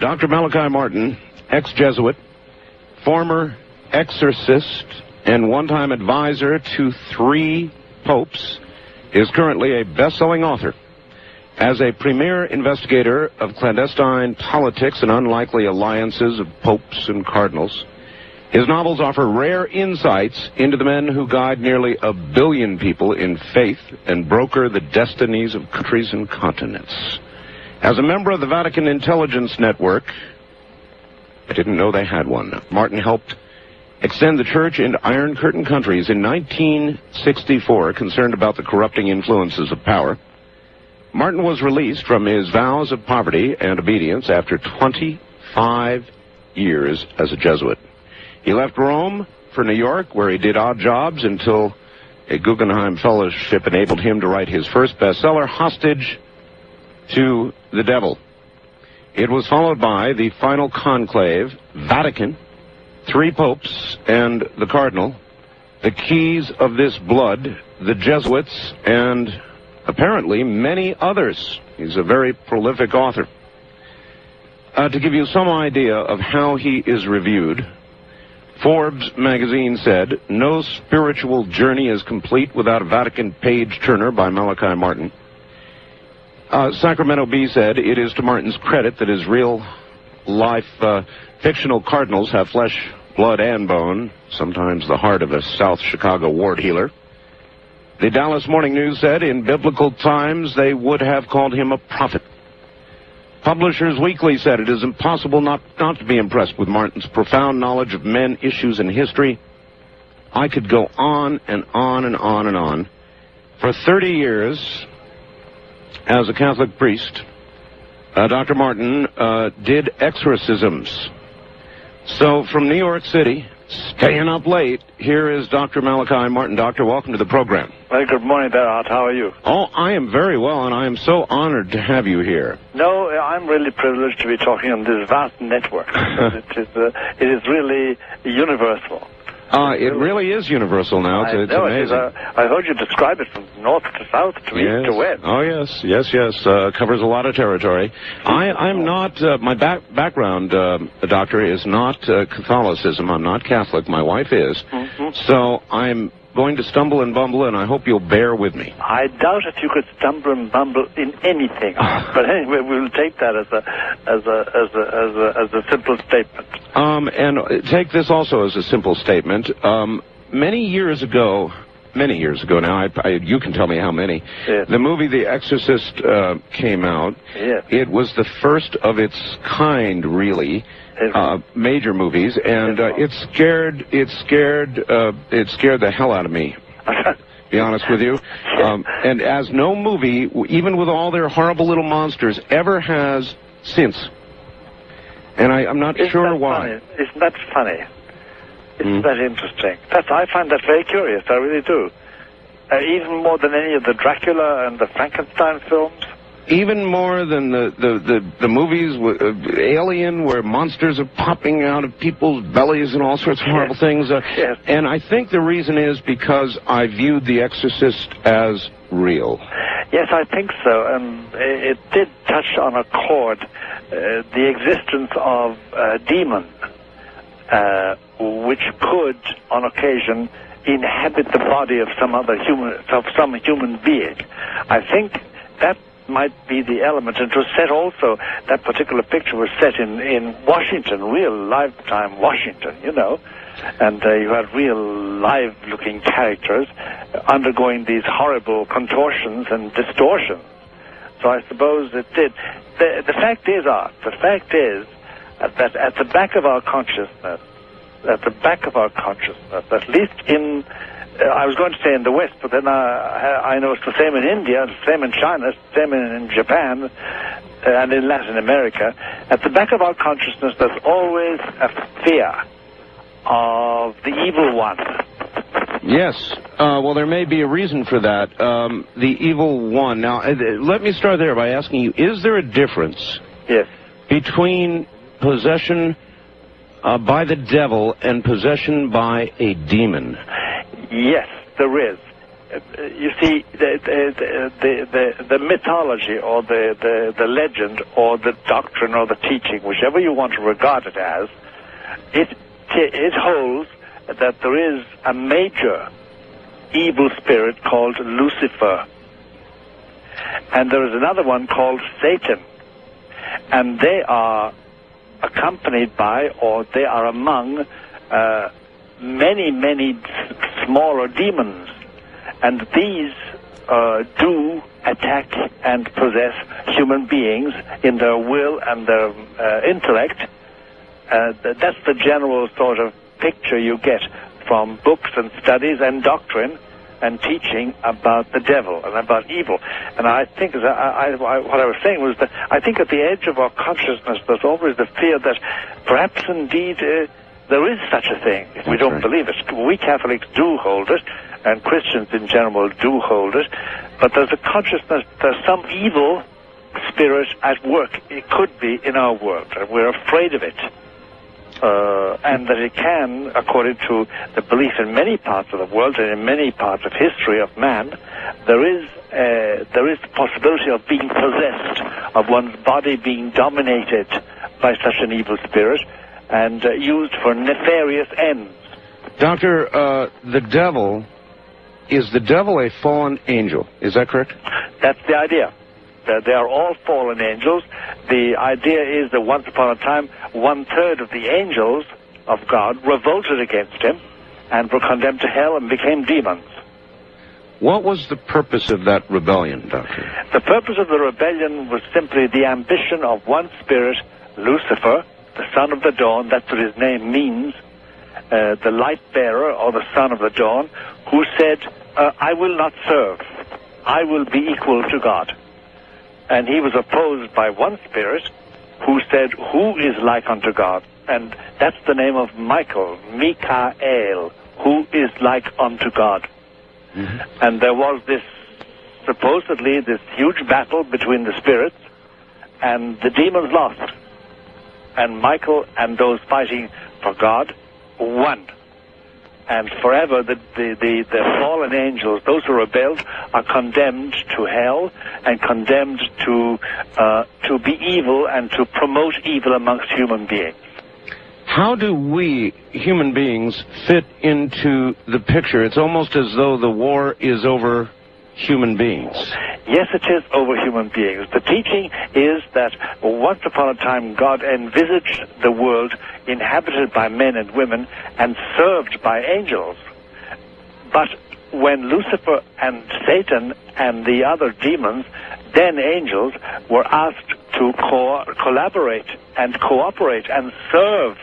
Dr. Malachi Martin, ex-Jesuit, former exorcist, and one-time advisor to 3 popes, is currently a best-selling author. As a premier investigator of clandestine politics and unlikely alliances of popes and cardinals, his novels offer rare insights into the men who guide nearly 1 billion people in faith and broker the destinies of countries and continents. As a member of the Vatican Intelligence Network, I didn't know they had one, Martin helped extend the church into Iron Curtain countries in 1964, concerned about the corrupting influences of power. Martin was released from his vows of poverty and obedience after 25 years as a Jesuit. He left Rome for New York, where he did odd jobs until a Guggenheim Fellowship enabled him to write his first bestseller, Hostage to the Devil. It was followed by The Final Conclave, Vatican, 3 popes, and the Cardinal, The Keys of This Blood, The Jesuits, and apparently many others. He's a very prolific author. To give you some idea of how he is reviewed, Forbes magazine said, "No spiritual journey is complete without a Vatican page-turner by Malachi Martin." Sacramento Bee said, "It is to Martin's credit that his real-life fictional cardinals have flesh, blood, and bone, sometimes the heart of a South Chicago ward healer." The Dallas Morning News said, "In biblical times, they would have called him a prophet." Publishers Weekly said, "It is impossible not to be impressed with Martin's profound knowledge of men, issues, and history." I could go on and on and on and on. For 30 years, as a Catholic priest, Dr. Martin did exorcisms. So from New York City, staying up late, here is Dr. Malachi Martin. Doctor, welcome to the program. Well, good morning there, Art. How are you? Oh, I am very well, and I am so honored to have you here. No, I'm really privileged to be talking on this vast network. It is really universal. It really is universal now. It's amazing. I heard you describe it from north to south, to east to west. Oh, yes. Covers a lot of territory. I'm not, my background, doctor, is not Catholicism. I'm not Catholic. My wife is. Mm-hmm. So I'm going to stumble and bumble, and I hope you'll bear with me. I doubt if you could stumble and bumble in anything. But anyway, we'll take that as a simple statement. And take this also as a simple statement. Many years ago now, you can tell me how many, yes. The movie The Exorcist came out. Yes. It was the first of its kind, really, major movies, and it scared the hell out of me, to be honest with you. And as no movie, even with all their horrible little monsters, ever has since. And I'm not sure why. Isn't that funny? Isn't that interesting? I find that very curious, I really do. Even more than any of the Dracula and the Frankenstein films. Even more than the movies with Alien, where monsters are popping out of people's bellies and all sorts of horrible things. Yes. And I think the reason is because I viewed The Exorcist as real. Yes, I think so. And it did touch on a chord, the existence of a demon, which could, on occasion, inhabit the body of some human being. I think that might be the element. And it was set also, that particular picture was set in Washington, real lifetime Washington, you know. And you had real live-looking characters undergoing these horrible contortions and distortions. So I suppose it did. The fact is, Art, that at the back of our consciousness, at least in, I was going to say in the West, but then I know it's the same in India, the same in China, it's the same in Japan, and in Latin America. At the back of our consciousness, there's always a fear of the evil one. Yes. Well, there may be a reason for that. The evil one. Now, let me start there by asking you, is there a difference between possession by the devil and possession by a demon? Yes, there is. you see, the mythology or the legend or the doctrine or the teaching, whichever you want to regard it as, it holds that there is a major evil spirit called Lucifer. And there is another one called Satan. And they are accompanied by, or they are among, many, many smaller demons. And these do attack and possess human beings in their will and their intellect. That's the general sort of picture you get from books and studies and doctrine and teaching about the devil and about evil. And I think, what I was saying was that I think at the edge of our consciousness there's always the fear that perhaps indeed there is such a thing, if we don't believe it. We Catholics do hold it, and Christians in general do hold it, but there's a consciousness, there's some evil spirit at work. It could be in our world, and we're afraid of it. And that it can, according to the belief in many parts of the world and in many parts of history of man, there is the possibility of being possessed, of one's body being dominated by such an evil spirit and used for nefarious ends. Doctor, is the devil a fallen angel? Is that correct? That's the idea. They are all fallen angels. The idea is that once upon a time, 1/3 of the angels of God revolted against him and were condemned to hell and became demons. What was the purpose of that rebellion, Doctor? The purpose of the rebellion was simply the ambition of one spirit, Lucifer, the son of the dawn. That's what his name means, the light bearer or the son of the dawn, who said, I will not serve. I will be equal to God. And he was opposed by one spirit who said, who is like unto God? And that's the name of Michael, Mikael, who is like unto God. Mm-hmm. And there was supposedly this huge battle between the spirits, and the demons lost. And Michael and those fighting for God won. And forever the fallen angels, those who rebelled, are condemned to hell and condemned to be evil and to promote evil amongst human beings. How do we, human beings, fit into the picture? It's almost as though the war is over human beings. Yes, it is over human beings. The teaching is that once upon a time God envisaged the world inhabited by men and women and served by angels. But when Lucifer and Satan and the other demons, then angels, were asked to collaborate and cooperate and serve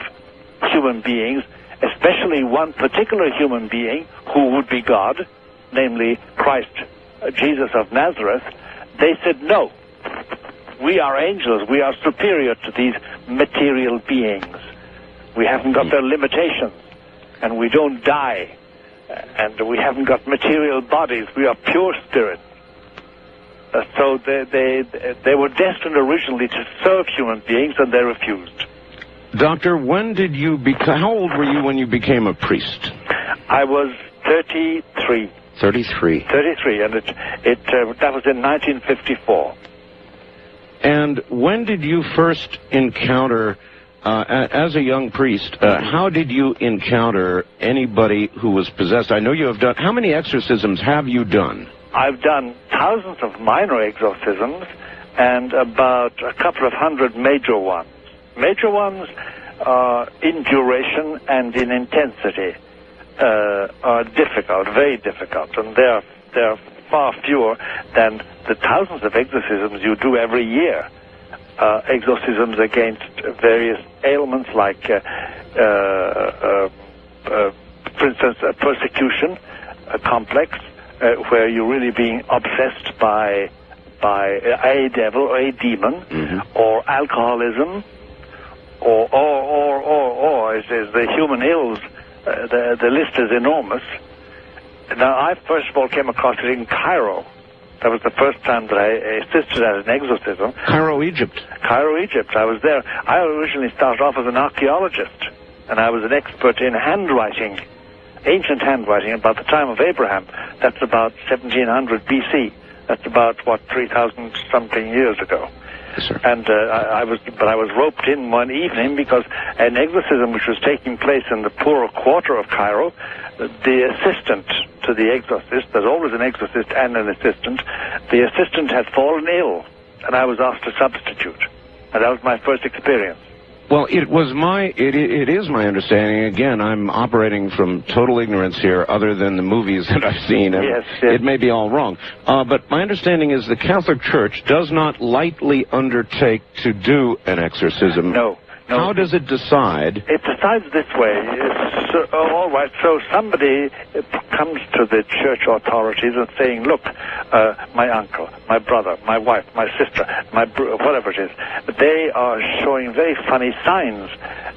human beings, especially one particular human being who would be God, namely Christ, Jesus of Nazareth, they said, no, we are angels, we are superior to these material beings. We haven't got their limitations, and we don't die, and we haven't got material bodies, we are pure spirits. So they were destined originally to serve human beings, and they refused. Doctor, when did you how old were you when you became a priest? I was 33. 33. 33, and that was in 1954. And when did you first encounter, as a young priest, how did you encounter anybody who was possessed? I know you have done, how many exorcisms have you done? I've done thousands of minor exorcisms and about a couple of hundred major ones. Major ones in duration and in intensity are difficult, very difficult, and they're far fewer than the thousands of exorcisms you do every year. Exorcisms against various ailments like, for instance, a persecution, a complex, where you're really being obsessed by a devil or a demon, mm-hmm. or alcoholism, or as the human ills. The list is enormous. Now, I first of all came across it in Cairo. That was the first time that I assisted at an exorcism. Cairo, Egypt. Cairo, Egypt. I was there. I originally started off as an archaeologist, and I was an expert in handwriting ancient handwriting about the time of Abraham. That's about 1700 BC. That's about, 3,000-something years ago. Yes, sir. And I was roped in one evening because an exorcism which was taking place in the poorer quarter of Cairo, the assistant to the exorcist, there's always an exorcist and an assistant, the assistant had fallen ill, and I was asked to substitute. And that was my first experience. Well, it is my understanding. Again, I'm operating from total ignorance here, other than the movies that I've seen. And yes. It may be all wrong. But my understanding is the Catholic Church does not lightly undertake to do an exorcism. No. How does it decide? It decides this way. All right, so somebody comes to the church authorities and saying, look, my uncle, my brother, my wife, my sister, whatever it is, they are showing very funny signs.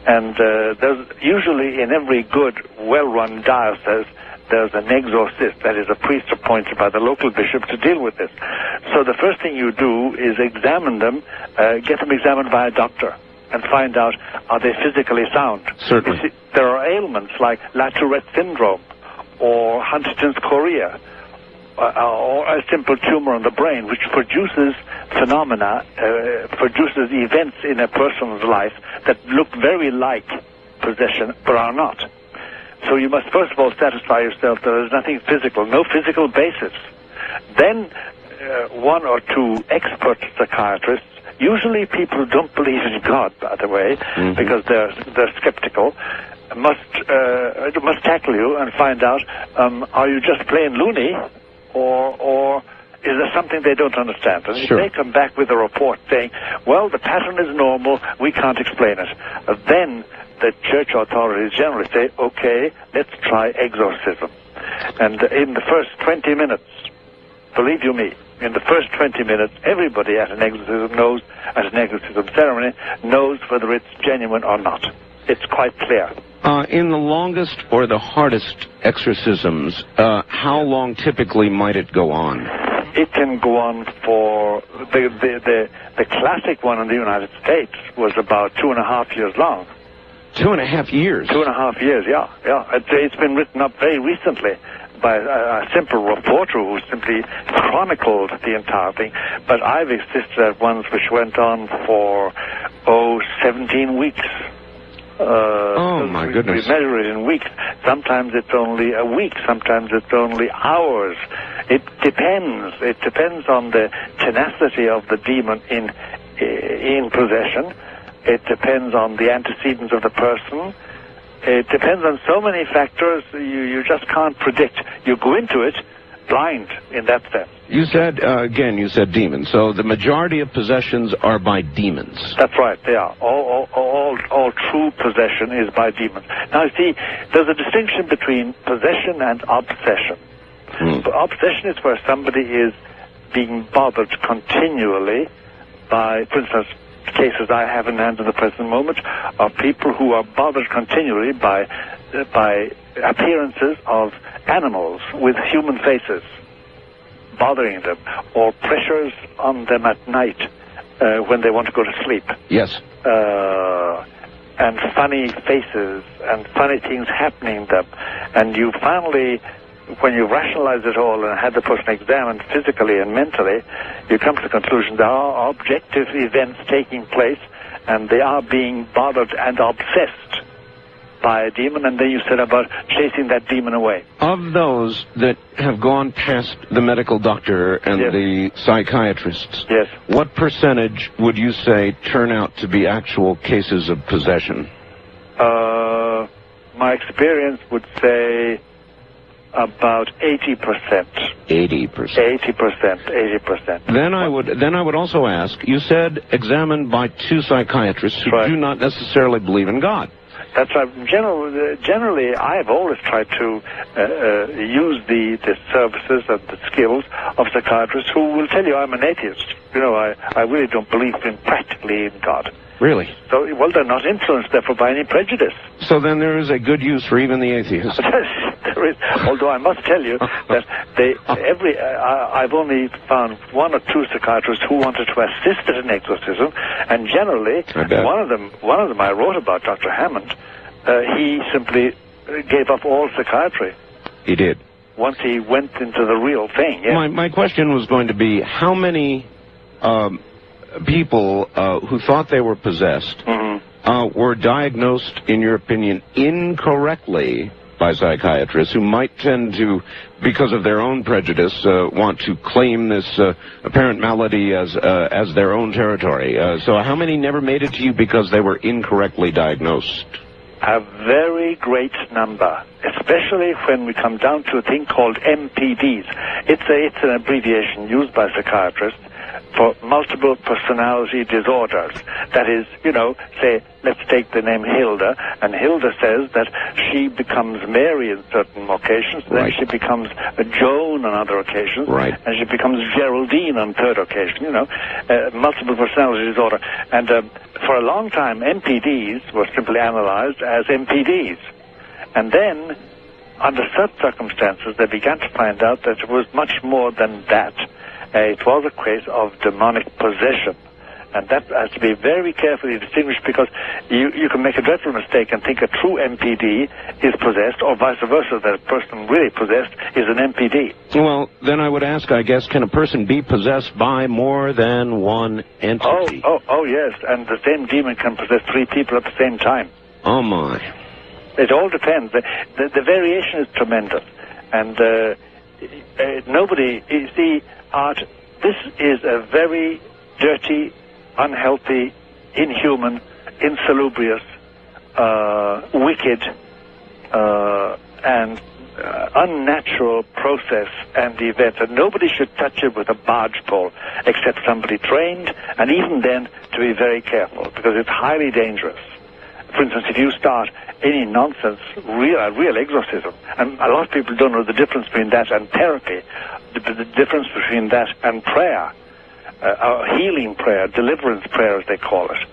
And there's usually in every good, well-run diocese, there's an exorcist, that is a priest appointed by the local bishop to deal with this. So the first thing you do is examine them, get them examined by a doctor, and find out, are they physically sound? Certainly. You see, there are ailments like La Tourette syndrome or Huntington's chorea or a simple tumor in the brain which produces phenomena, produces events in a person's life that look very like possession but are not. So you must first of all satisfy yourself that there's nothing physical, no physical basis. Then one or two expert psychiatrists, usually people who don't believe in God, by the way, because they're skeptical, must tackle you and find out, are you just plain loony, or is there something they don't understand? And Sure. if they come back with a report saying, well, the pattern is normal, we can't explain it, then the church authorities generally say, okay, let's try exorcism. And in the first 20 minutes, believe you me, in the first 20 minutes, everybody at an exorcism ceremony, knows whether it's genuine or not. It's quite clear. In the longest or the hardest exorcisms, how long typically might it go on? It can go on for the classic one in the United States was about 2.5 years long. 2.5 years? 2.5 years, yeah. It's been written up very recently by a simple reporter who simply chronicled the entire thing. But I've assisted at ones which went on for, 17 weeks. Oh, my goodness. We measure it in weeks. Sometimes it's only a week. Sometimes it's only hours. It depends. It depends on the tenacity of the demon in possession. It depends on the antecedents of the person. It depends on so many factors you just can't predict. You go into it blind in that sense. You said, you said demons. So the majority of possessions are by demons. That's right, they are. All true possession is by demons. Now, see, there's a distinction between possession and obsession. Obsession is where somebody is being bothered continually by, for instance, cases I have in hand at the present moment are people who are bothered continually by appearances of animals with human faces bothering them, or pressures on them at night when they want to go to sleep. Yes. And funny faces and funny things happening to them. And you finally, when you rationalize it all and had the person examined physically and mentally, you come to the conclusion there are objective events taking place and they are being bothered and obsessed by a demon, and then you set about chasing that demon away. Of those that have gone past the medical doctor and Yes. the psychiatrists, Yes. what percentage would you say turn out to be actual cases of possession? My experience would say about 80%. 80%. 80%. Then I would also ask, you said examined by two psychiatrists who Right. do not necessarily believe in God. That's right. Generally, I've always tried to use the services and the skills of psychiatrists who will tell you I'm an atheist. You know, I really don't believe practically in God. Really? So, well, they're not influenced, therefore, by any prejudice. So then there is a good use for even the atheist. There is, although I must tell you that I've only found one or two psychiatrists who wanted to assist at an exorcism, and generally, one of them I wrote about, Dr. Hammond, he simply gave up all psychiatry. He did. Once he went into the real thing, yeah. My question was going to be, how many people who thought they were possessed were diagnosed, in your opinion, incorrectly by psychiatrists who might tend to, because of their own prejudice, want to claim this apparent malady as their own territory? So how many never made it to you because they were incorrectly diagnosed? A very great number, especially when we come down to a thing called MPDs. It's an abbreviation used by psychiatrists for multiple personality disorders. That is, say, let's take the name Hilda, and Hilda says that she becomes Mary in certain occasions, then she becomes Joan on other occasions, and she becomes Geraldine on third occasion, multiple personality disorder. And for a long time, MPDs were simply analyzed as MPDs. And then, under certain circumstances, they began to find out that it was much more than that. It was a case of demonic possession. And that has to be very carefully distinguished, because you can make a dreadful mistake and think a true MPD is possessed, or vice versa, that a person really possessed is an MPD. Well, then I would ask, I guess, can a person be possessed by more than one entity? Oh, yes, and the same demon can possess 3 people at the same time. Oh, my. It all depends. The variation is tremendous. And nobody, you see, Art, this is a very dirty, unhealthy, inhuman, insalubrious, wicked, and unnatural process and event. And nobody should touch it with a barge pole except somebody trained, and even then to be very careful, because it's highly dangerous. For instance, if you start any nonsense, real exorcism, and a lot of people don't know the difference between that and therapy, the difference between that and prayer, healing prayer, deliverance prayer, as they call it.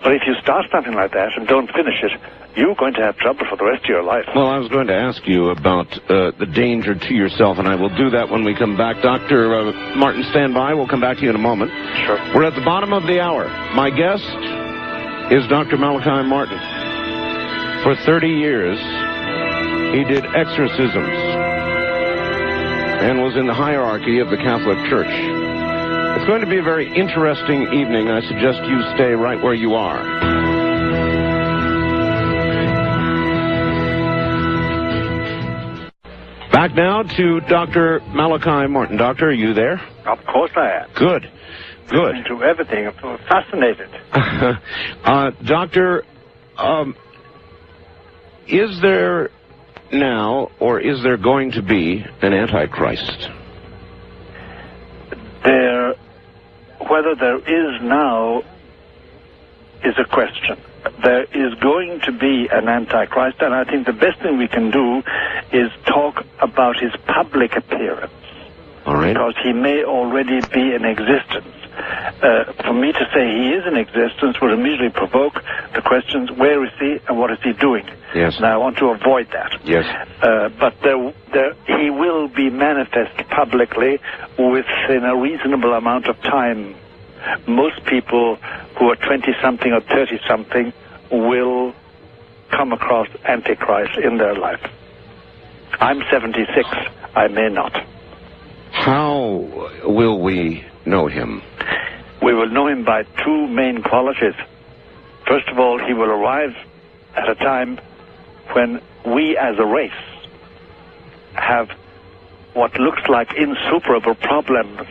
But if you start something like that and don't finish it, you're going to have trouble for the rest of your life. Well, I was going to ask you about the danger to yourself, and I will do that when we come back. Dr. Martin, stand by. We'll come back to you in a moment. Sure. We're at the bottom of the hour. My guest is Dr. Malachi Martin. For 30 years, he did exorcisms and was in the hierarchy of the Catholic Church. It's going to be a very interesting evening. I suggest you stay right where you are. Back now to Dr. Malachi Martin. Doctor, are you there? Of course I am. Good. Good. Listening to everything. I'm fascinated. Doctor, is there now, or is there going to be, an Antichrist? Whether there is now is a question. There is going to be an Antichrist, and I think the best thing we can do is talk about his public appearance. All right. Because he may already be in existence. For me to say he is in existence would immediately provoke the questions, where is he and what is he doing? Yes. And I want to avoid that. Yes. But he will be manifest publicly within a reasonable amount of time. Most people who are 20-something or 30-something will come across Antichrist in their life. I'm 76. I may not. How will we know him? We will know him by 2 main qualities. First of all, he will arrive at a time when we as a race have what looks like insuperable problems.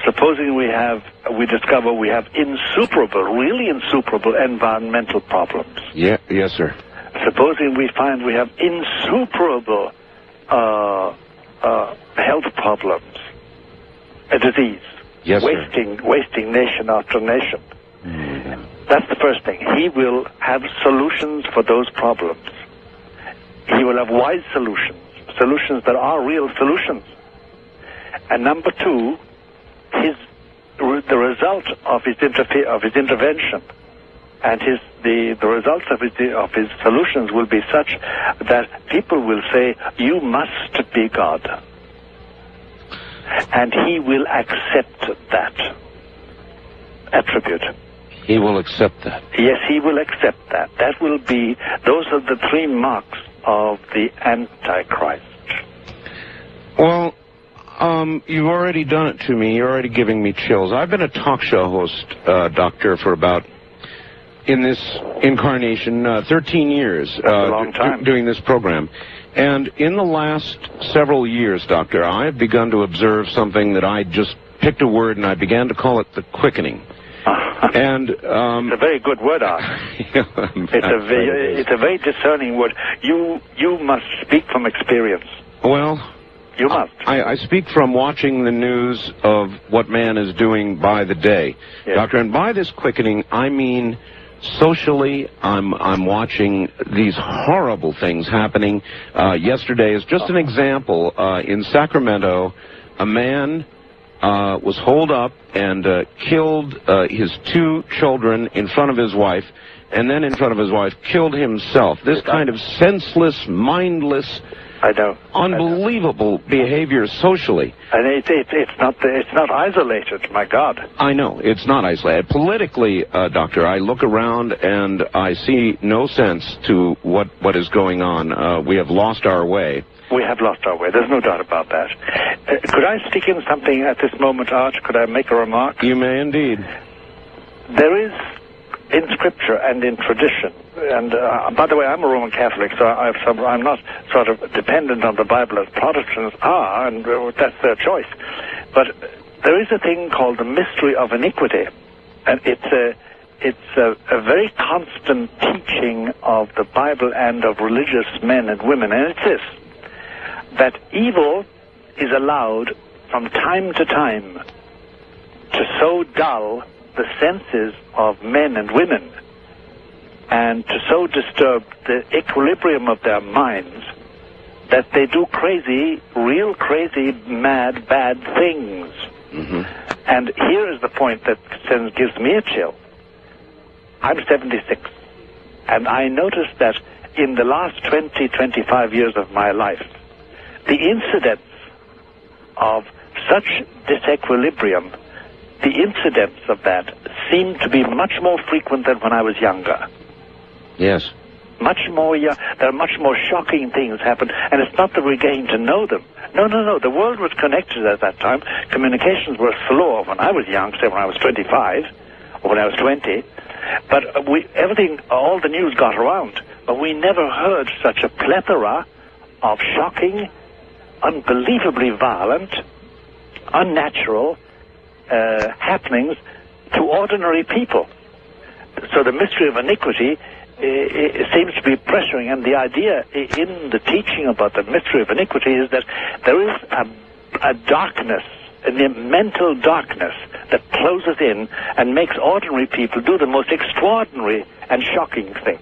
Supposing we discover we have really insuperable environmental problems. Yeah, yes, sir. Supposing we find we have insuperable health problems, a disease, yes, wasting nation after nation. Mm-hmm. That's the first thing. He will have solutions for those problems. He will have wise solutions that are real solutions. And number 2, the result of his intervention and the results of his solutions will be such that people will say, you must be God. And he will accept that attribute. He will accept that. Yes, he will accept that. Those are the three marks of the Antichrist. Well, you've already done it to me. You're already giving me chills. I've been a talk show host, Doctor, for about, in this incarnation, 13 years. That's a long time. Doing this program. And in the last several years, Doctor, I've begun to observe something that I just picked a word and I began to call it the quickening. And it's a very good word, Art. It's a very discerning word. You must speak from experience. Well, you must. I speak from watching the news of what man is doing by the day, yes. Doctor. And by this quickening, I mean socially. I'm watching these horrible things happening. Yesterday is just an example. In Sacramento, a man was holed up and killed his two children in front of his wife, and then in front of his wife killed himself. This kind of senseless, mindless, unbelievable behavior socially. And it's not isolated, my God. I know, it's not isolated. Politically, Doctor, I look around and I see no sense to what is going on. We have lost our way. We have lost our way. There's no doubt about that. Could I stick in something at this moment, Art? Could I make a remark? You may indeed. There is, in Scripture and in tradition, and by the way, I'm a Roman Catholic, so I'm not sort of dependent on the Bible as Protestants are, and that's their choice. But there is a thing called the mystery of iniquity, and it's a very constant teaching of the Bible and of religious men and women, and it's this: that evil is allowed from time to time to so dull the senses of men and women and to so disturb the equilibrium of their minds that they do crazy, real crazy, mad, bad things. Mm-hmm. And here is the point that gives me a chill. I'm 76, and I noticed that in the last 20, 25 years of my life, the incidents of such disequilibrium, the incidents of that seem to be much more frequent than when I was younger. Yes. Much more, there are much more shocking things happen, and it's not that we're getting to know them. No. The world was connected at that time. Communications were slower when I was young, say when I was 25, or when I was 20. But all the news got around, but we never heard such a plethora of shocking, unbelievably violent, unnatural happenings to ordinary people. So the mystery of iniquity it seems to be pressuring, and the idea in the teaching about the mystery of iniquity is that there is a darkness, a mental darkness that closes in and makes ordinary people do the most extraordinary and shocking things.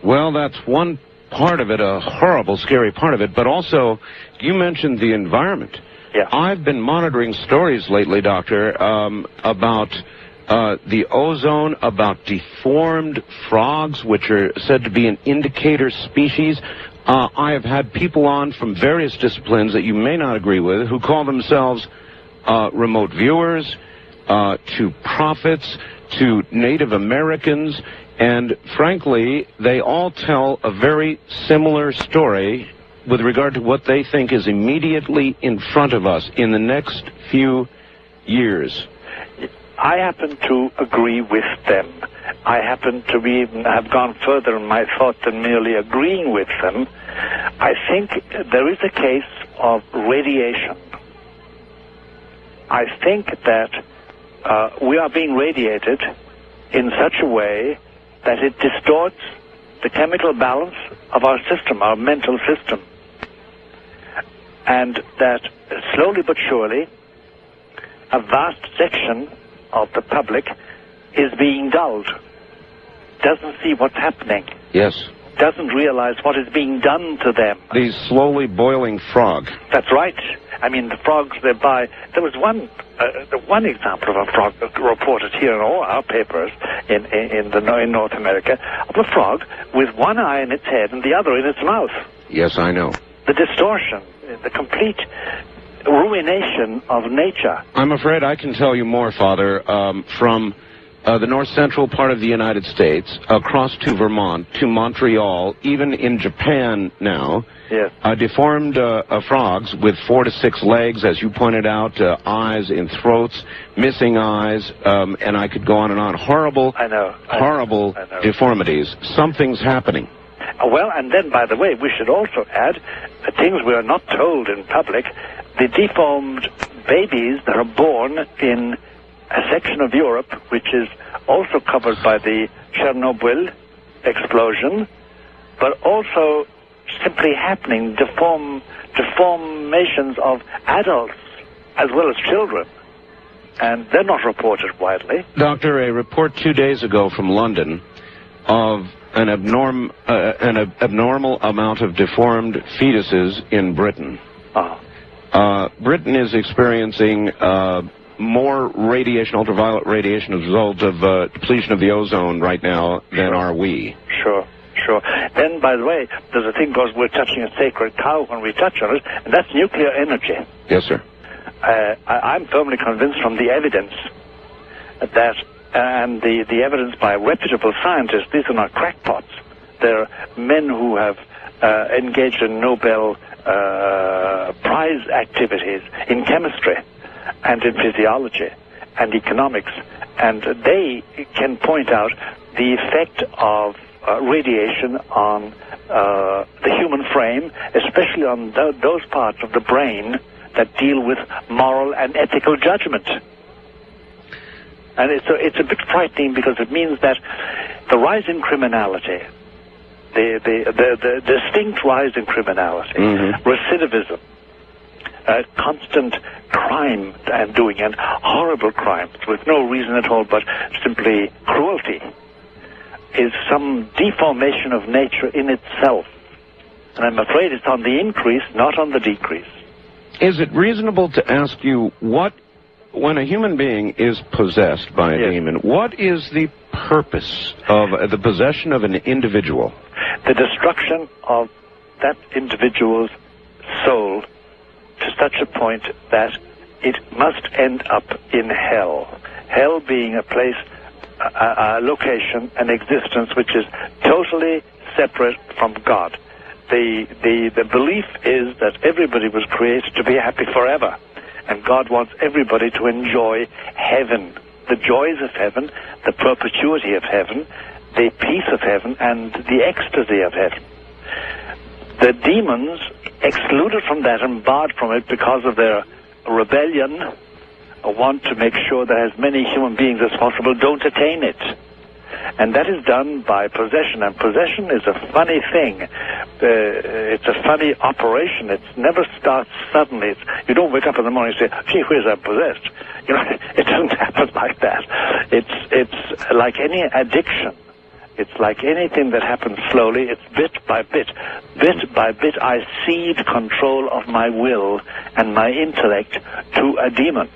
Well, that's one part of it, a horrible, scary part of it, but also, you mentioned the environment. Yeah. I've been monitoring stories lately, Doctor, about the ozone, about deformed frogs, which are said to be an indicator species. I have had people on from various disciplines that you may not agree with who call themselves remote viewers, to prophets, to Native Americans, and frankly, they all tell a very similar story with regard to what they think is immediately in front of us in the next few years. I happen to agree with them. I happen to have gone further in my thought than merely agreeing with them. I think there is a case of radiation. I think that we are being radiated in such a way that it distorts the chemical balance of our system, our mental system. And that slowly but surely, a vast section of the public is being dulled, doesn't see what's happening. Yes. Doesn't realize what is being done to them. The slowly boiling frog. That's right. I mean, the frogs they buy. There was one example of a frog reported here in all our papers in North America, of a frog with one eye in its head and the other in its mouth. Yes, I know. The distortion, the complete ruination of nature. I'm afraid I can tell you more, Father, from the north-central part of the United States, across to Vermont, to Montreal, even in Japan now. Yes. Deformed frogs with 4 to 6 legs, as you pointed out, eyes in throats, missing eyes, and I could go on and on. Horrible, horrible deformities. Something's happening. Well, and then, by the way, we should also add things we are not told in public. The deformed babies that are born in a section of Europe, which is also covered by the Chernobyl explosion, but also simply happening, deformations of adults as well as children. And they're not reported widely. Doctor, a report 2 days ago from London of an abnormal amount of deformed fetuses in Britain. Britain is experiencing more radiation, ultraviolet radiation, as a result of depletion of the ozone right now than are we. Sure. Then, by the way, there's a thing because we're touching a sacred cow when we touch on it, and that's nuclear energy. Yes, sir. I'm firmly convinced from the evidence that, and the evidence by reputable scientists, these are not crackpots. They're men who have engaged in Nobel Prize activities in chemistry and in physiology and economics, and they can point out the effect of radiation on the human frame, especially on those parts of the brain that deal with moral and ethical judgment. And it's a bit frightening because it means that the rise in criminality, the distinct rise in criminality, recidivism, constant crime and doing, and horrible crimes with no reason at all but simply cruelty, is some deformation of nature in itself. And I'm afraid it's on the increase, not on the decrease. Is it reasonable to ask you when a human being is possessed by a demon, what is the purpose of the possession of an individual? The destruction of that individual's soul to such a point that it must end up in hell. Hell being a place, a location, an existence which is totally separate from God. The belief is that everybody was created to be happy forever, and God wants everybody to enjoy heaven, the joys of heaven, the perpetuity of heaven, the peace of heaven, and the ecstasy of heaven. The demons, excluded from that and barred from it because of their rebellion, want to make sure that as many human beings as possible don't attain it. And that is done by possession. And possession is a funny thing. It's a funny operation. It never starts suddenly. You don't wake up in the morning and say, gee whiz, I'm possessed. You know, it doesn't happen like that. It's like any addiction. It's like anything that happens slowly. It's bit by bit. Bit by bit, I cede control of my will and my intellect to a demon.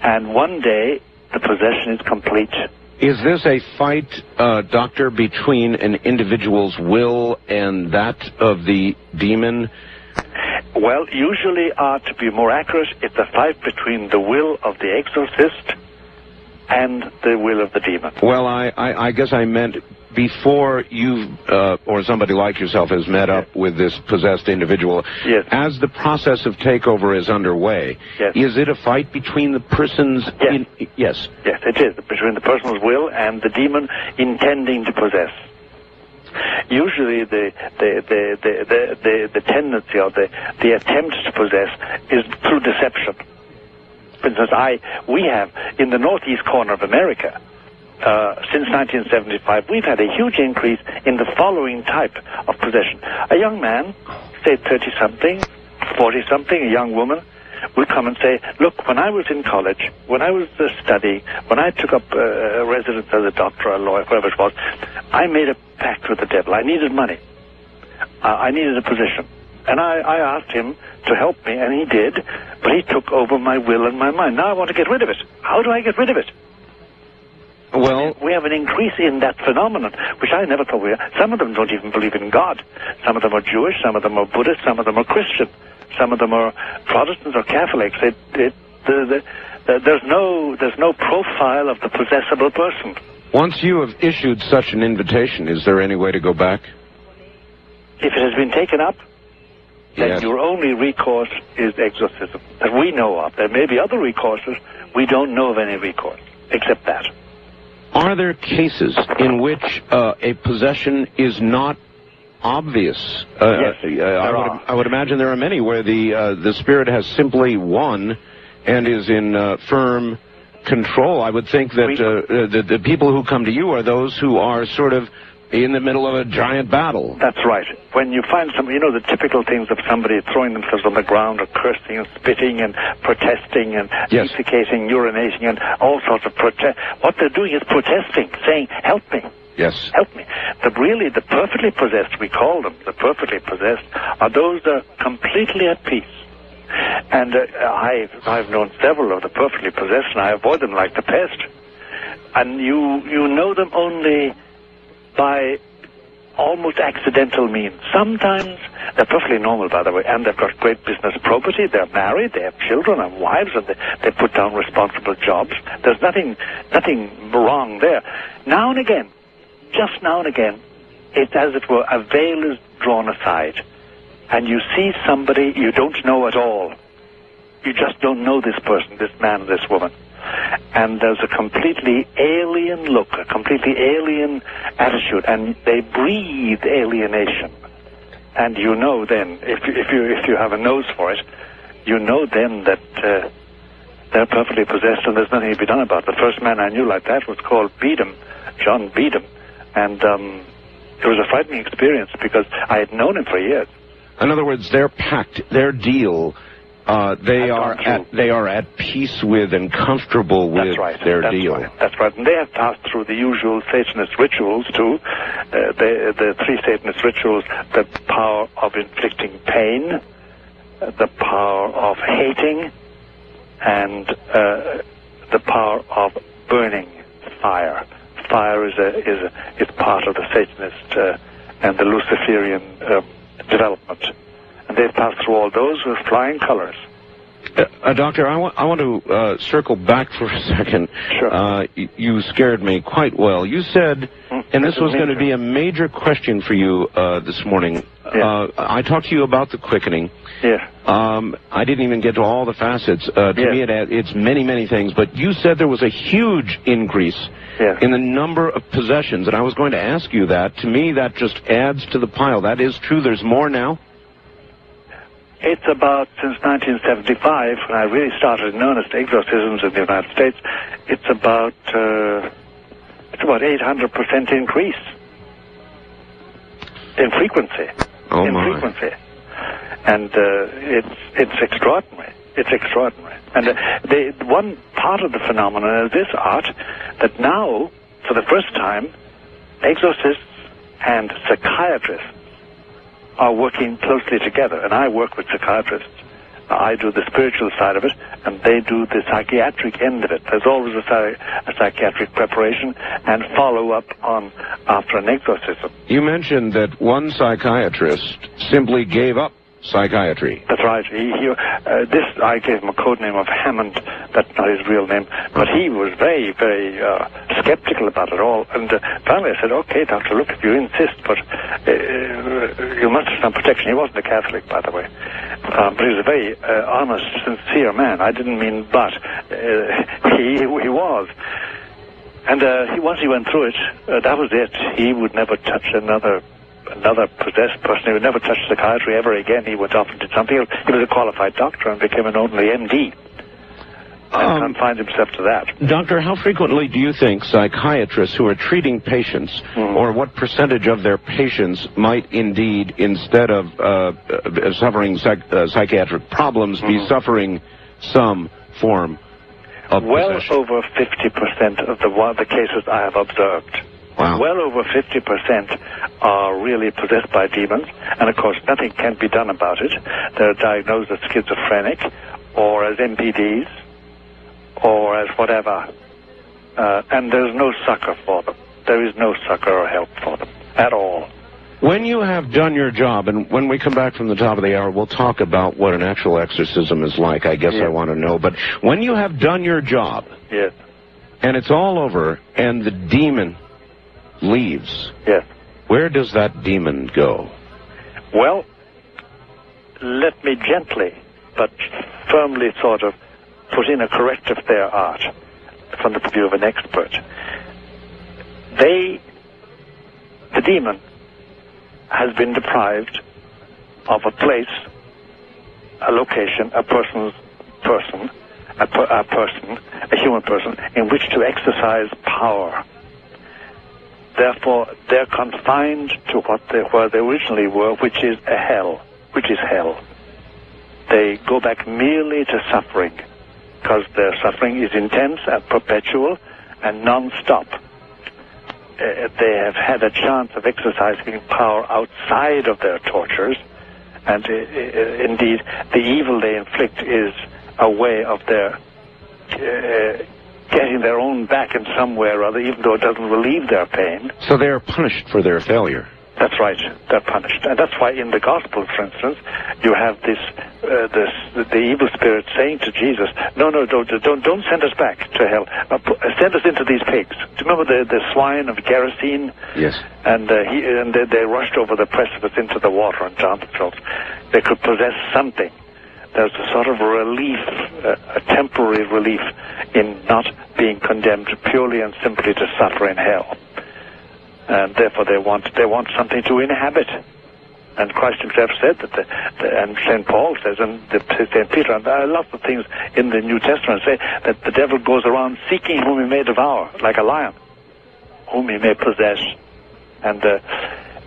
And one day, the possession is complete. Is this a fight, Doctor, between an individual's will and that of the demon? Well, usually, to be more accurate, it's a fight between the will of the exorcist and the will of the demon. Well, I guess I meant before you or somebody like yourself has met up with this possessed individual. Yes. As the process of takeover is underway, is it a fight between the person's... Yes, it is, between the person's will and the demon intending to possess. Usually the tendency or the attempt to possess is through deception. For instance, we have, in the northeast corner of America, since 1975, we've had a huge increase in the following type of possession. A young man, say 30-something, 40-something, a young woman, will come and say, look, when I was in college, when I was studying, when I took up residence as a doctor, a lawyer, whatever it was, I made a pact with the devil. I needed money. I needed a position. And I asked him to help me, and he did, but he took over my will and my mind. Now I want to get rid of it. How do I get rid of it? Well, we have an increase in that phenomenon, which I never thought we had. Some of them don't even believe in God. Some of them are Jewish, some of them are Buddhist, some of them are Christian, some of them are Protestants or Catholics. There's no profile of the possessable person. Once you have issued such an invitation, is there any way to go back? If it has been taken up, then Yes. your only recourse is exorcism, that we know of. There may be other recourses. We don't know of any recourse, except that. Are there cases in which a possession is not obvious? Yes, there are. I would imagine there are many where the spirit has simply won and is in firm control. I would think that the people who come to you are those who are sort of in the middle of a giant battle. That's right. When you find some, the typical things of somebody throwing themselves on the ground or cursing and spitting and protesting and Yes. defecating, urinating and all sorts of protest. What they're doing is protesting, saying, help me. Yes. Help me. The perfectly possessed, we call them, the perfectly possessed, are those that are completely at peace. And I've known several of the perfectly possessed, and I avoid them like the pest. And you know them only by almost accidental means. Sometimes they're perfectly normal, by the way, and they've got great business probity. They're married, they have children and wives, and they put down responsible jobs. There's nothing wrong there. Now and again, just now and again, it's as it were, a veil is drawn aside, and you see somebody you don't know at all. You just don't know this person, this man, this woman. And there's a completely alien look, a completely alien attitude, and they breathe alienation. And you know then, if you have a nose for it, you know then that they're perfectly possessed and there's nothing to be done about it. The first man I knew like that was called Beedham, John Beedham, and it was a frightening experience because I had known him for years. In other words, their pact, their deal, they are at peace with and comfortable with their deal. Right. That's right. And they have passed through the usual Satanist rituals too. The three Satanist rituals: the power of inflicting pain, the power of hating, and the power of burning fire. Fire is part of the Satanist and the Luciferian development. And they've passed through all those with flying colors. Doctor, I want to circle back for a second. Sure. You scared me quite well. You said, and this was going to be a major question for you this morning. Yeah. I talked to you about the quickening. Yeah. I didn't even get to all the facets. To me, it's many, many things. But you said there was a huge increase in the number of possessions, and I was going to ask you that. To me, that just adds to the pile. That is true. There's more now? It's about, since 1975, when I really started in earnest exorcisms in the United States, it's about 800% increase in frequency. Oh, my. Frequency. And it's extraordinary. It's extraordinary. And the one part of the phenomenon is this, Art, that now, for the first time, exorcists and psychiatrists are working closely together, and I work with psychiatrists. I do the spiritual side of it, and they do the psychiatric end of it. There's always a psychiatric preparation and follow-up on after an exorcism. You mentioned that one psychiatrist simply gave up psychiatry. That's right. I gave him a code name of Hammond. That's not his real name, but he was very, very skeptical about it all. And finally, I said, "Okay, doctor, look, if you insist, but you must have some protection." He wasn't a Catholic, by the way, but he was a very honest, sincere man. I didn't mean but. He was. And once he went through it, that was it. He would never touch another possessed person. He would never touch psychiatry ever again. He went off and did something else. He was a qualified doctor and became an only MD. And confined himself to that. Doctor, how frequently do you think psychiatrists who are treating patients, or what percentage of their patients might indeed, instead of suffering psychiatric problems, be suffering some form of possession? Well over 50% of the cases I have observed. Wow. Well over 50% are really possessed by demons, and of course nothing can be done about it. They're diagnosed as schizophrenic, or as MPDs, or as whatever. And there's no succor for them. There is no succor or help for them at all. When you have done your job, and when we come back from the top of the hour, we'll talk about what an actual exorcism is like. I guess I want to know. But when you have done your job, yes, and it's all over, and the demon leaves, yes, where does that demon go? Well, let me gently but firmly sort of put in a corrective there, Art, from the view of an expert. The demon has been deprived of a place, a location, a human person, in which to exercise power. Therefore, they're confined to where they originally were, which is hell. They go back merely to suffering, because their suffering is intense and perpetual and non-stop. They have had a chance of exercising power outside of their tortures, and indeed, the evil they inflict is a way of their getting their own back in some way or other, even though it doesn't relieve their pain. So they are punished for their failure. That's right. They're punished, and that's why in the Gospel, for instance, you have the evil spirit saying to Jesus, "No, don't send us back to hell. Send us into these pigs." Do you remember the swine of Gerasene? Yes. And they rushed over the precipice into the water and drowned themselves. They could possess something. There's a sort of relief, a temporary relief, in not being condemned purely and simply to suffer in hell. And therefore they want something to inhabit. And Christ himself said that, and St. Paul says, and St. Peter, and lots of things in the New Testament say that the devil goes around seeking whom he may devour, like a lion, whom he may possess. And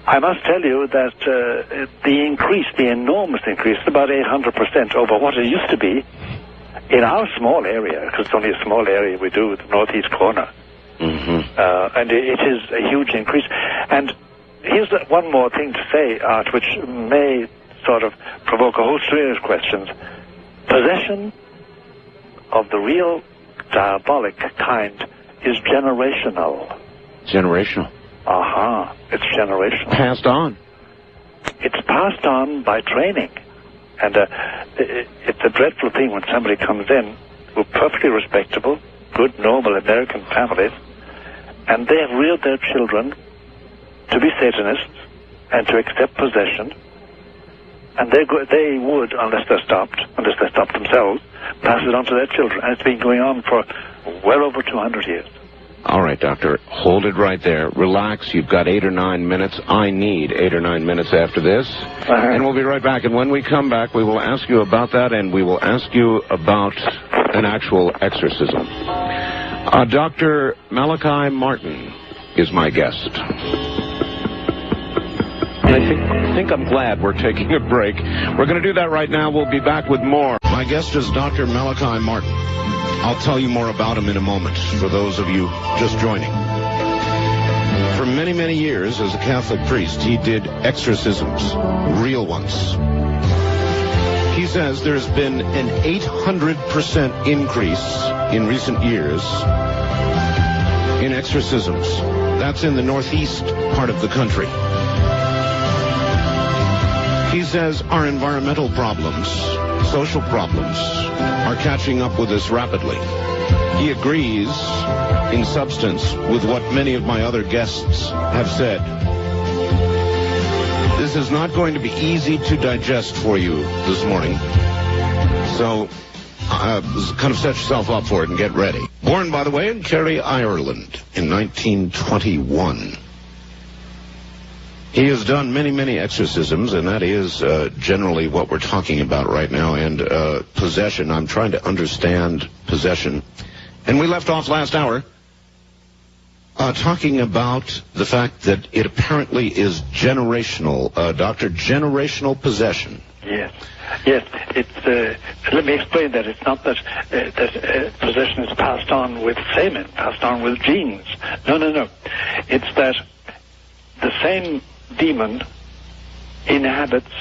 I must tell you that the enormous increase, about 800% over what it used to be in our small area, because it's only a small area we do, the northeast corner. Mm-hmm. And it is a huge increase. And here's one more thing to say, Art, which may sort of provoke a whole series of questions. Possession of the real diabolic kind is generational. Generational. It's generational. Passed on. It's passed on by training. And it's a dreadful thing when somebody comes in who are perfectly respectable, good, normal American families, and they have reared their children to be Satanists and to accept possession, and they would, unless they stopped themselves, pass it on to their children. And it's been going on for well over 200 years. All right, Doctor, hold it right there. Relax. You've got 8 or 9 minutes. I need 8 or 9 minutes after this. And we'll be right back. And when we come back, we will ask you about that, and we will ask you about an actual exorcism. Dr. Malachi Martin is my guest. And I think I'm glad we're taking a break. We're going to do that right now. We'll be back with more. My guest is Dr. Malachi Martin. I'll tell you more about him in a moment, for those of you just joining. For many, many years as a Catholic priest, he did exorcisms, real ones. He says there's been an 800% increase in recent years in exorcisms. That's in the northeast part of the country. He says our environmental problems, social problems, are catching up with us rapidly. He agrees, in substance, with what many of my other guests have said. This is not going to be easy to digest for you this morning. So, kind of set yourself up for it and get ready. Born, by the way, in Kerry, Ireland in 1921. He has done many, many exorcisms, and that is generally what we're talking about right now. And possession, I'm trying to understand possession. And we left off last hour talking about the fact that it apparently is generational, Doctor, generational possession. Yes. It's. Let me explain that. It's not that possession is passed on with semen, passed on with genes. No. It's that the same demon inhabits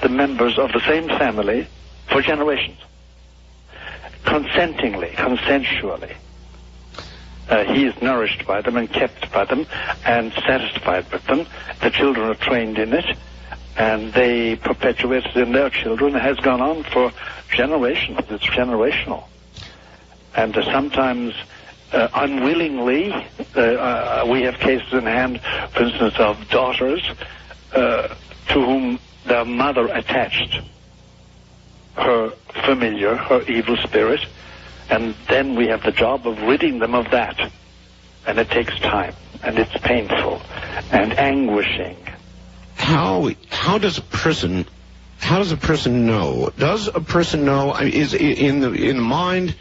the members of the same family for generations, consensually. He is nourished by them and kept by them and satisfied with them. The children are trained in it, and they perpetuate it in their children. It has gone on for generations. It's generational. And sometimes unwillingly, we have cases in hand, for instance, of daughters to whom their mother attached her familiar, her evil spirit, and then we have the job of ridding them of that. And it takes time, and it's painful and anguishing. How does a person know? Does a person know? Is in the mind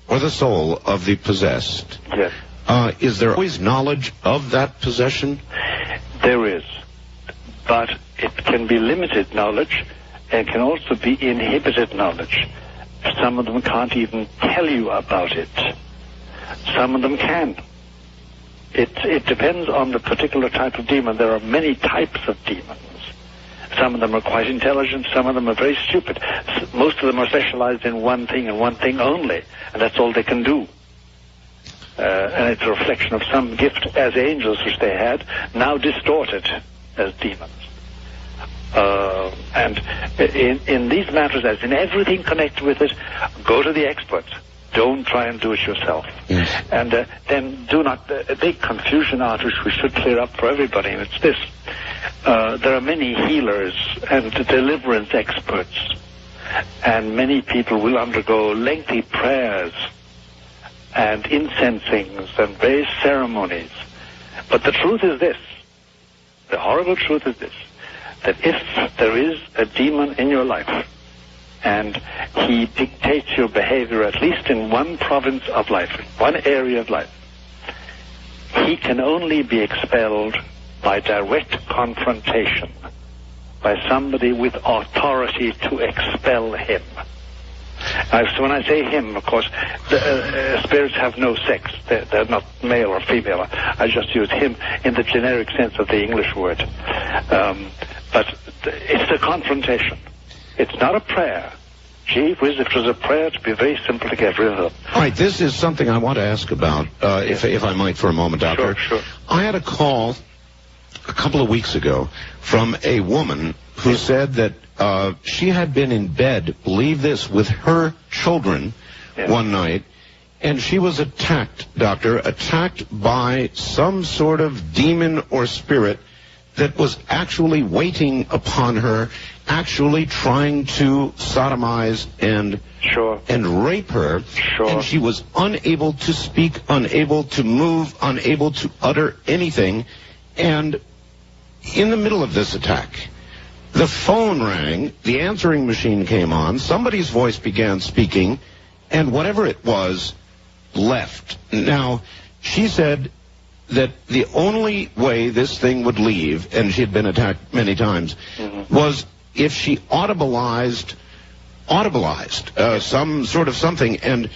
or the soul of the possessed? Yes. Is there always knowledge of that possession? There is, but it can be limited knowledge, and can also be inhibited knowledge. Some of them can't even tell you about it. Some of them can. It depends on the particular type of demon. There are many types of demons. Some of them are quite intelligent. Some of them are very stupid. Most of them are specialized in one thing and one thing only, and that's all they can do. And it's a reflection of some gift as angels which they had, now distorted as demons. And in these matters, as in everything connected with it, go to the experts. Don't try and do it yourself. Yes. And then do not... a big confusion out which we should clear up for everybody, and it's this. There are many healers and deliverance experts, and many people will undergo lengthy prayers and incensings and various ceremonies. But the truth is this. The horrible truth is this. That if there is a demon in your life, and he dictates your behavior at least in one province of life, in one area of life, he can only be expelled by direct confrontation, by somebody with authority to expel him. So when I say him, of course, the spirits have no sex. They're not male or female. I just use him in the generic sense of the English word. But it's a confrontation. It's not a prayer. Gee whiz, if it was a prayer, it'd be very simple to get rid of them. All right, this is something I want to ask about, if I might, for a moment, Doctor. Sure. I had a call a couple of weeks ago from a woman who said that she had been in bed, believe this, with her children one night, and she was attacked, Doctor, attacked by some sort of demon or spirit that was actually waiting upon her, actually trying to sodomize and rape her. Sure. And she was unable to speak, unable to move, unable to utter anything. And in the middle of this attack, the phone rang, the answering machine came on, somebody's voice began speaking, and whatever it was left. Now, she said that the only way this thing would leave, and she had been attacked many times, was if she audibilized some sort of something. And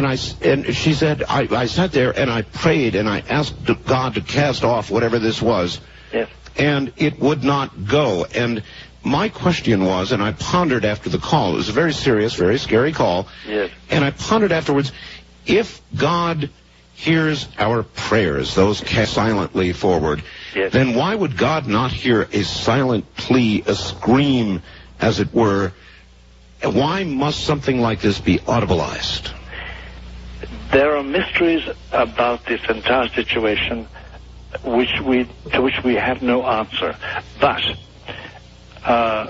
she said, I sat there and I prayed and I asked God to cast off whatever this was. Yes. And it would not go. And my question was, and I pondered after the call, it was a very serious, very scary call. Yes. And I pondered afterwards, if God hears our prayers, those cast silently forward, then why would God not hear a silent plea, a scream, as it were? Why must something like this be audibilized? There are mysteries about this entire situation to which we have no answer. But there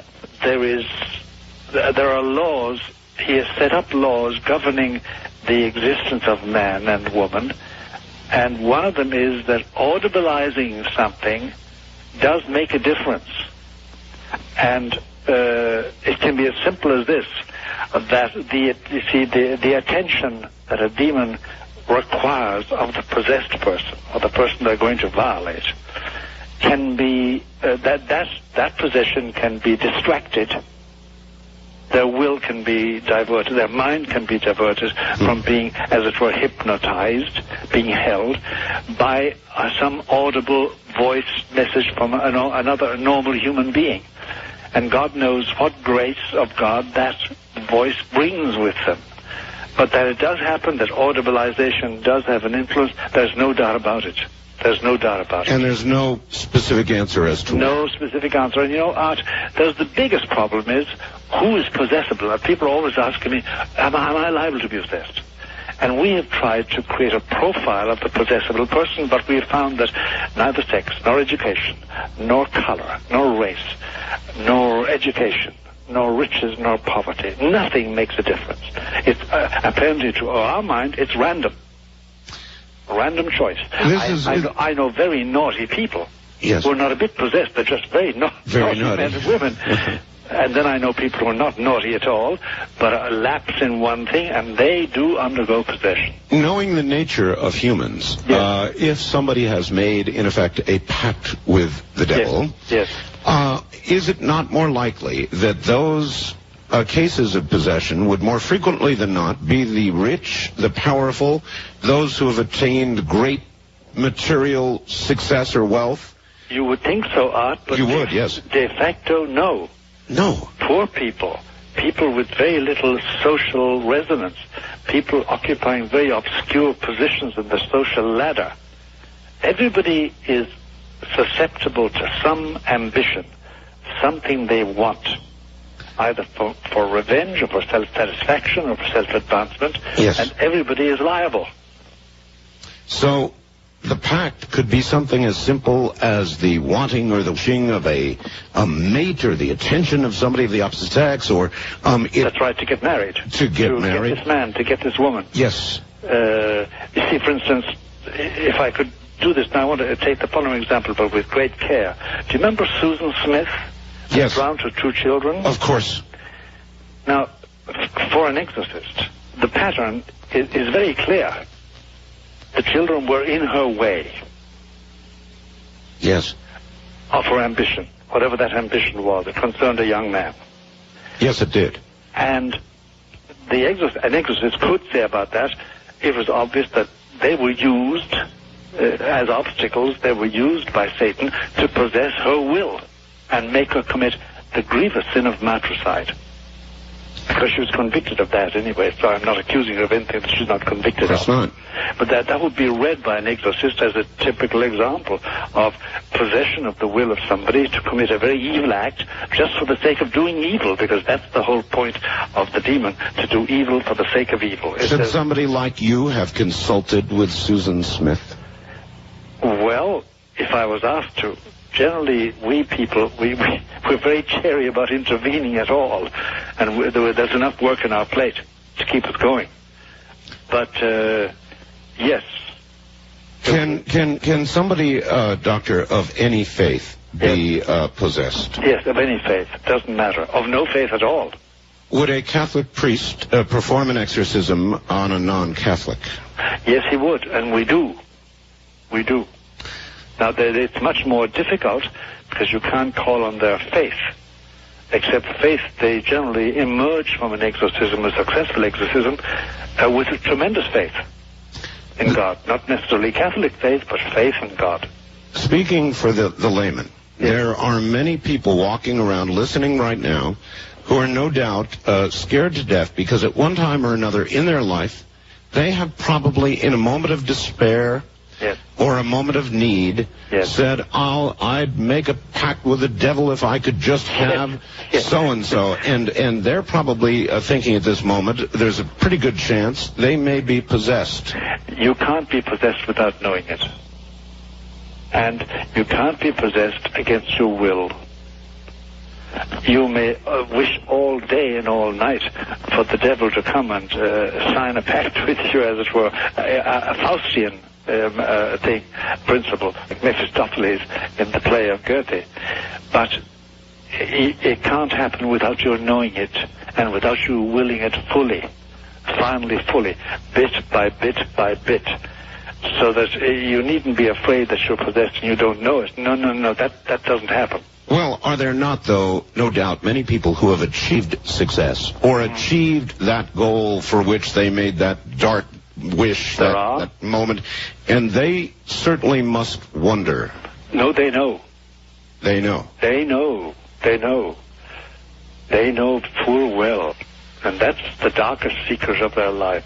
are laws. He has set up laws governing the existence of man and woman, and one of them is that audibilizing something does make a difference. And it can be as simple as this, that the attention that a demon requires of the possessed person, or the person they're going to violate, can be, that possession can be distracted. Their will can be diverted, their mind can be diverted from being, as it were, hypnotized, being held by some audible voice message from another normal human being. And God knows what grace of God that voice brings with them. But that it does happen, that audibilization does have an influence, there's no doubt about it. There's no doubt about it. And there's no specific answer as to no specific answer. And Art, there's the biggest problem is who is possessible. People are always asking me, am I liable to be possessed? And we have tried to create a profile of the possessible person, but we have found that neither sex, nor education, nor color, nor race, nor education, nor riches, nor poverty, nothing makes a difference. It's apparently, to our mind, it's random. Random choice. I know very naughty people yes. who are not a bit possessed. They're just very naughty men and women. And then I know people who are not naughty at all, but lapse in one thing, and they do undergo possession. Knowing the nature of humans, yes. If somebody has made, in effect, a pact with the devil, yes. Is it not more likely that those cases of possession would more frequently than not be the rich, the powerful, those who have attained great material success or wealth? You would think so, Art, but you would, yes. De facto, no. No. Poor people, people with very little social resonance, people occupying very obscure positions in the social ladder. Everybody is susceptible to some ambition, something they want, either for revenge or for self-satisfaction or for self-advancement, yes. And everybody is liable. So the pact could be something as simple as the wanting or the wishing of a mate or the attention of somebody of the opposite sex, or that's right, to get married. To get married. To get this man, to get this woman. Yes. You see, for instance, if I could do this now, I want to take the following example, but with great care. Do you remember Susan Smith? Yes. Drowned her 2 children? Of course. Now, for an exorcist, the pattern is very clear. The children were in her way. Yes. Of her ambition, whatever that ambition was. It concerned a young man. Yes, it did. And an exorcist could say about that, it was obvious that they were used as obstacles, they were used by Satan to possess her will and make her commit the grievous sin of matricide. Because she was convicted of that anyway, so I'm not accusing her of anything that she's not convicted of. That's not. But that would be read by an exorcist as a typical example of possession of the will of somebody to commit a very evil act just for the sake of doing evil, because that's the whole point of the demon, to do evil for the sake of evil. Should somebody like you have consulted with Susan Smith? Well, if I was asked to. Generally, we people, we're very chary about intervening at all, and there's enough work in our plate to keep us going. But yes. Can somebody, doctor, of any faith be possessed? Yes, of any faith. It doesn't matter. Of no faith at all. Would a Catholic priest perform an exorcism on a non-Catholic? Yes, he would, and we do. We do. Now, it's much more difficult because you can't call on their faith. Except faith, they generally emerge from an exorcism, a successful exorcism, with a tremendous faith in God. Not necessarily Catholic faith, but faith in God. Speaking for the layman, yes. There are many people walking around listening right now who are no doubt scared to death because at one time or another in their life, they have probably, in a moment of despair, yes. or a moment of need, yes. said, I'd make a pact with the devil if I could just have yes. so-and-so. And they're probably thinking at this moment, there's a pretty good chance they may be possessed. You can't be possessed without knowing it. And you can't be possessed against your will. You may wish all day and all night for the devil to come and sign a pact with you, as it were, a Faustian principle, like Mephistopheles in the play of Goethe. But it can't happen without your knowing it and without you willing it fully, finally fully, bit by bit by bit, so that you needn't be afraid that you're possessed and you don't know it. No, that doesn't happen. Well, are there not, though, no doubt, many people who have achieved success or achieved that goal for which they made that dark wish, that moment, and they certainly must wonder. No, they know. They know. They know. They know. They know full well And that's the darkest secret of their life.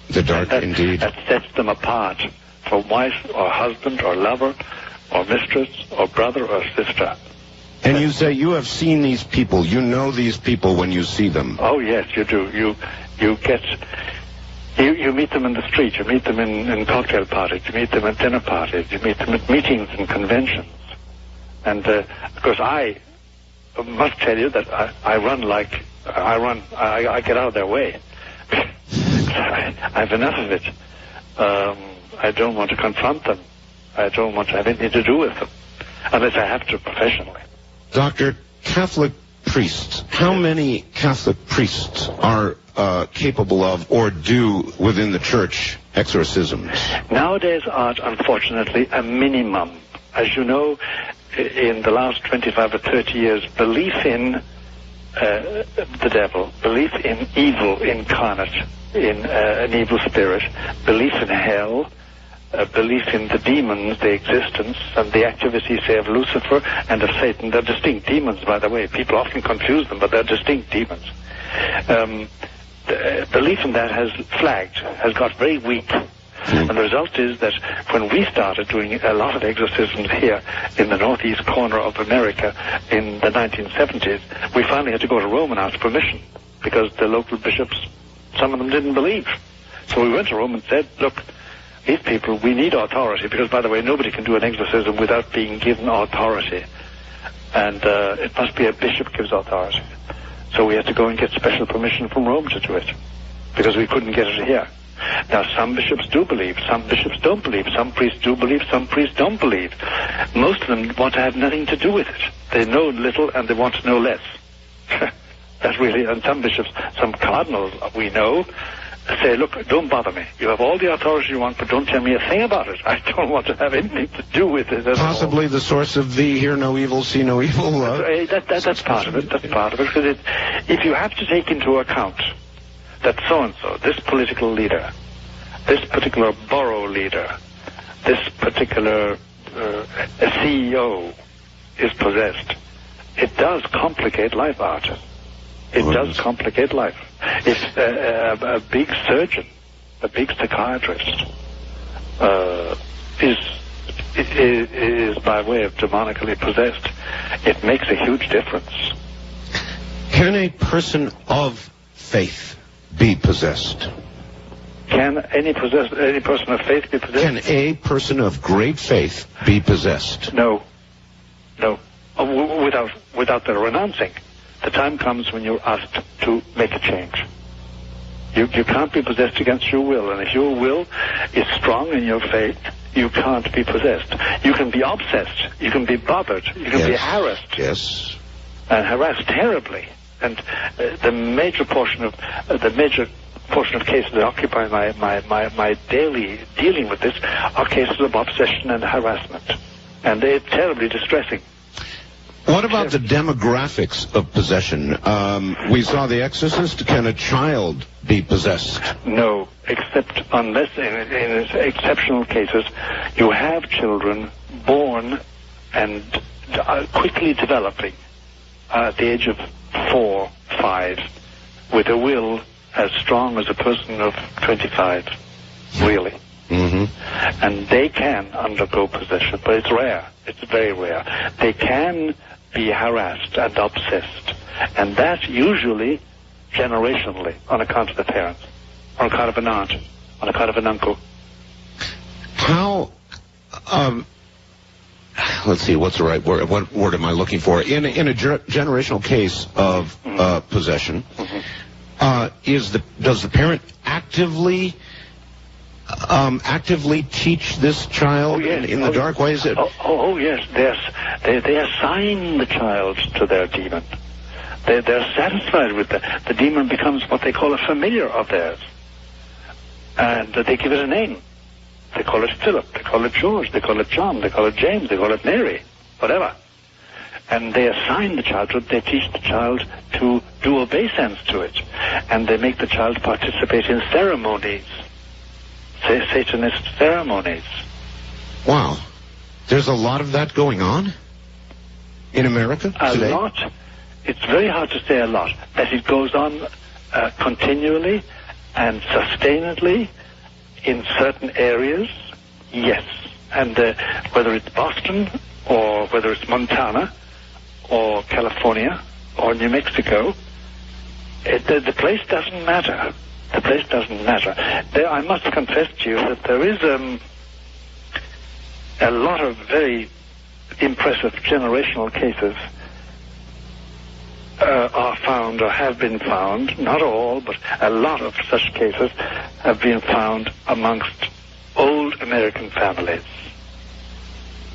Indeed. That sets them apart from wife or husband or lover or mistress or brother or sister. And you say you have seen these people. You know these people when you see them. Oh, yes, you do. You meet them in the street. You meet them in cocktail parties. You meet them at dinner parties. You meet them at meetings and conventions. And, of course, I must tell you that I get out of their way. I've enough of it. I don't want to confront them. I don't want to have anything to do with them, unless I have to professionally. Doctor, Catholic priests, how many Catholic priests are capable of or do within the church exorcisms? Nowadays, Art, unfortunately, a minimum. As you know, in the last 25 or 30 years, belief in the devil, belief in evil incarnate, in an evil spirit, belief in hell, belief in the demons, the existence, and the activity, say, of Lucifer and of Satan. They're distinct demons, by the way. People often confuse them, but they're distinct demons. The belief in that has flagged, has got very weak. And the result is that when we started doing a lot of exorcisms here in the northeast corner of America in the 1970s, we finally had to go to Rome and ask permission because the local bishops, some of them didn't believe. So we went to Rome and said, look, these people, we need authority because, by the way, nobody can do an exorcism without being given authority. And it must be a bishop gives authority. So we had to go and get special permission from Rome to do it because we couldn't get it here. Now, some bishops do believe, some bishops don't believe, some priests do believe, some priests don't believe. Most of them want to have nothing to do with it. They know little and they want to know less. That's really, and some bishops, some cardinals we know, say, look, don't bother me. You have all the authority you want, but don't tell me a thing about it. I don't want to have anything to do with it at Possibly all. The source of the hear no evil, see no evil. That's part of it. That's part of it. Because if you have to take into account that so-and-so, this political leader, this particular borough leader, this particular CEO is possessed, it does complicate life, Art. It does complicate life. If a big surgeon, a big psychiatrist, is by way of demonically possessed, it makes a huge difference. Can a person of faith be possessed? Can any person of faith be possessed? Can a person of great faith be possessed? No. Without the renouncing. The time comes when you're asked to make a change. You can't be possessed against your will, and if your will is strong in your faith, you can't be possessed. You can be obsessed. You can be bothered. You can be harassed. Yes. And harassed terribly. And the major portion of cases that occupy my daily dealing with this are cases of obsession and harassment, and they're terribly distressing. What about the demographics of possession? We saw The Exorcist. Can a child be possessed? No, except unless in exceptional cases you have children born and quickly developing at the age of 4, 5, with a will as strong as a person of 25, really. Mm-hmm. And they can undergo possession, but it's rare. It's very rare. They can be harassed and obsessed, and that usually generationally, on account of the parents, on account of an aunt, on account of an uncle. How, let's see, what's the right word? What word am I looking for? In a generational case of possession, does the parent actively teach this child in the dark? Why is it? Oh yes, they assign the child to their demon. They're satisfied with the demon becomes what they call a familiar of theirs, and they give it a name. They call it Philip, they call it George, they call it John, they call it James, they call it Mary, whatever. And they assign the child to it. They teach the child to do obeisance to it, and they make the child participate in ceremonies. Satanist ceremonies. Wow. There's a lot of that going on in America today? A lot it's very hard to say a lot. That it goes on continually and sustainedly in certain areas, yes. And whether it's Boston or whether it's Montana or California or New Mexico, the place doesn't matter. The place doesn't matter. I must confess to you that there is a lot of very impressive generational cases are found or have been found, not all, but a lot of such cases have been found amongst old American families.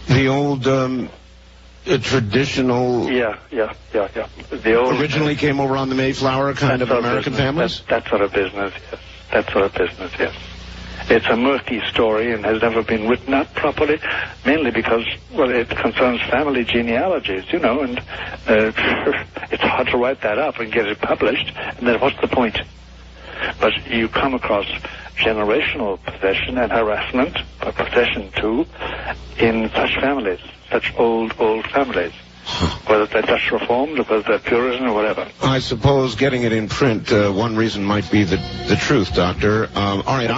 The old traditional... Yeah. The old... Originally came over on the Mayflower kind of American families? That sort of business, yes. That sort of business, yes. It's a murky story and has never been written up properly, mainly because, well, it concerns family genealogies, you know, and it's hard to write that up and get it published, and then what's the point? But you come across generational possession and harassment, but possession too, in such families, such old families. Whether they're Dutch Reformed or whether they're Puritan or whatever. I suppose getting it in print, one reason might be the truth, Doctor. All right,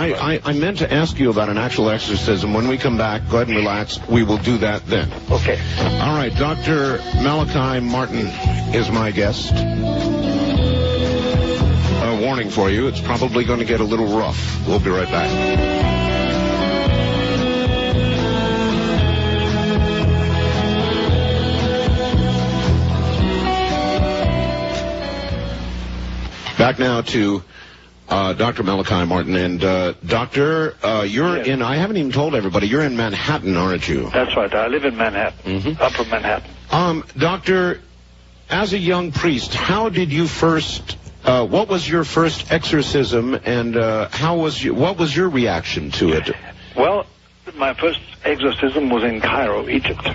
I meant to ask you about an actual exorcism. When we come back, go ahead and relax. We will do that then. Okay. All right, Dr. Malachi Martin is my guest. A warning for you, it's probably going to get a little rough. We'll be right back. Back now to Dr. Malachi Martin. And, Doctor, you're in, I haven't even told everybody, you're in Manhattan, aren't you? That's right. I live in Manhattan, Upper Manhattan. Doctor, as a young priest, how did you first, what was your first exorcism, and what was your reaction to it? Well, my first exorcism was in Cairo, Egypt.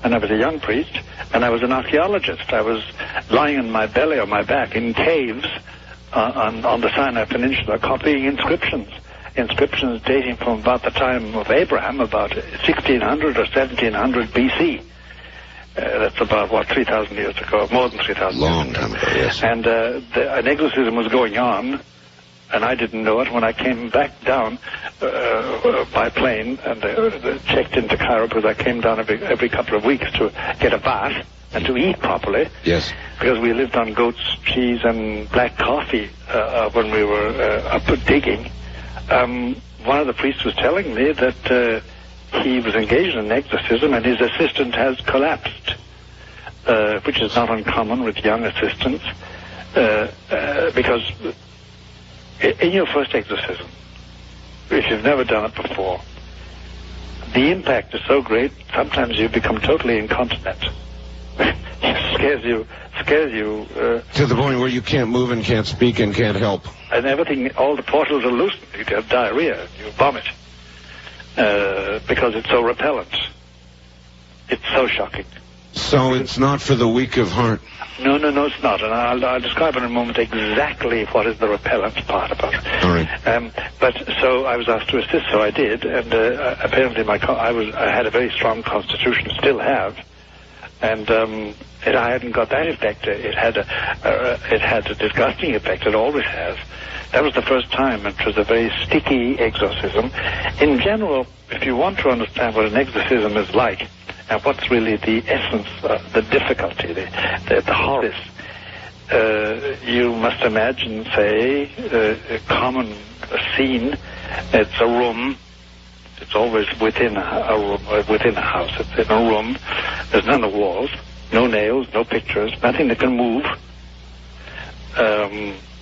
And I was a young priest, and I was an archaeologist. I was lying on my belly or my back in caves on the Sinai Peninsula, copying inscriptions dating from about the time of Abraham, about 1600 or 1700 BC. That's about, 3,000 years ago, more than 3,000 years ago. Long time ago, yes. And an exorcism was going on, and I didn't know it. When I came back down by plane and checked into Cairo, because I came down every couple of weeks to get a bath and to eat properly. Yes. Because we lived on goat's cheese and black coffee when we were up digging. One of the priests was telling me that he was engaged in an exorcism and his assistant has collapsed, which is not uncommon with young assistants, because in your first exorcism, if you've never done it before, the impact is so great, sometimes you become totally incontinent. It scares you. To the point where you can't move and can't speak and can't help. And everything, all the portals are loosened. You have diarrhea, you vomit, because it's so repellent. It's so shocking. So it's not for the weak of heart? No, it's not. And I'll describe in a moment exactly what is the repellent part about it. All right. But so I was asked to assist, so I did. And apparently I had a very strong constitution, still have. And I hadn't got that effect. It had a disgusting effect. It always has. That was the first time. It was a very sticky exorcism. In general, if you want to understand what an exorcism is like, and what's really the essence, the difficulty, the horror, you must imagine, say, a common scene. It's a room. It's always within a room, within a house. It's in a room. There's none of walls, no nails, no pictures, nothing that can move.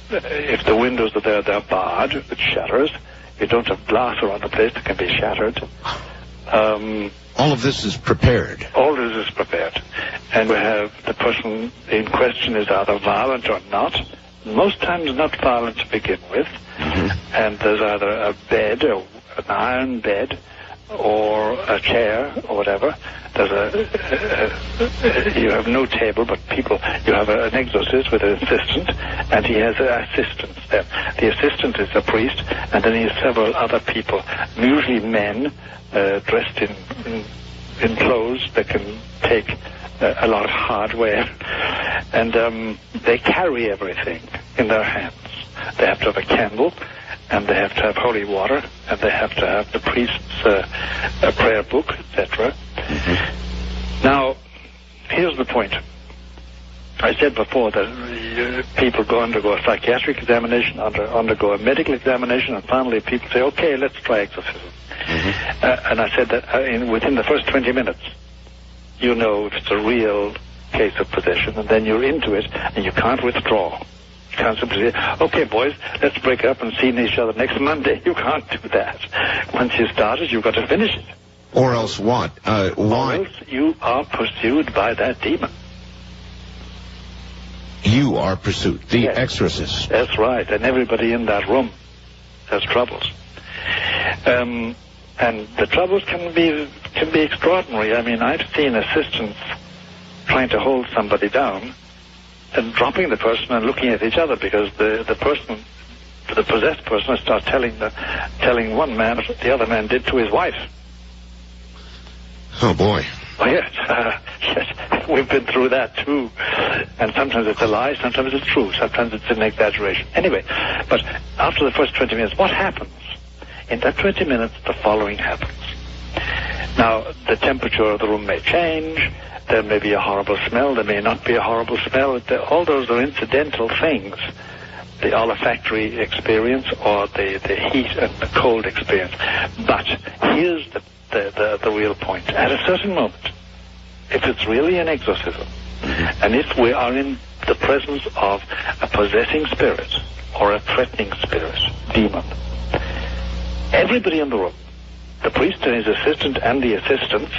If the windows are there, they're barred with shutters. You don't have glass around the place that can be shattered. All of this is prepared. All of this is prepared. And we have the person in question is either violent or not. Most times not violent to begin with. Mm-hmm. And there's either a bed, an iron bed, or a chair, or whatever. You have no table, but you have an exorcist with an assistant, and he has assistants there. The assistant is a priest, and then he has several other people, usually men, dressed in clothes that can take a lot of hardware, and they carry everything in their hands. They have to have a candle, and they have to have holy water, and they have to have the priest's a prayer book, etc. Mm-hmm. Now, here's the point. I said before that people undergo a psychiatric examination, undergo a medical examination, and finally people say, okay, let's try exorcism. Mm-hmm. And I said that within the first 20 minutes, you know if it's a real case of possession, and then you're into it, and you can't withdraw. You can't simply say, okay, boys, let's break up and see each other next Monday. You can't do that. Once you started, you've got to finish it. Or else what? Why? Or else you are pursued by that demon. You are pursued. The yes. Exorcist. That's right. And everybody in that room has troubles. And the troubles can be extraordinary. I mean, I've seen assistants trying to hold somebody down and dropping the person and looking at each other because the possessed person starts telling one man what the other man did to his wife. Oh, boy. Oh, yes. Yes, we've been through that, too. And sometimes it's a lie, sometimes it's true, sometimes it's an exaggeration. Anyway, but after the first 20 minutes, what happens? In that 20 minutes, the following happens. Now, the temperature of the room may change, there may be a horrible smell, there may not be a horrible smell. All those are incidental things. The olfactory experience or the heat and the cold experience. But here's the real point. At a certain moment, if it's really an exorcism, and if we are in the presence of a possessing spirit or a threatening spirit, demon, everybody in the room, the priest and his assistant and the assistants,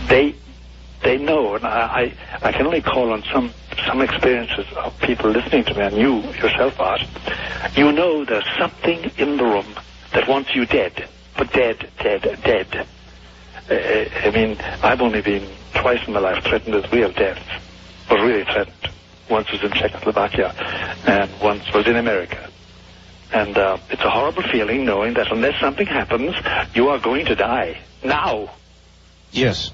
they know, and I can only call on some experiences of people listening to me, and you yourself, Art, you know there's something in the room that wants you dead, but dead. I mean, I've only been twice in my life threatened with real death, or really threatened. Once was in Czechoslovakia, and once was in America. And it's a horrible feeling knowing that unless something happens, you are going to die. Now. Yes.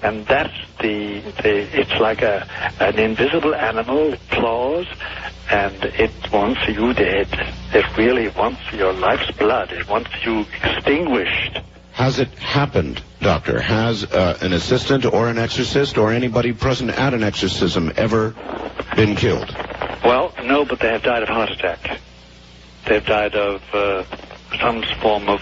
And that's it's like an invisible animal, it claws, and it wants you dead. It really wants your life's blood. It wants you extinguished. Has it happened, Doctor? Has an assistant or an exorcist or anybody present at an exorcism ever been killed? Well, no, but they have died of heart attack. They've died of some form of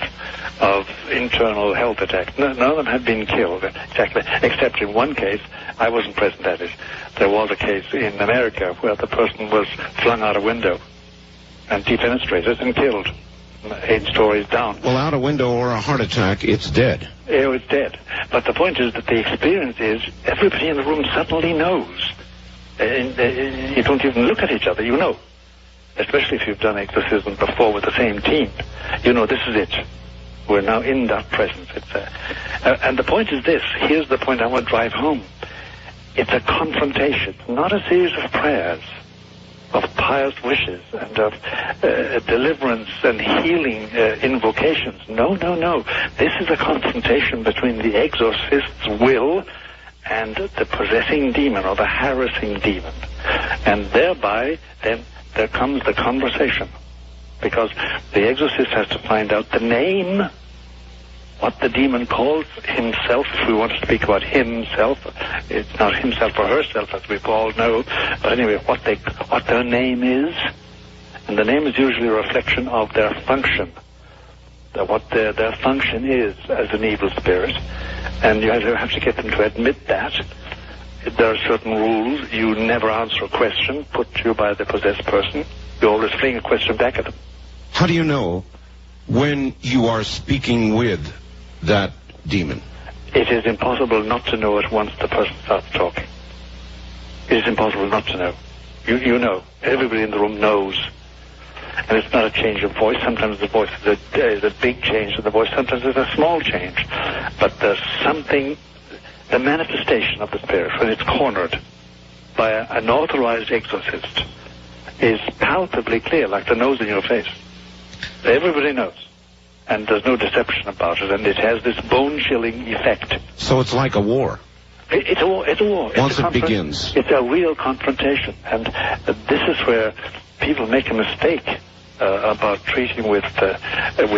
internal health attack. None of them have been killed, exactly, except in one case. I wasn't present at it. There was a case in America where the person was flung out a window and defenestrated and killed 8 stories down. Well, out a window or a heart attack, it's dead. Oh, it's dead. But the point is that the experience is everybody in the room suddenly knows. You don't even look at each other, you know. Especially if you've done exorcism before with the same team. You know, this is it. We're now in that presence. And the point is this. Here's the point I want to drive home. It's a confrontation, not a series of prayers, of pious wishes, and of deliverance and healing invocations. No. This is a confrontation between the exorcist's will and the possessing demon or the harassing demon. And thereby, then, there comes the conversation, because the exorcist has to find out the name, what the demon calls himself. If we want to speak about himself, it's not himself or herself, as we all know, but anyway, what their name is, and the name is usually a reflection of their function, what their function is as an evil spirit, and you have to get them to admit that. There are certain rules. You never answer a question put to you by the possessed person. You always fling a question back at them. How do you know when you are speaking with that demon? It is impossible not to know it once the person starts talking. It is impossible not to know. You know. Everybody in the room knows. And it's not a change of voice. Sometimes the voice is a big change to the voice. Sometimes it's a small change. But there's something... The manifestation of the spirit, when it's cornered by an authorized exorcist, is palpably clear, like the nose in your face. Everybody knows. And there's no deception about it, and it has this bone-chilling effect. So it's like a war. It's a war. It's a war. Once it begins. It's a real confrontation. And this is where people make a mistake about treating with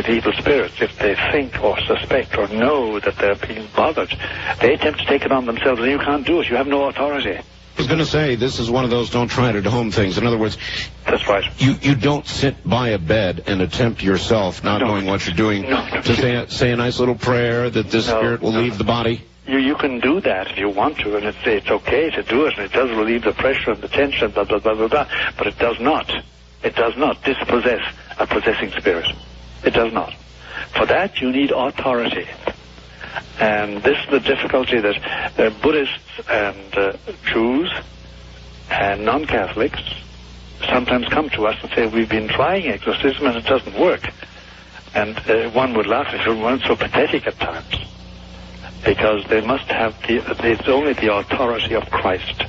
evil spirits. If they think or suspect or know that they're being bothered, they attempt to take it on themselves, and you can't do it. You have no authority. I was going to say, this is one of those don't try it at home things. In other words, that's right. You don't sit by a bed and attempt yourself, not knowing what you're doing, to say a nice little prayer that this spirit will leave the body. You can do that if you want to, and it's okay to do it, and it does relieve the pressure and the tension, blah, blah, blah, blah, blah, but it does not. It does not dispossess a possessing spirit. It does not. For that, you need authority. And this is the difficulty that Buddhists and Jews and non-Catholics sometimes come to us and say, we've been trying exorcism and it doesn't work. And one would laugh if it weren't so pathetic at times. Because they must have it's only the authority of Christ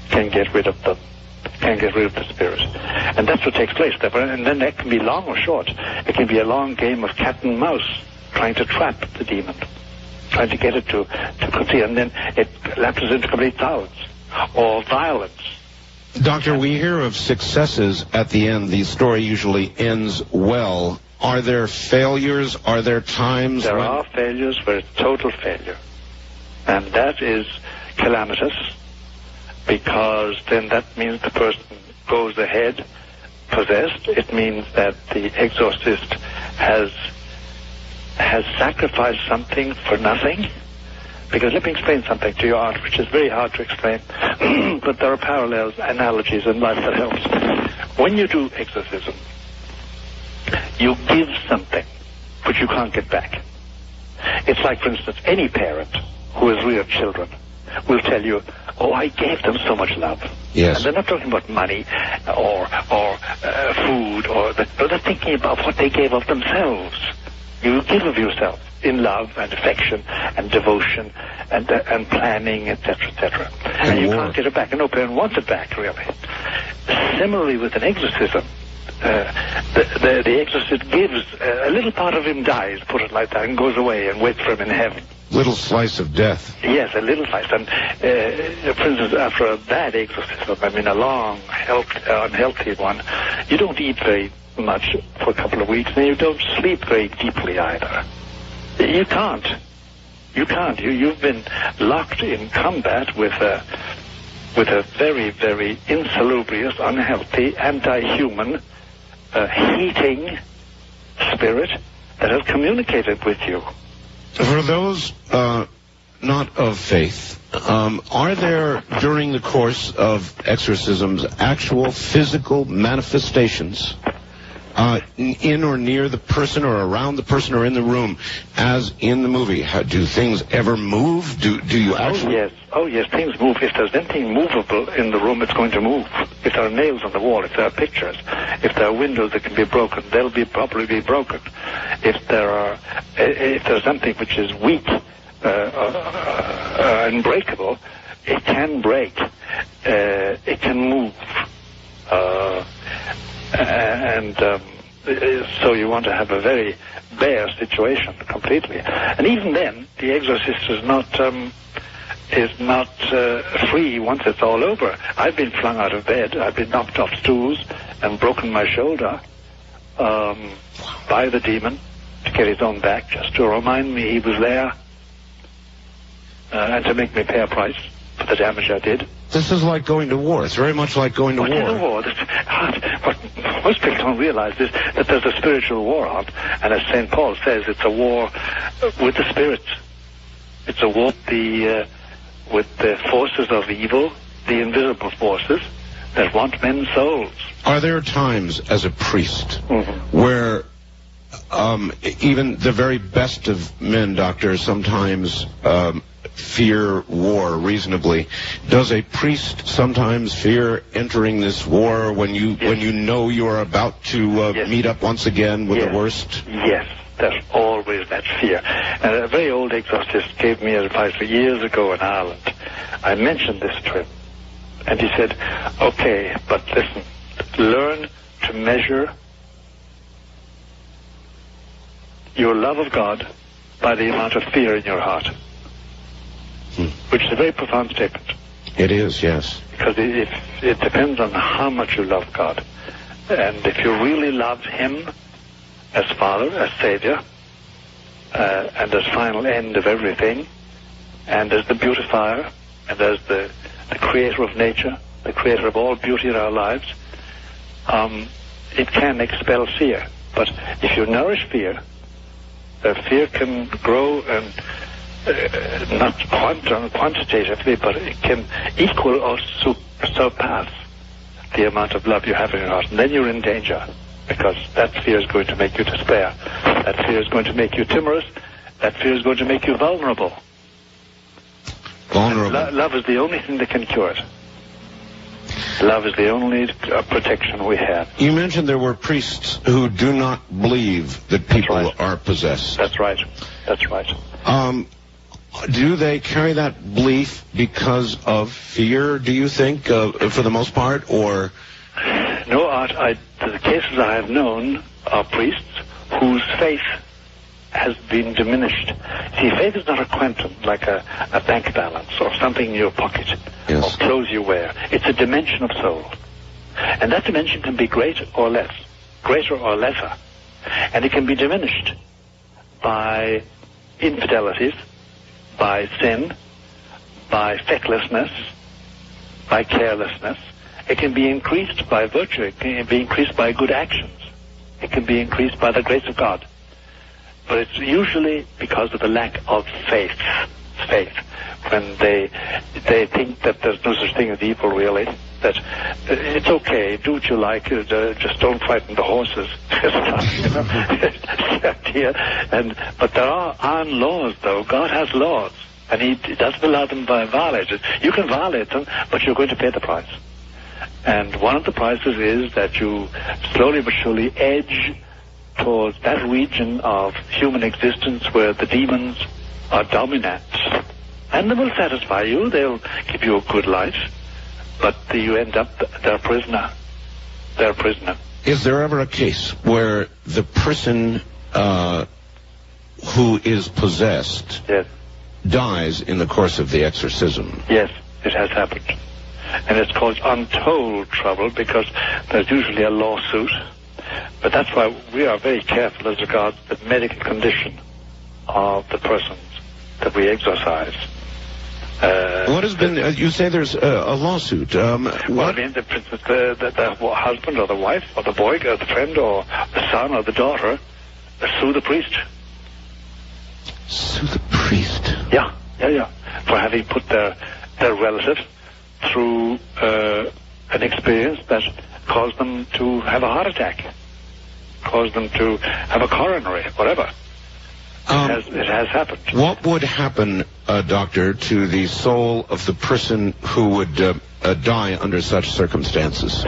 can get rid of them, can get rid of the spirit. And that's what takes place. And then that can be long or short. It can be a long game of cat and mouse, trying to trap the demon, trying to get it to concede, and then it lapses into complete silence or violence. Doctor, we hear of successes at the end. The story usually ends well. Are there failures? Are there times There are failures where it's total failure. And that is calamitous, because then that means the person goes ahead possessed. It means that the exorcist has sacrificed something for nothing. Because let me explain something to you, Art, which is very hard to explain, but there are parallels, analogies in life that helps. When you do exorcism, you give something which you can't get back. It's like, for instance, any parent who has reared children will tell you, oh, I gave them so much love. Yes. And they're not talking about money or food, but they're thinking about what they gave of themselves. You give of yourself in love and affection and devotion and planning, etc., etc. And you can't get it back. And no parent wants it back, really. Similarly, with an exorcism, the exorcist gives, a little part of him dies, put it like that, and goes away and waits for him in heaven. Little slice of death. Yes, a little slice. And, for instance, after a bad exorcism, I mean a long, unhealthy one, you don't eat very much for a couple of weeks, and you don't sleep very deeply either. You can't. You can't. You've been locked in combat with a very, very insalubrious, unhealthy, anti-human, heating spirit that has communicated with you. For those not of faith, are there, during the course of exorcisms, actual physical manifestations in or near the person or around the person or in the room, as in the movie? Do things ever move? Do you actually... Oh, yes, things move. If there's anything movable in the room, it's going to move. If there are nails on the wall, if there are pictures, if there are windows that can be broken, they'll probably be broken. If there's something which is weak, unbreakable, it can break. It can move. So you want to have a very bare situation completely. And even then, the exorcist is not free once it's all over. I've been flung out of bed. I've been knocked off stools and broken my shoulder by the demon to get his own back, just to remind me he was there and to make me pay a price for the damage I did. This is like going to war. It's very much like going to war. What most people don't realize is that there's a spiritual war on, and as St. Paul says, it's a war with the spirits. It's a war with the forces of evil, the invisible forces that want men's souls. Are there times as a priest where even the very best of men, Doctor, sometimes fear war reasonably? Does a priest sometimes fear entering this war when you know you're about to meet up once again with the worst? Yes, there's always that fear. And a very old exorcist gave me advice years ago in Ireland. I mentioned this to him, and he said, okay, but listen, learn to measure your love of God by the amount of fear in your heart. which is a very profound statement. It is, yes. Because it depends on how much you love God. And if you really love Him as Father, as Savior, and as final end of everything, and as the beautifier, and as the creator of nature, the creator of all beauty in our lives, it can expel fear. But if you nourish fear, fear can grow and not quantitatively, but it can equal or surpass the amount of love you have in your heart. And then you're in danger, because that fear is going to make you despair. That fear is going to make you timorous. That fear is going to make you vulnerable. Love is the only thing that can cure it. Love is the only protection we have. You mentioned there were priests who do not believe that people are possessed. That's right. That's right. Do they carry that belief because of fear, do you think, for the most part, or? No, Art, the cases I have known are priests whose faith has been diminished. See, faith is not a quantum, like a bank balance or something in your pocket, or clothes you wear. It's a dimension of soul. And that dimension can be greater or lesser. And it can be diminished by infidelities, by sin, by fecklessness, by carelessness. It can be increased by virtue. It can be increased by good actions. It can be increased by the grace of God. But it's usually because of the lack of faith. When they think that there's no such thing as evil, really. That it's okay, do what you like, just don't frighten the horses. But there are laws, though. God has laws, and He doesn't allow them to violate it. You can violate them, but you're going to pay the price. And one of the prices is that you slowly but surely edge towards that region of human existence where the demons are dominant. And they will satisfy you, they'll give you a good life, but you end up their prisoner. They're a prisoner. Is there ever a case where the person who is possessed dies in the course of the exorcism? Yes, it has happened. And it's caused untold trouble because there's usually a lawsuit. But that's why we are very careful as regards the medical condition of the persons that we exorcise. What has been, you say there's a lawsuit. Well, I mean, for instance, the husband or the wife or the boy or the friend or the son or the daughter sue the priest. Sue the priest? Yeah. For having put their relative through an experience that caused them to have a heart attack, caused them to have a coronary, whatever. It has happened. What would happen, Doctor, to the soul of the person who would die under such circumstances?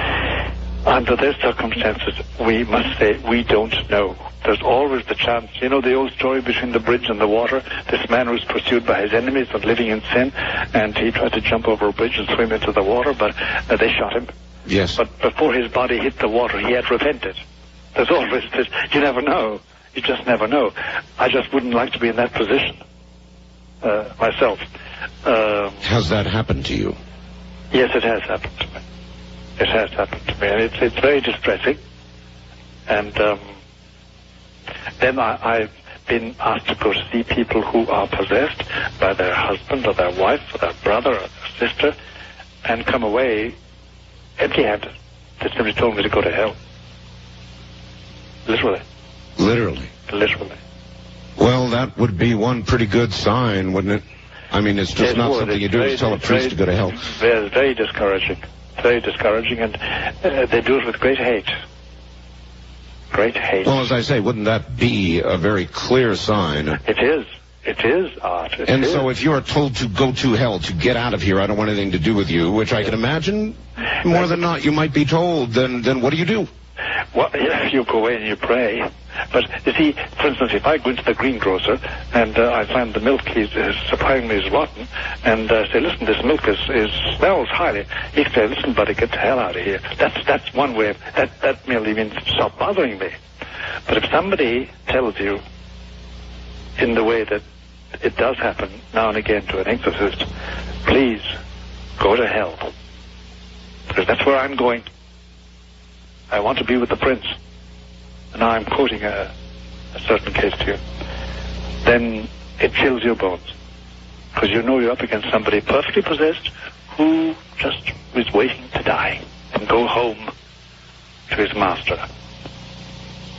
Under those circumstances, we must say we don't know. There's always the chance. You know the old story between the bridge and the water? This man was pursued by his enemies and living in sin, and he tried to jump over a bridge and swim into the water, but they shot him. Yes. But before his body hit the water, he had repented. There's always this. You never know. You just never know. I just wouldn't like to be in that position myself. Has that happened to you? Yes, it has happened to me. It has happened to me, and it's very distressing. And then I've been asked to go to see people who are possessed by their husband or their wife or their brother or their sister and come away empty-handed. They simply told me to go to hell. Literally. Literally? Literally. Well, that would be one pretty good sign, wouldn't it? I mean, it's just not something you do to tell a priest to go to hell. It's very discouraging. Very discouraging, and they do it with great hate. Great hate. Well, as I say, wouldn't that be a very clear sign? It is. It is, Art. And so if you're told to go to hell, to get out of here, I don't want anything to do with you, which I can imagine more than not you might be told, then what do you do? Well, you go away and you pray. But, you see, for instance, if I go into the greengrocer and I find the milk he's supplying me is rotten, and say, listen, this milk smells highly, he can say, listen, buddy, get the hell out of here. That's one way. That merely means stop bothering me. But if somebody tells you in the way that it does happen now and again to an exorcist, please go to hell. Because that's where I'm going. I want to be with the prince. And now I'm quoting a certain case to you. Then it chills your bones. Because you know you're up against somebody perfectly possessed who just is waiting to die and go home to his master.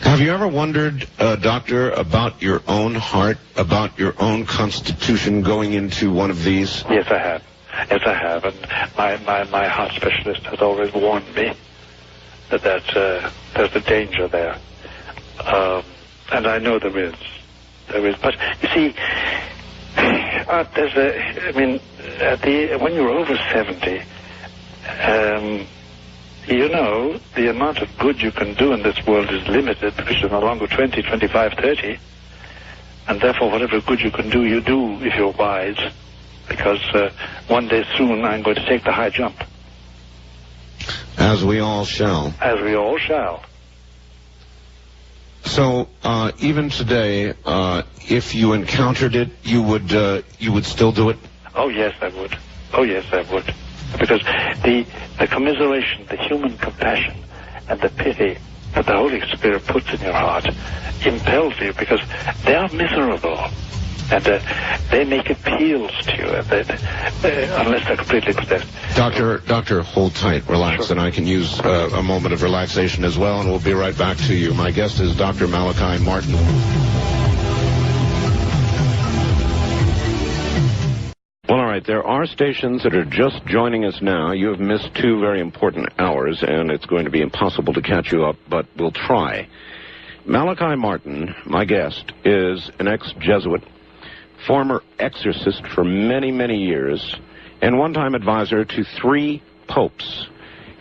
Have you ever wondered, Doctor, about your own heart, about your own constitution going into one of these? Yes, I have. Yes, I have. And my heart specialist has always warned me that there's a danger there. And I know there is. There is. But, you see, when you're over 70, you know, the amount of good you can do in this world is limited because you're no longer 20, 25, 30. And therefore, whatever good you can do, you do if you're wise. Because one day soon, I'm going to take the high jump. As we all shall. As we all shall. So, even today, if you encountered it, you would still do it? Oh, yes, I would. Oh, yes, I would. Because the commiseration, the human compassion, and the pity that the Holy Spirit puts in your heart impels you because they are miserable. And they make appeals to you, unless they're completely possessed. Doctor, hold tight, relax, Sure. and I can use a moment of relaxation as well, and we'll be right back to you. My guest is Dr. Malachi Martin. Well, all right, there are stations that are just joining us now. You have missed 2 very important hours, and it's going to be impossible to catch you up, but we'll try. Malachi Martin, my guest, is an ex-Jesuit, former exorcist for many, many years, and one-time advisor to 3 popes.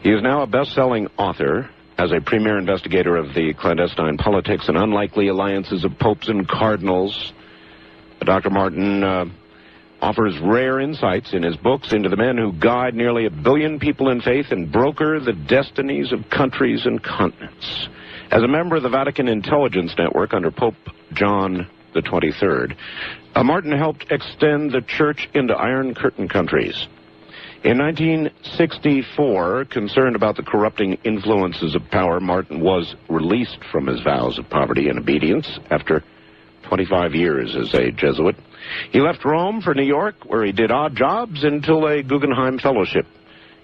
He is now a best-selling author as a premier investigator of the clandestine politics and unlikely alliances of popes and cardinals. Dr. Martin offers rare insights in his books into the men who guide nearly 1 billion people in faith and broker the destinies of countries and continents. As a member of the Vatican Intelligence Network under Pope John the 23rd, Martin helped extend the church into Iron Curtain countries. In 1964, concerned about the corrupting influences of power, Martin was released from his vows of poverty and obedience after 25 years as a Jesuit. He left Rome for New York, where he did odd jobs until a Guggenheim Fellowship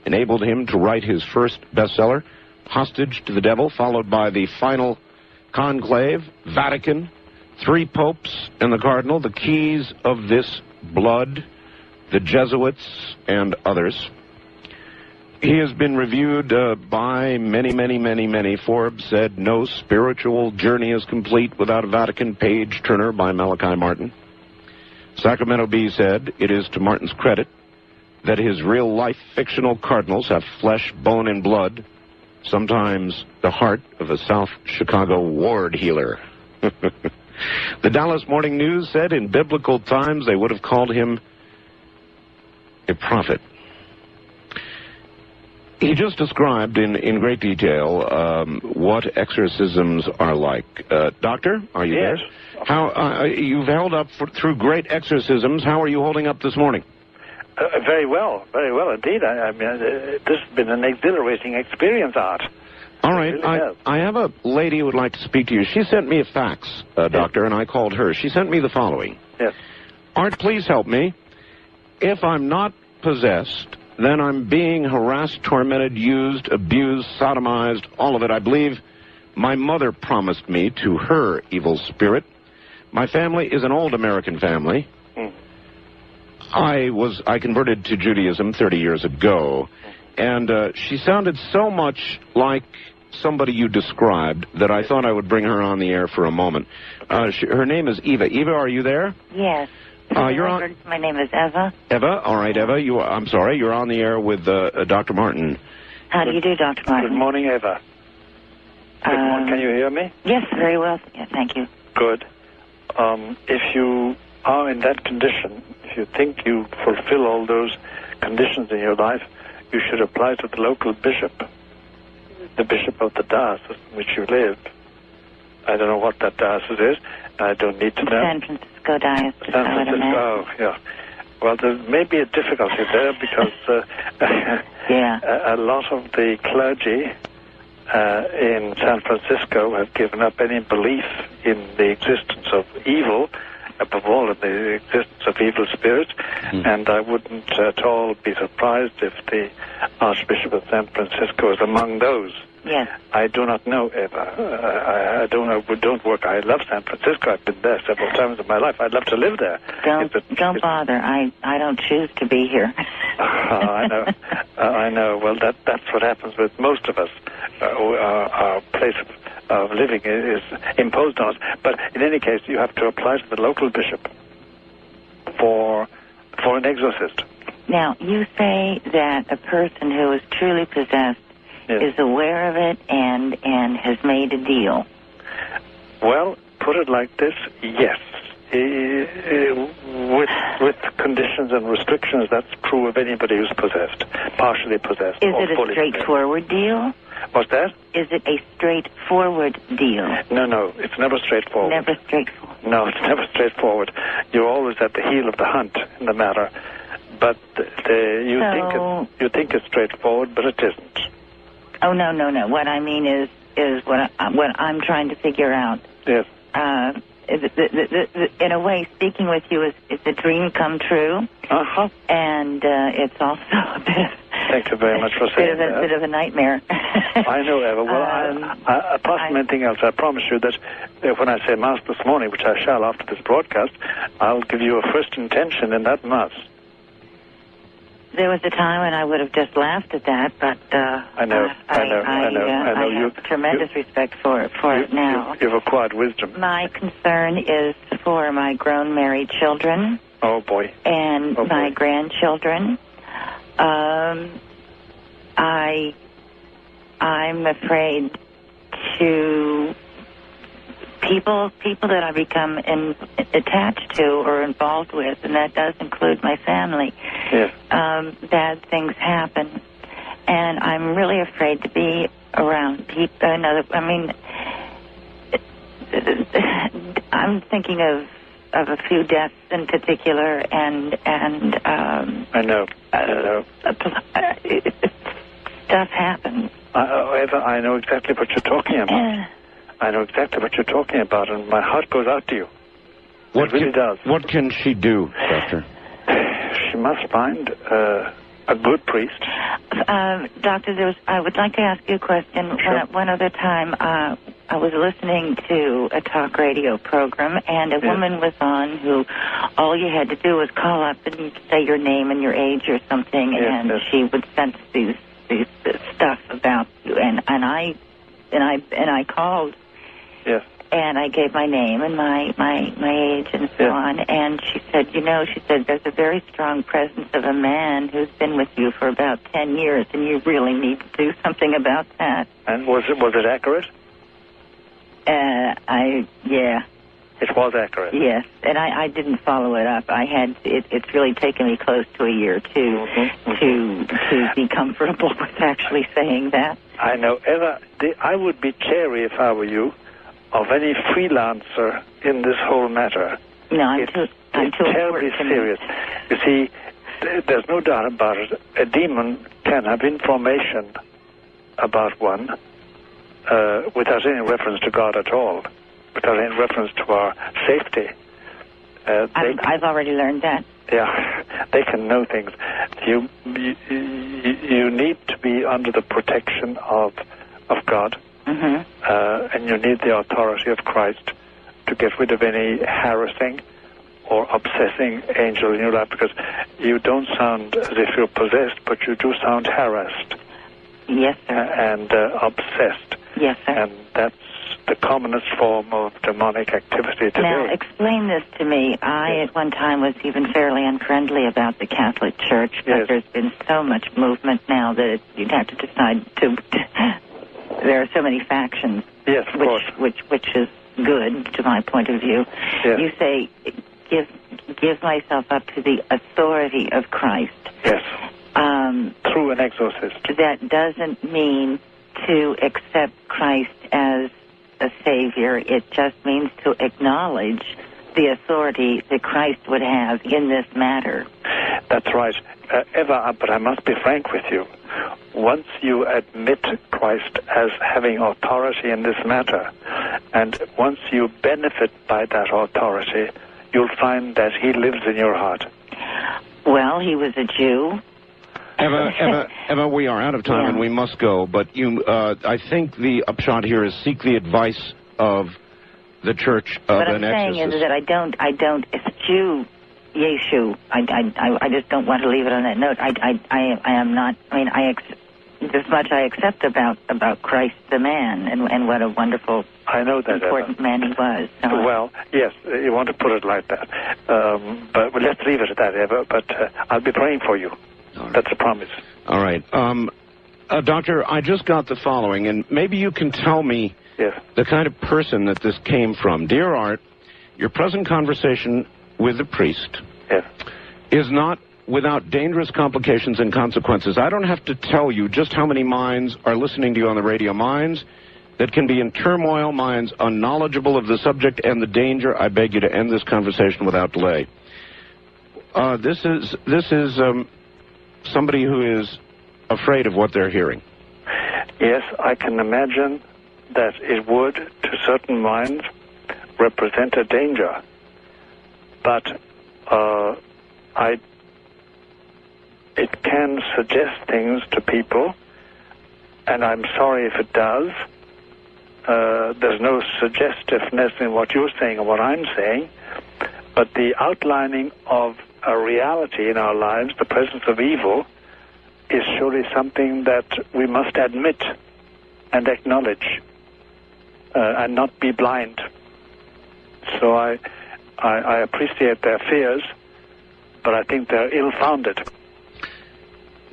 enabled him to write his first bestseller, Hostage to the Devil, followed by the final conclave, Vatican, 3 popes and the cardinal, the keys of this blood, the Jesuits, and others. He has been reviewed by many. Forbes said no spiritual journey is complete without a Vatican page-turner by Malachi Martin. Sacramento Bee said it is to Martin's credit that his real-life fictional cardinals have flesh, bone, and blood, sometimes the heart of a South Chicago ward healer. The Dallas Morning News said in biblical times they would have called him a prophet. He just described in great detail what exorcisms are like. Doctor, are you Yes. there? How you've held up through great exorcisms. How are you holding up this morning? Very well indeed. I mean, this has been an exhilarating experience, Art. All right, Really I have a lady who would like to speak to you. She sent me a fax, Doctor, and I called her. She sent me the following. Yes. Art, please help me. If I'm not possessed, then I'm being harassed, tormented, used, abused, sodomized, all of it. I believe my mother promised me to her evil spirit. My family is an old American family. I converted to Judaism 30 years ago, and she sounded so much like somebody you described that I thought I would bring her on the air for a moment. Her name is Eva. Eva, are you there? Yes. You're on. My name is Eva. Eva, all right, Eva. I'm sorry, you're on the air with Dr. Martin. How do you do, Dr. Martin? Good morning, Eva. Good morning. Can you hear me? Yes, very well. Yeah, thank you. Good. If you are in that condition, if you think you fulfill all those conditions in your life, you should apply to the local bishop, the bishop of the diocese in which you live. I don't know what that diocese is, and I don't need to know. San Francisco. Francisco Diocese, San I would Francisco, imagine. oh, yeah. Well, there may be a difficulty there because Yeah. a lot of the clergy in San Francisco have given up any belief in the existence of evil, above all in the existence of evil spirits, and I wouldn't at all be surprised if the Archbishop of San Francisco is among those. Yes. I do not know, Eva. I don't know. We don't work. I love San Francisco. I've been there several times in my life. I'd love to live there. Don't bother. I don't choose to be here. I know. I know. Well, that's what happens with most of us. Our place of living is imposed on us. But in any case, you have to apply to the local bishop for an exorcist. Now, you say that a person who is truly possessed is aware of it and has made a deal. Well, put it like this, yes. With conditions and restrictions, that's true of anybody who's possessed, partially possessed. Is or it a fully straightforward deal? What's that? Is it a straightforward deal? No, it's never straightforward. Never straightforward. No, it's never straightforward. You're always at the heel of the hunt in the matter. But you think it's straightforward, but it isn't. Oh, no. What I mean is what I'm trying to figure out. Yes. In a way, speaking with you is a dream come true. Uh-huh. And it's also a bit of... Thank you very much for saying that. A bit of a nightmare. I know, Eva. Well, apart from anything else, I promise you that when I say Mass this morning, which I shall after this broadcast, I'll give you a first intention in that Mass. There was a time when I would have just laughed at that, but I know. I have tremendous respect for it now. You've acquired wisdom. My concern is for my grown married children. Oh boy. And my grandchildren. I'm afraid to people that I become attached to or involved with, and that does include my family. Yes. Bad things happen, and I'm really afraid to be around people. I'm thinking of a few deaths in particular, and I know. Stuff happens. Eva, I know exactly what you're talking about. I know exactly what you're talking about, and my heart goes out to you. It really does. What can she do, Doctor? She must find a good priest. Doctor, I would like to ask you a question. Sure. One other time, I was listening to a talk radio program, and a woman was on who all you had to do was call up and you'd say your name and your age or something, and she would sense these stuff about you. And I called. Yes. And I gave my name and my age and so on. And she said, there's a very strong presence of a man who's been with you for about 10 years, and you really need to do something about that. And was it accurate? Yeah. It was accurate. Yes, and I didn't follow it up. It's really taken me close to a year to be comfortable with actually saying that. I know. Eva, I would be chary if I were you of any freelancer in this whole matter. No, I'm too terribly serious. You see, there's no doubt about it. A demon can have information about one without any reference to God at all, without any reference to our safety. I've already learned that. Yeah, they can know things. You need to be under the protection of God. Mm-hmm. And you need the authority of Christ to get rid of any harassing or obsessing angel in your life, because you don't sound as if you're possessed, but you do sound harassed. Yes, sir. And obsessed. Yes, sir. And that's the commonest form of demonic activity today. Now, explain this to me. I, at one time, was even fairly unfriendly about the Catholic Church, but there's been so much movement now that you'd have to decide to... There are so many factions, yes, of course. which is good to my point of view. Yes. You say, give myself up to the authority of Christ. Yes. Through an exorcist. That doesn't mean to accept Christ as a savior. It just means to acknowledge the authority that Christ would have in this matter. That's right. Eva, but I must be frank with you. Once you admit Christ as having authority in this matter, and once you benefit by that authority, you'll find that he lives in your heart. Well, he was a Jew. Eva, we are out of time and we must go, but I think the upshot here is seek the advice of the Church of an Exorcist. What I'm saying is that I don't eschew Yeshu. I just don't want to leave it on that note. I am not, this much I accept about Christ the man and what a wonderful, I know that, important man he was. So well, yes, you want to put it like that. But let's leave it at that, Eva, but I'll be praying for you. Right. That's a promise. All right. Doctor, I just got the following, and maybe you can tell me the kind of person that this came from. Dear Art, your present conversation with the priest is not without dangerous complications and consequences. I don't have to tell you just how many minds are listening to you on the radio. Minds that can be in turmoil, minds unknowledgeable of the subject and the danger. I beg you to end this conversation without delay. This is somebody who is afraid of what they're hearing. Yes, I can imagine that it would, to certain minds, represent a danger. But it can suggest things to people, and I'm sorry if it does. There's no suggestiveness in what you're saying or what I'm saying, but the outlining of a reality in our lives, the presence of evil, is surely something that we must admit and acknowledge and not be blind. So I appreciate their fears, but I think they're ill-founded.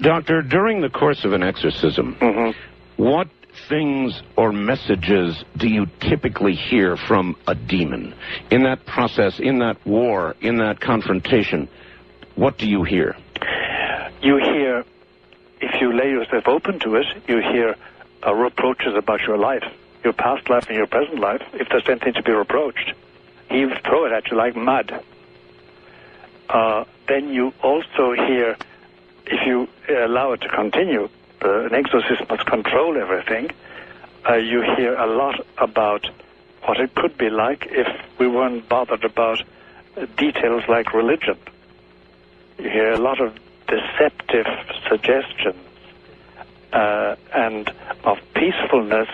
Doctor, during the course of an exorcism, what things or messages do you typically hear from a demon? In that process, in that war, in that confrontation, what do you hear? You hear, if you lay yourself open to it, you hear reproaches about your life, your past life and your present life, if there's anything to be reproached. He would throw it at you like mud. Then you also hear, if you allow it to continue, an exorcist must control everything. You hear a lot about what it could be like if we weren't bothered about details like religion. You hear a lot of deceptive suggestions and of peacefulness,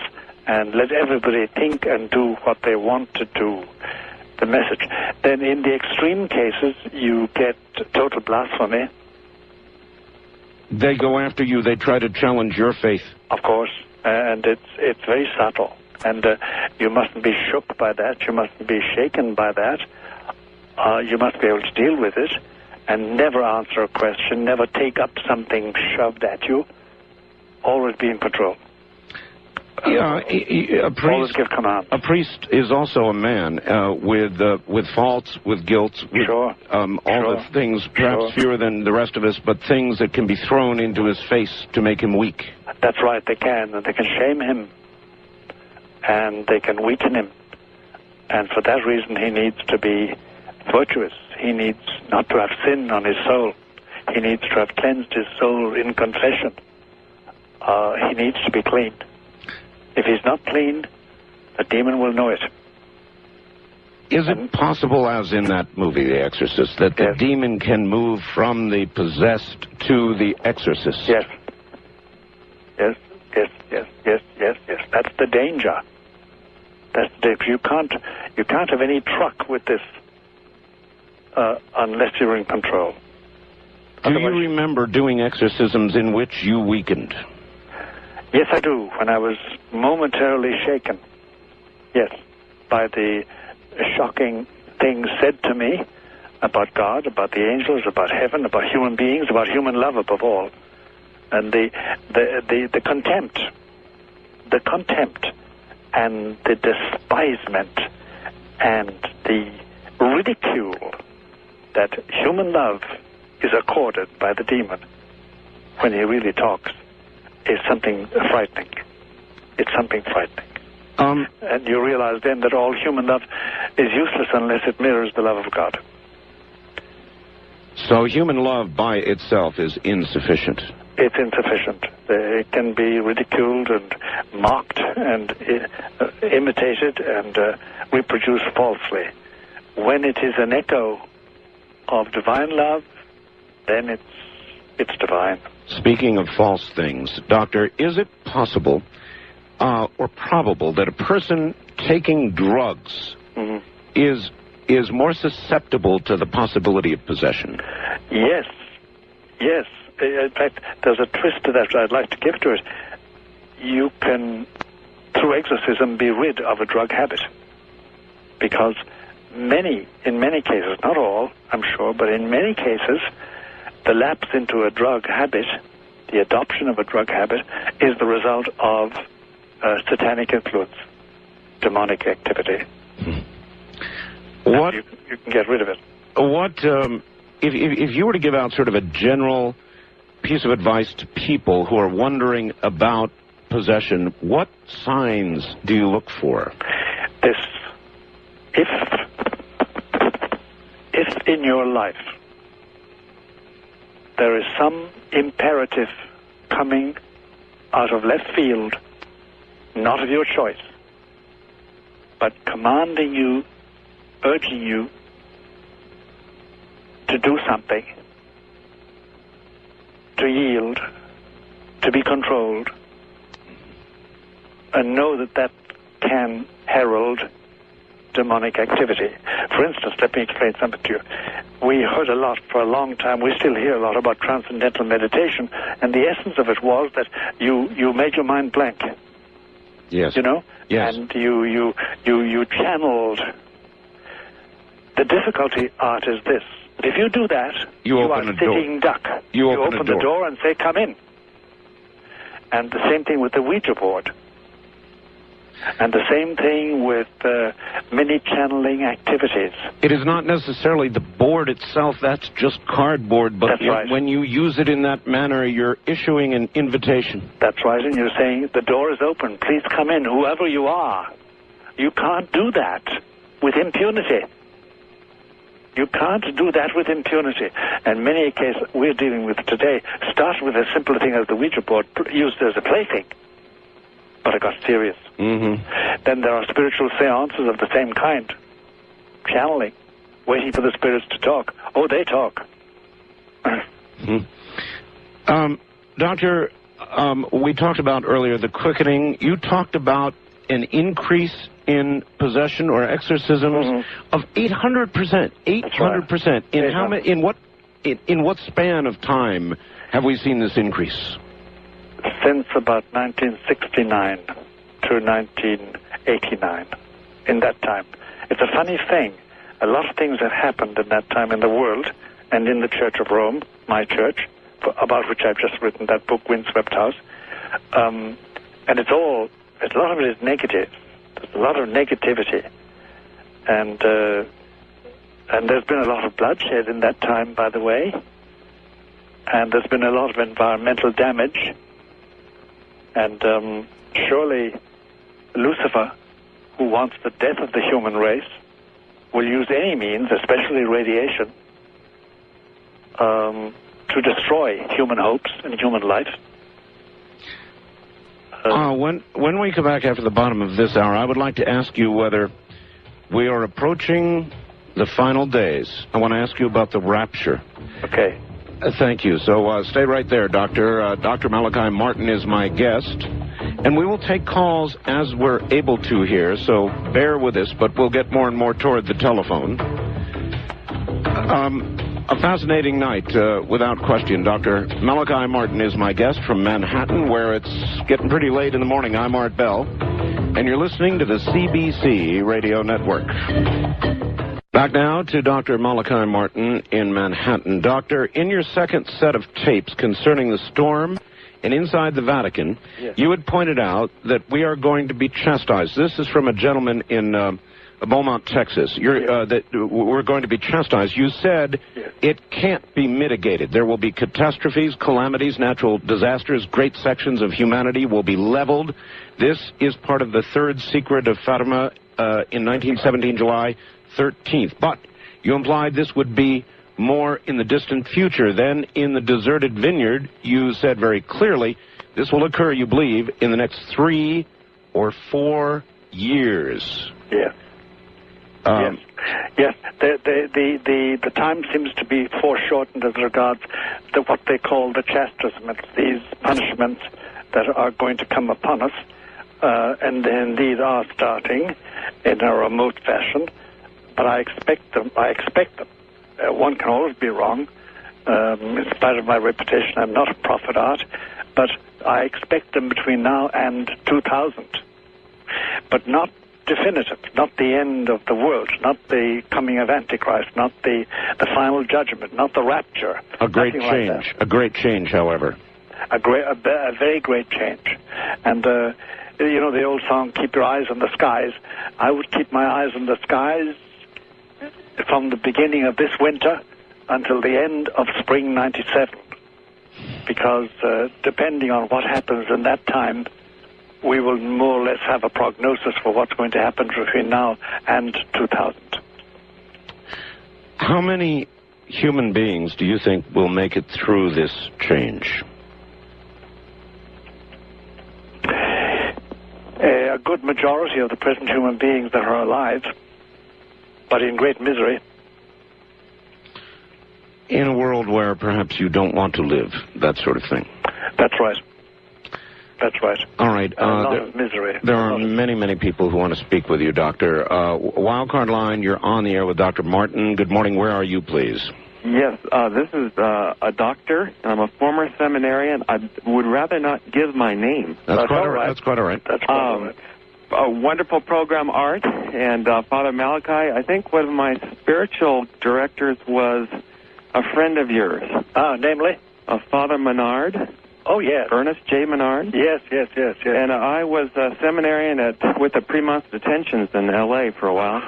and let everybody think and do what they want to do. The message. Then in the extreme cases, you get total blasphemy. They go after you. They try to challenge your faith. Of course, and it's very subtle. And you mustn't be shook by that. You mustn't be shaken by that. You must be able to deal with it and never answer a question, never take up something shoved at you. Always be in control. A priest, give command. A priest is also a man with faults, with guilt, with all the things, perhaps fewer than the rest of us, but things that can be thrown into his face to make him weak. That's right, they can. And they can shame him, and they can weaken him. And for that reason, he needs to be virtuous. He needs not to have sin on his soul. He needs to have cleansed his soul in confession. He needs to be cleaned. If he's not clean, the demon will know it. Is it possible, as in that movie, The Exorcist, that the demon can move from the possessed to the exorcist? Yes. Yes. That's the danger. You can't have any truck with this unless you're in control. Do you remember doing exorcisms in which you weakened? Yes, I do. When I was momentarily shaken, yes, by the shocking things said to me about God, about the angels, about heaven, about human beings, about human love above all, and the contempt and the despisement and the ridicule that human love is accorded by the demon when he really talks is something frightening. It's something frightening. And you realize then that all human love is useless unless it mirrors the love of God. So human love by itself is insufficient. It's insufficient. It can be ridiculed and mocked and imitated and reproduced falsely. When it is an echo of divine love, then it's divine. Speaking of false things, Doctor, is it possible or probable that a person taking drugs is more susceptible to the possibility of possession? Yes. Yes. In fact, there's a twist to that I'd like to give to it. You can, through exorcism, be rid of a drug habit. Because in many cases, not all, I'm sure, but in many cases, the lapse into a drug habit, the adoption of a drug habit, is the result of satanic influence, demonic activity. What you can get rid of it. What if you were to give out sort of a general piece of advice to people who are wondering about possession, what signs do you look for? This: if in your life there is some imperative coming out of left field, not of your choice, but commanding you, urging you to do something, to yield, to be controlled, and know that that can herald demonic activity. For instance, let me explain something to you. We heard a lot for a long time, we still hear a lot about transcendental meditation, and the essence of it was that you made your mind blank. Yes. You know? Yes. And you channeled. The difficulty, Art, is this. If you do that, you are sitting duck. You open the door and say, come in. And the same thing with the Ouija board. And the same thing with many channeling activities. It is not necessarily the board itself, that's just cardboard, but right. When you use it in that manner, you're issuing an invitation. That's right, and you're saying, the door is open, please come in, whoever you are. You can't do that with impunity. You can't do that with impunity. And many cases we're dealing with today started with a simple thing as the Ouija board used as a plaything. But it got serious. Then there are spiritual seances of the same kind. Channeling. Waiting for the spirits to talk. Oh, they talk. Doctor, we talked about earlier the quickening. You talked about an increase in possession or exorcisms of 800%. 800%. Right. In what span of time have we seen this increase? Since about 1969 to 1989. In that time. It's a funny thing. A lot of things have happened in that time in the world and in the Church of Rome, my church, about which I've just written that book, Windswept House. And a lot of it is negative. There's a lot of negativity. And there's been a lot of bloodshed in that time, by the way. And there's been a lot of environmental damage. And surely Lucifer, who wants the death of the human race, will use any means, especially radiation, to destroy human hopes and human life. When we come back after the bottom of this hour, I would like to ask you whether we are approaching the final days. I want to ask you about the rapture. Okay. Thank you. So stay right there, Doctor. Dr. Malachi Martin is my guest. And we will take calls as we're able to here, so bear with us, but we'll get more and more toward the telephone. A fascinating night, without question. Dr. Malachi Martin is my guest from Manhattan, where it's getting pretty late in the morning. I'm Art Bell, and you're listening to the CBC Radio Network. Back now to Dr. Malachi Martin in Manhattan. Doctor, in your second set of tapes concerning the storm and inside the Vatican, yes, you had pointed out that we are going to be chastised. This is from a gentleman in Beaumont, Texas. That we're going to be chastised. You said it can't be mitigated. There will be catastrophes, calamities, natural disasters. Great sections of humanity will be leveled. This is part of the third secret of Fatima in 1917, July 13th. But you implied this would be more in the distant future. Then in the deserted vineyard, you said very clearly this will occur, you believe, in the next 3 or 4 years. Yes. Yes. The time seems to be foreshortened as regards to what they call the chastisements, these punishments that are going to come upon us, and they indeed are starting in a remote fashion. But I expect them. One can always be wrong. In spite of my reputation, I'm not a prophet art, but I expect them between now and 2000. But not definitive, not the end of the world, not the coming of Antichrist, not the final judgment, not the rapture. A great change. Like a great change, however. A very great change. And, you know the old song, "Keep your eyes on the skies." I would keep my eyes on the skies from the beginning of this winter until the end of spring 97. Because depending on what happens in that time, we will more or less have a prognosis for what's going to happen between now and 2000. How many human beings do you think will make it through this change? A good majority of the present human beings that are alive, but in great misery. In a world where perhaps you don't want to live, that sort of thing. That's right. That's right. All right. A lot of misery. There are many, many people who want to speak with you, Doctor. Wildcard line, you're on the air with Dr. Martin. Good morning. Where are you, please? Yes, this is a doctor. I'm a former seminarian. I would rather not give my name. That's quite all right. That's quite all right. That's quite all right. A wonderful program, Art, and Father Malachi. I think one of my spiritual directors was a friend of yours. Namely? Father Menard. Oh, yes. Ernest J. Menard. Yes. And I was a seminarian with the Premont detentions in L.A. for a while.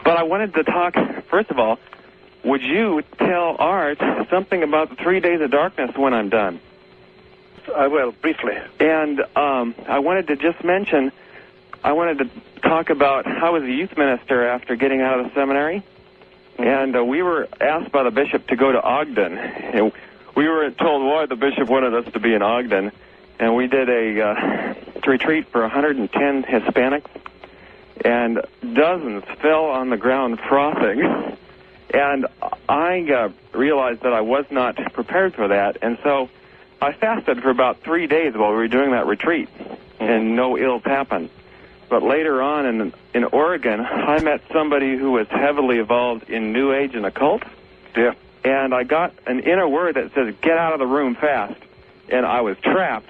But I wanted to talk, first of all, would you tell Art something about the 3 days of darkness when I'm done? I will, briefly. And I wanted to just mention, I wanted to talk about how I was a youth minister after getting out of the seminary. And we were asked by the bishop to go to Ogden. And we were told why the bishop wanted us to be in Ogden. And we did a retreat for 110 Hispanics. And dozens fell on the ground frothing. And I realized that I was not prepared for that. And so I fasted for about 3 days while we were doing that retreat. And no ills happened. But later on in Oregon, I met somebody who was heavily involved in New Age and occult. Yeah. And I got an inner word that says, get out of the room fast. And I was trapped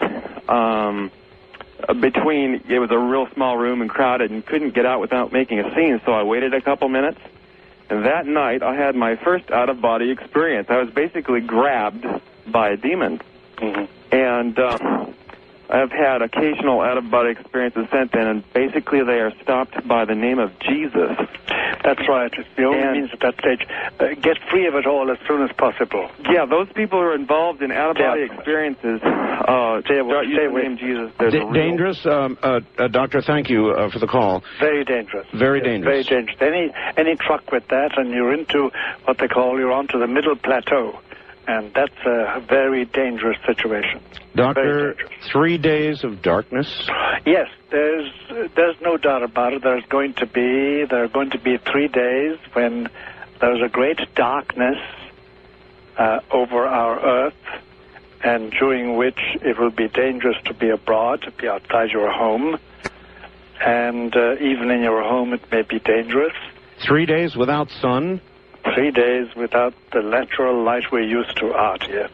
between, it was a real small room and crowded and couldn't get out without making a scene. So I waited a couple minutes. And that night, I had my first out-of-body experience. I was basically grabbed by a demon. And I've had occasional out-of-body experiences since then, and basically they are stopped by the name of Jesus. That's right. It's the only means at that stage. Get free of it all as soon as possible. Yeah, those people who are involved in out-of-body experiences, stay away. The name Jesus. Dangerous. Doctor, thank you for the call. Very dangerous. Very dangerous. Very dangerous. Any truck with that, and you're into what they call, you're onto the middle plateau. And that's a very dangerous situation. Doctor, 3 days of darkness? Yes, there's no doubt about it. There are going to be 3 days when there's a great darkness over our earth, and during which it will be dangerous to be abroad, to be outside your home, and even in your home it may be dangerous. 3 days without sun? 3 days without the natural light we're used to, Art, yes.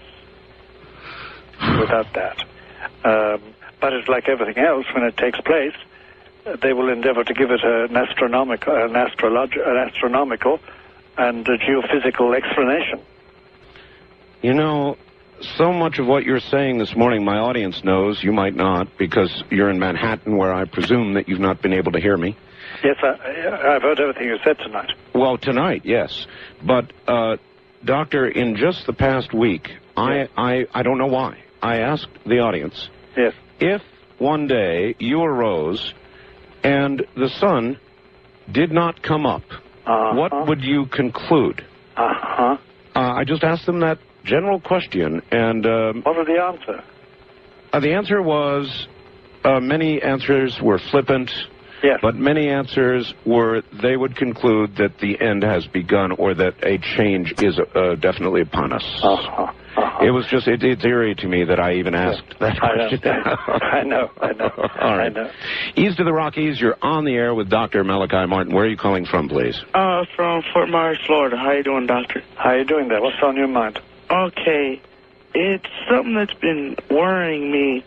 Without that. But it's like everything else, when it takes place, they will endeavor to give it an astronomical and a geophysical explanation. You know, so much of what you're saying this morning, my audience knows. You might not, because you're in Manhattan, where I presume that you've not been able to hear me. Yes, I've heard everything you said tonight. Well, tonight, yes. But, Doctor, in just the past week, yes. I don't know why, I asked the audience, yes, if one day you arose and the sun did not come up, what would you conclude? I just asked them that general question, and... what was the answer? The answer was, many answers were flippant, yes. But many answers were, they would conclude that the end has begun, or that a change is definitely upon us. It was just, it's eerie to me that I even asked that question. I know. All right. I know. East of the Rockies, you're on the air with Dr. Malachi Martin. Where are you calling from, please? From Fort Myers, Florida. How you doing, Doctor? How you doing there? What's on your mind? Okay. It's something that's been worrying me,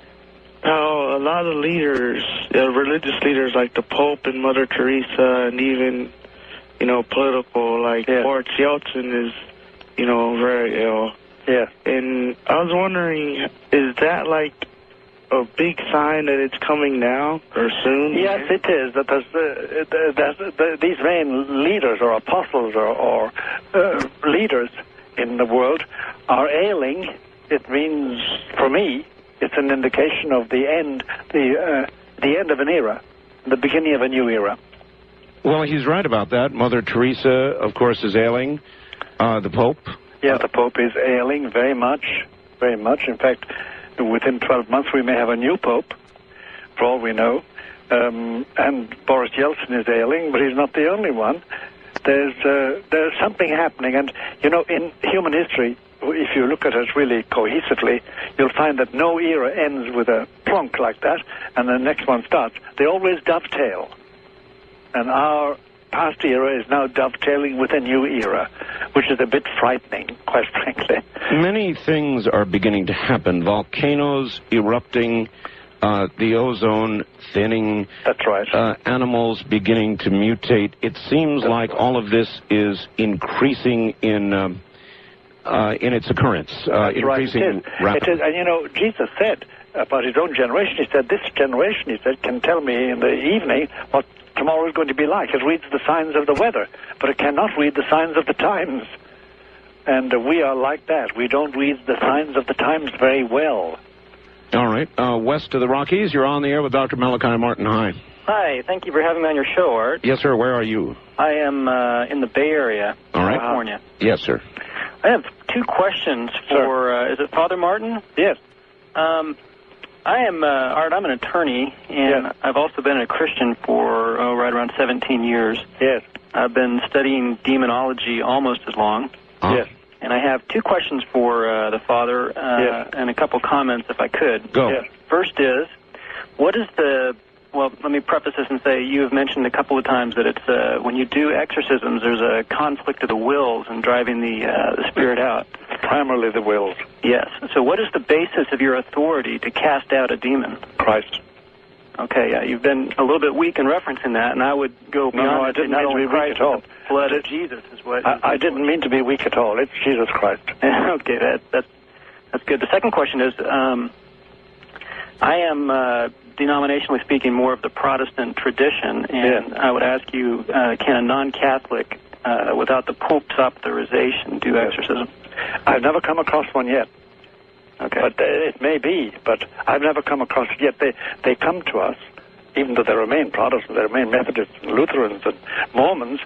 how a lot of leaders, religious leaders like the Pope and Mother Teresa, and even, political, like Boris Yeltsin is, very ill. Yeah. And I was wondering, is that like a big sign that it's coming now or soon? Yes, it is. That these main leaders or apostles or leaders in the world are ailing. It means, for me, it's an indication of the end, the end of an era, the beginning of a new era. Well, he's right about that. Mother Teresa, of course, is ailing. The Pope. Yeah, the Pope is ailing very much, very much. In fact, within 12 months we may have a new Pope, for all we know. And Boris Yeltsin is ailing, but he's not the only one. There's something happening, and in human history, if you look at it really cohesively, you'll find that no era ends with a plonk like that, and the next one starts. They always dovetail, and our past era is now dovetailing with a new era, which is a bit frightening, quite frankly. Many things are beginning to happen. Volcanoes erupting, the ozone thinning. That's right. Animals beginning to mutate. It seems like all of this is increasing in its occurrence. That's increasing right. rapidly. It is. And Jesus said about his own generation, he said, this generation, he said, can tell me in the evening what tomorrow is going to be like. It reads the signs of the weather, but it cannot read the signs of the times. And we are like that. We don't read the signs of the times very well. All right. West of the Rockies, you're on the air with Dr. Malachi Martin. Hi. Hi. Thank you for having me on your show, Art. Yes, sir. Where are you? I am in the Bay Area, all right. California. Yes, sir. I have two questions for, is it Father Martin? Yes. I am, Art, I'm an attorney, and yes. I've also been a Christian for, right around 17 years. Yes. I've been studying demonology almost as long. Yes. And I have two questions for the Father, yes. and a couple comments, if I could. Go. Yes. First is, what is well, let me preface this and say you have mentioned a couple of times that it's when you do exorcisms, there's a conflict of the wills and driving the spirit out. Primarily the wills. Yes. So what is the basis of your authority to cast out a demon? Christ. Okay, you've been a little bit weak in referencing that, and I would go beyond No, I didn't mean to be weak at all. The blood of Jesus is what... I didn't mean to be weak at all. It's Jesus Christ. Okay, that's good. The second question is, I am... denominationally speaking, more of the Protestant tradition, and I would ask you, can a non-Catholic, without the Pope's authorization, do exorcism? I've never come across one yet. Okay. But it may be, but I've never come across it yet. They come to us, even though they remain Protestants, they remain Methodists and Lutherans and Mormons,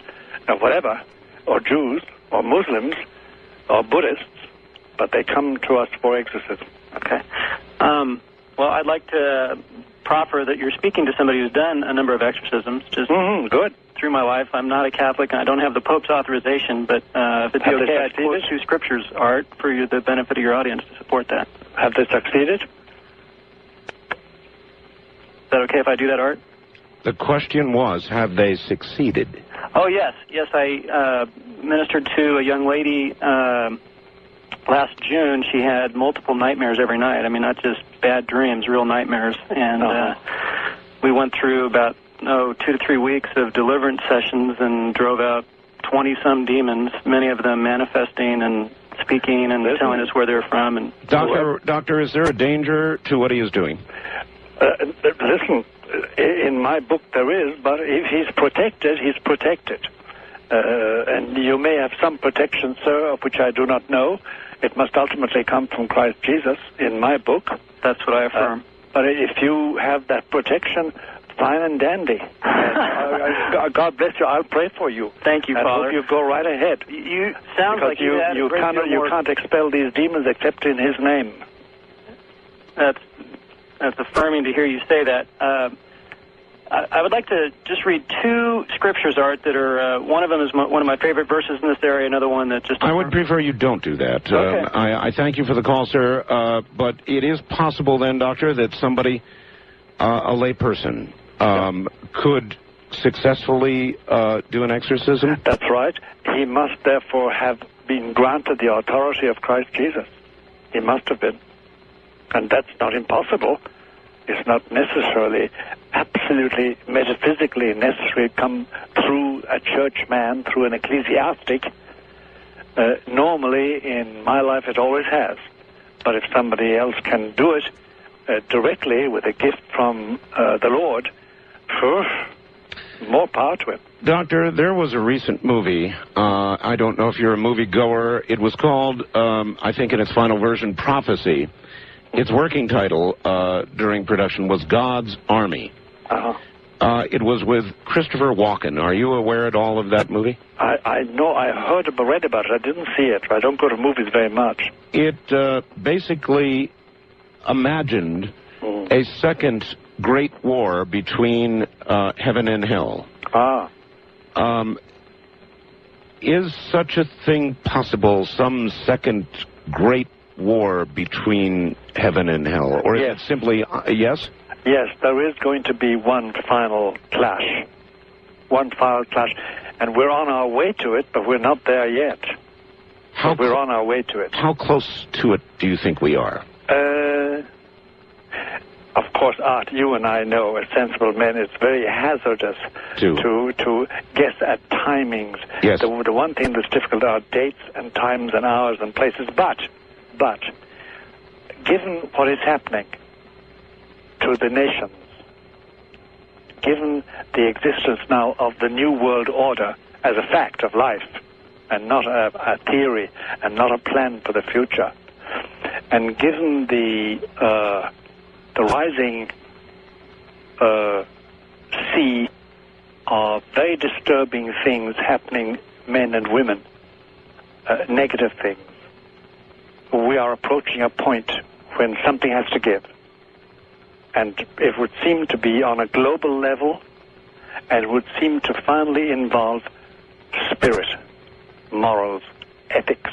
or whatever, or Jews, or Muslims, or Buddhists, but they come to us for exorcism. Okay. Well, I'd like to proffer that you're speaking to somebody who's done a number of exorcisms. Just good. Through my life, I'm not a Catholic, and I don't have the Pope's authorization, but if it'd be okay, I'd quote two scriptures, Art, for the benefit of your audience to support that. Have they succeeded? Is that okay if I do that, Art? The question was, have they succeeded? Oh, yes. Yes, I ministered to a young lady last June. She had multiple nightmares every night. I mean, not just bad dreams, real nightmares. And we went through about 2 to 3 weeks of deliverance sessions and drove out 20-some demons, many of them manifesting and speaking and telling us where they're from. And Doctor, is there a danger to what he is doing? Listen, in my book there is, but if he's protected, he's protected. And you may have some protection, sir, of which I do not know. It must ultimately come from Christ Jesus in my book. That's what I affirm. But if you have that protection, fine and dandy. God bless you. I'll pray for you. Thank you, and Father. Hope you go right ahead. You sounds because like you can't expel these demons except in His name. That's affirming to hear you say that. I would like to just read two scriptures, Art, that are, one of them is one of my favorite verses in this area, another one that just... I would prefer you don't do that. Okay. I thank you for the call, sir, but it is possible then, Doctor, that somebody, a lay person, could successfully do an exorcism? That's right. He must therefore have been granted the authority of Christ Jesus. He must have been. And that's not impossible. It's not necessarily absolutely metaphysically necessary to come through a churchman, through an ecclesiastic. Normally, in my life, it always has. But if somebody else can do it directly with a gift from the Lord, more power to him. Doctor, there was a recent movie. I don't know if you're a moviegoer. It was called, I think in its final version, Prophecy. Its working title during production was God's Army. It was with Christopher Walken. Are you aware at all of that movie? I know. I heard about, read about it. I didn't see it. I don't go to movies very much. It basically imagined a second great war between heaven and hell. Is such a thing possible, some second great war between heaven and hell? Or is it simply, yes? Yes, there is going to be one final clash. One final clash. And we're on our way to it, but we're not there yet. We're on our way to it. How close to it do you think we are? Of course, Art, you and I know, as sensible men, it's very hazardous to guess at timings. Yes. The one thing that's difficult are dates and times and hours and places. But, given what is happening to the nations, given the existence now of the New World Order as a fact of life, and not a theory, and not a plan for the future, and given the rising sea of very disturbing things happening, men and women, negative things, we are approaching a point when something has to give. And it would seem to be on a global level, and it would seem to finally involve spirit, morals, ethics,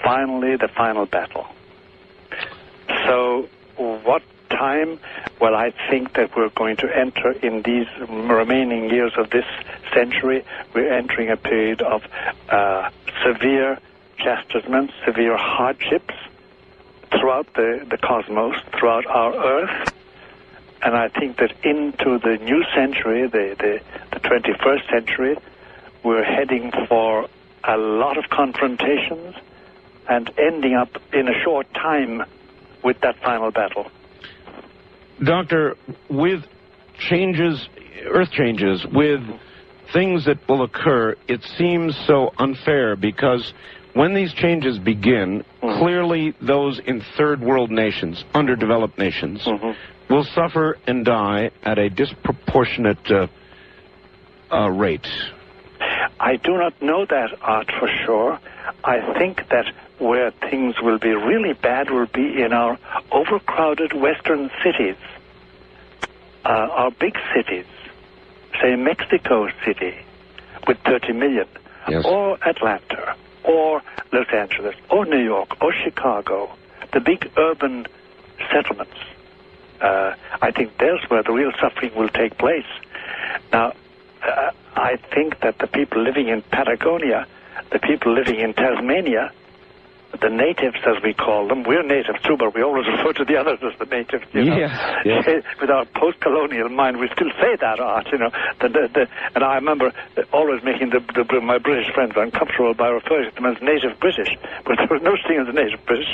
finally the final battle. So what time? Well, I think that we're going to enter in these remaining years of this century, we're entering a period of severe chastisements, severe hardships throughout the cosmos, throughout our earth. And I think that into the new century, the 21st century, we're heading for a lot of confrontations and ending up in a short time with that final battle. Doctor, with changes, earth changes, with things that will occur, it seems so unfair because when these changes begin, clearly those in third world nations, underdeveloped nations, will suffer and die at a disproportionate rate. I do not know that, Art, for sure. I think that where things will be really bad will be in our overcrowded western cities, our big cities, say Mexico City with 30 million, or Atlanta, or Los Angeles, or New York, or Chicago, the big urban settlements. I think there's where the real suffering will take place. Now, I think that the people living in Patagonia, the people living in Tasmania, the natives, as we call them. We're natives too, but we always refer to the others as the natives. You know? Yes. With our post-colonial mind, we still say that, Art. You know, and I remember always making my British friends uncomfortable by referring to them as native British, but there was no such thing as a native British.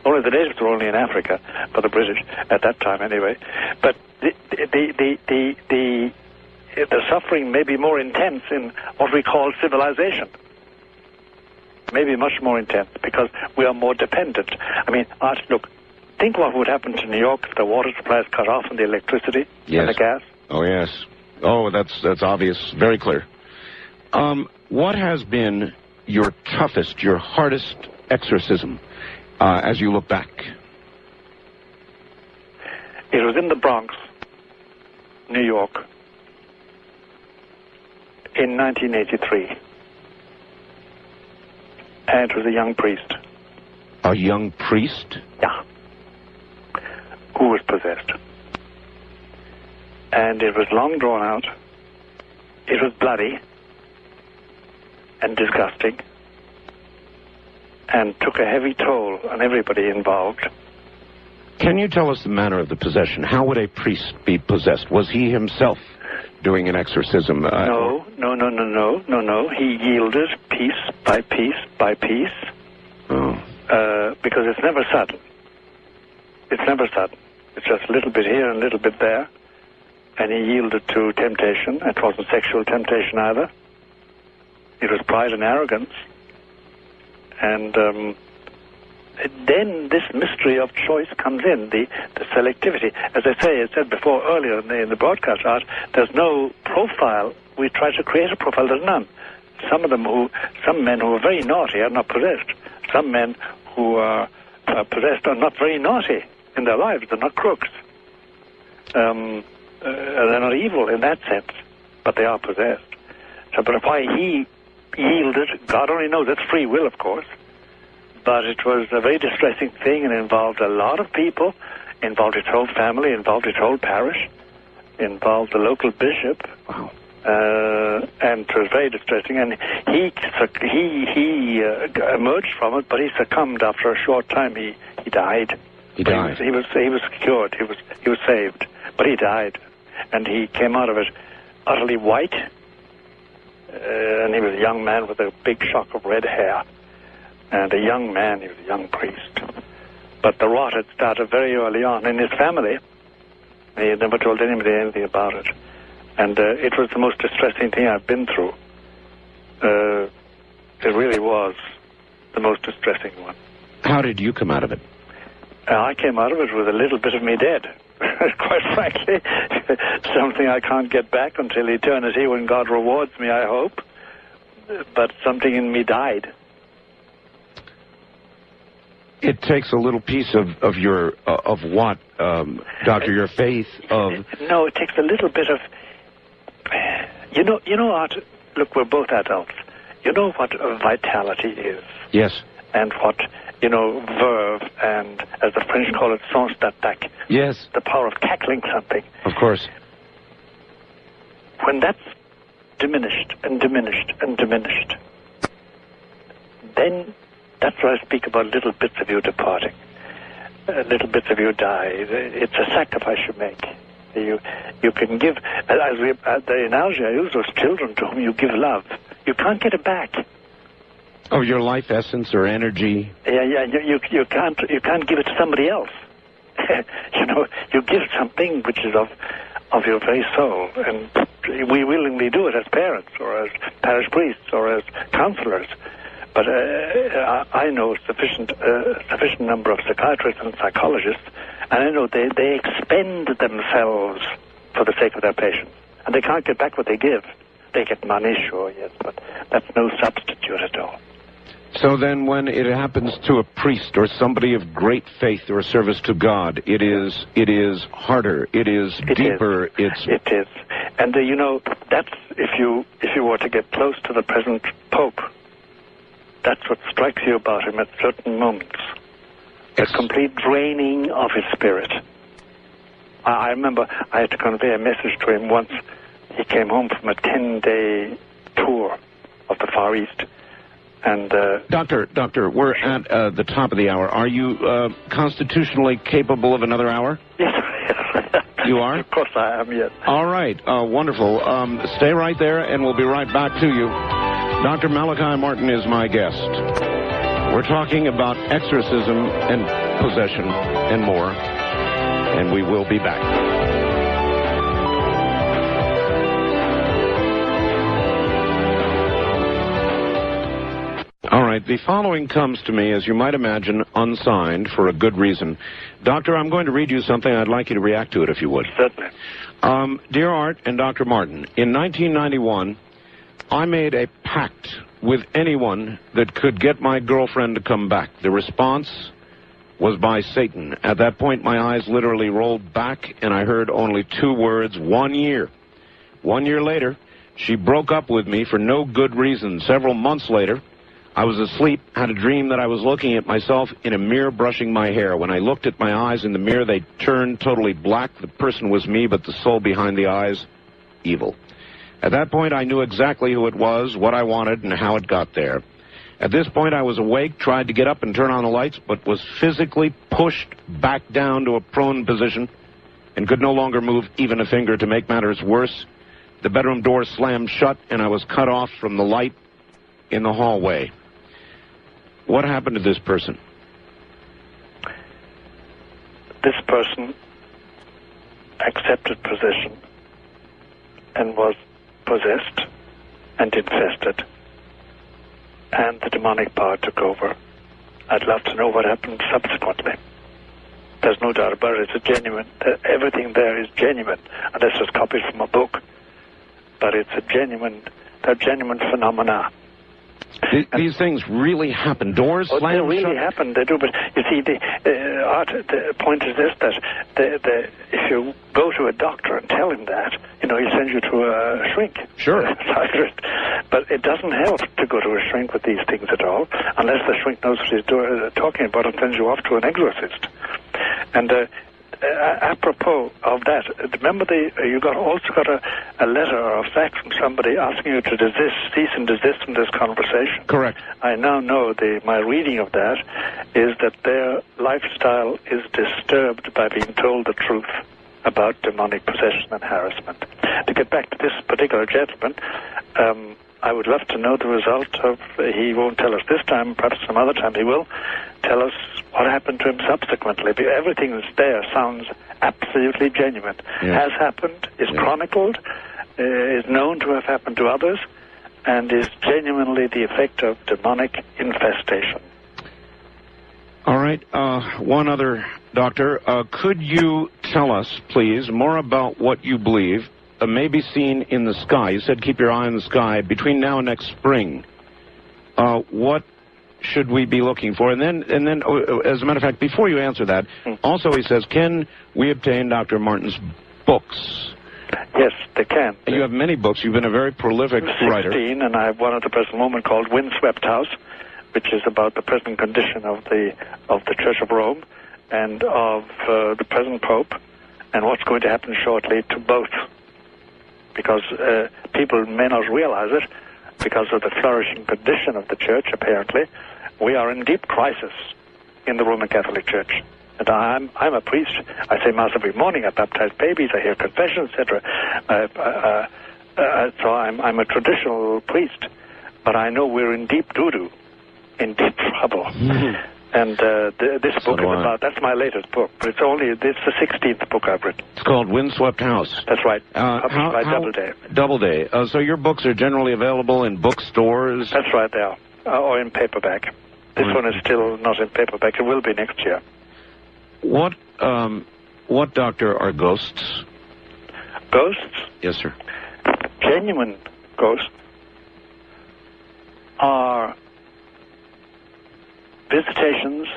Only the natives were only in Africa, for the British at that time, anyway. But the suffering may be more intense in what we call civilization. Maybe much more intense because we are more dependent. I mean, Art, look, think what would happen to New York if the water supply is cut off and the electricity and the gas. Oh, yes. Oh, that's obvious. Very clear. What has been your toughest, your hardest exorcism as you look back? It was in the Bronx, New York, in 1983. And it was a young priest. A young priest? Yeah. Who was possessed. And it was long drawn out. It was bloody and disgusting and took a heavy toll on everybody involved. Can you tell us the manner of the possession? How would a priest be possessed? Was he himself doing an exorcism? No. He yielded piece by piece by piece. Oh. Because it's never sudden. It's never sudden. It's just a little bit here and a little bit there. And he yielded to temptation. It wasn't sexual temptation either. It was pride and arrogance. And then this mystery of choice comes in, the selectivity. As I said before earlier in the broadcast, Art, there's no profile. We try to create a profile. There's none. Some men who are very naughty are not possessed. Some men who are possessed are not very naughty in their lives. They're not crooks. They're not evil in that sense, but they are possessed. So, but why he yielded, God only knows. That's free will, of course. But it was a very distressing thing and involved a lot of people, involved his whole family, involved his whole parish, involved the local bishop. Wow. And it was very distressing. And he emerged from it, but he succumbed after a short time. He died. He died. He was cured. He was saved, but he died, and he came out of it utterly white. And he was a young man with a big shock of red hair. And a young man, he was a young priest. But the rot had started very early on in his family. He had never told anybody anything about it. And it was the most distressing thing I've been through. It really was the most distressing one. How did you come out of it? I came out of it with a little bit of me dead. Quite frankly, something I can't get back until eternity when God rewards me, I hope. But something in me died. It takes a little piece of your of what, Doctor? Your faith of. No, it takes a little bit of. You know, Art. Look, we're both adults. You know what vitality is. Yes. And what verve and, as the French call it, sens d'attaque. Yes. The power of tackling something. Of course. When that's diminished and diminished and diminished, then. That's why I speak about little bits of you departing. Little bits of you die. It's a sacrifice you make. You can give, the analogy I use was children to whom you give love. You can't get it back. Oh, your life essence or energy? Yeah. You can't give it to somebody else. You give something which is of your very soul, and we willingly do it as parents or as parish priests or as counselors. But I know sufficient number of psychiatrists and psychologists, and I know they expend themselves for the sake of their patients. And they can't get back what they give. They get money, sure, yes, but that's no substitute at all. So then when it happens to a priest or somebody of great faith or service to God, it is harder, it is deeper, It is. And, that's if you were to get close to the present Pope. That's what strikes you about him at certain moments. A complete draining of his spirit. I remember I had to convey a message to him once. He came home from a 10-day tour of the Far East. And Doctor, we're at the top of the hour. Are you constitutionally capable of another hour? Yes. You are? Of course I am, yes. All right. Wonderful. Stay right there, and we'll be right back to you. Dr. Malachi Martin is my guest. We're talking about exorcism and possession and more, and we will be back. All right, the following comes to me, as you might imagine, unsigned for a good reason. Doctor, I'm going to read you something. I'd like you to react to it, if you would. Certainly. Dear Art and Dr. Martin, in 1991, I made a pact with anyone that could get my girlfriend to come back. The response was by Satan. At that point, my eyes literally rolled back, and I heard only 2 words, 1 year. 1 year later, she broke up with me for no good reason. Several months later, I was asleep, had a dream that I was looking at myself in a mirror brushing my hair. When I looked at my eyes in the mirror, they turned totally black. The person was me, but the soul behind the eyes, evil. At that point, I knew exactly who it was, what I wanted, and how it got there. At this point, I was awake, tried to get up and turn on the lights, but was physically pushed back down to a prone position and could no longer move even a finger. To make matters worse, the bedroom door slammed shut, and I was cut off from the light in the hallway. What happened to this person? This person accepted possession and was possessed and infested, and the demonic power took over. I'd love to know what happened subsequently. There's no doubt about it. It's a genuine, everything there is genuine, unless it's copied from a book. But it's a genuine, they're genuine phenomena. These things really happen. Doors slam they really shut. happen. They do, but you see, the point is this: that if you go to a doctor and tell him that, he sends you to a shrink. Sure. But it doesn't help to go to a shrink with these things at all, unless the shrink knows what he's talking about and sends you off to an exorcist. And apropos of that, remember you also got a letter or a fax from somebody asking you to cease and desist from this conversation. Correct. I now know my reading of that is that their lifestyle is disturbed by being told the truth about demonic possession and harassment. To get back to this particular gentleman, I would love to know the result of, he won't tell us this time, perhaps some other time he will, tell us what happened to him subsequently. Everything that's there sounds absolutely genuine. Yeah. Has happened, is chronicled, is known to have happened to others, and is genuinely the effect of demonic infestation. All right. One other, Doctor. Could you tell us, please, more about what you believe may be seen in the sky? You said keep your eye on the sky. Between now and next spring, what should we be looking for? And then, as a matter of fact, before you answer that, also he says, can we obtain Dr. Martin's books? Yes, they can. You have many books. You've been a very prolific writer. 16, and I have one at the present moment called Windswept House, which is about the present condition of the Church of Rome and of the present Pope, and what's going to happen shortly to both. Because people may not realize it, because of the flourishing condition of the Church, apparently, we are in deep crisis in the Roman Catholic Church. And I'm a priest. I say Mass every morning. I baptize babies. I hear confession, etc. So I'm a traditional priest. But I know we're in deep doo-doo, in deep trouble. Mm-hmm. And this book is about, that's my latest book, but it's the 16th book I've written. It's called Windswept House. That's right, published by Doubleday. Doubleday. So your books are generally available in bookstores? That's right, they are, or in paperback. This one is still not in paperback. It will be next year. What, Doctor, are ghosts? Ghosts? Yes, sir. Genuine ghosts are visitations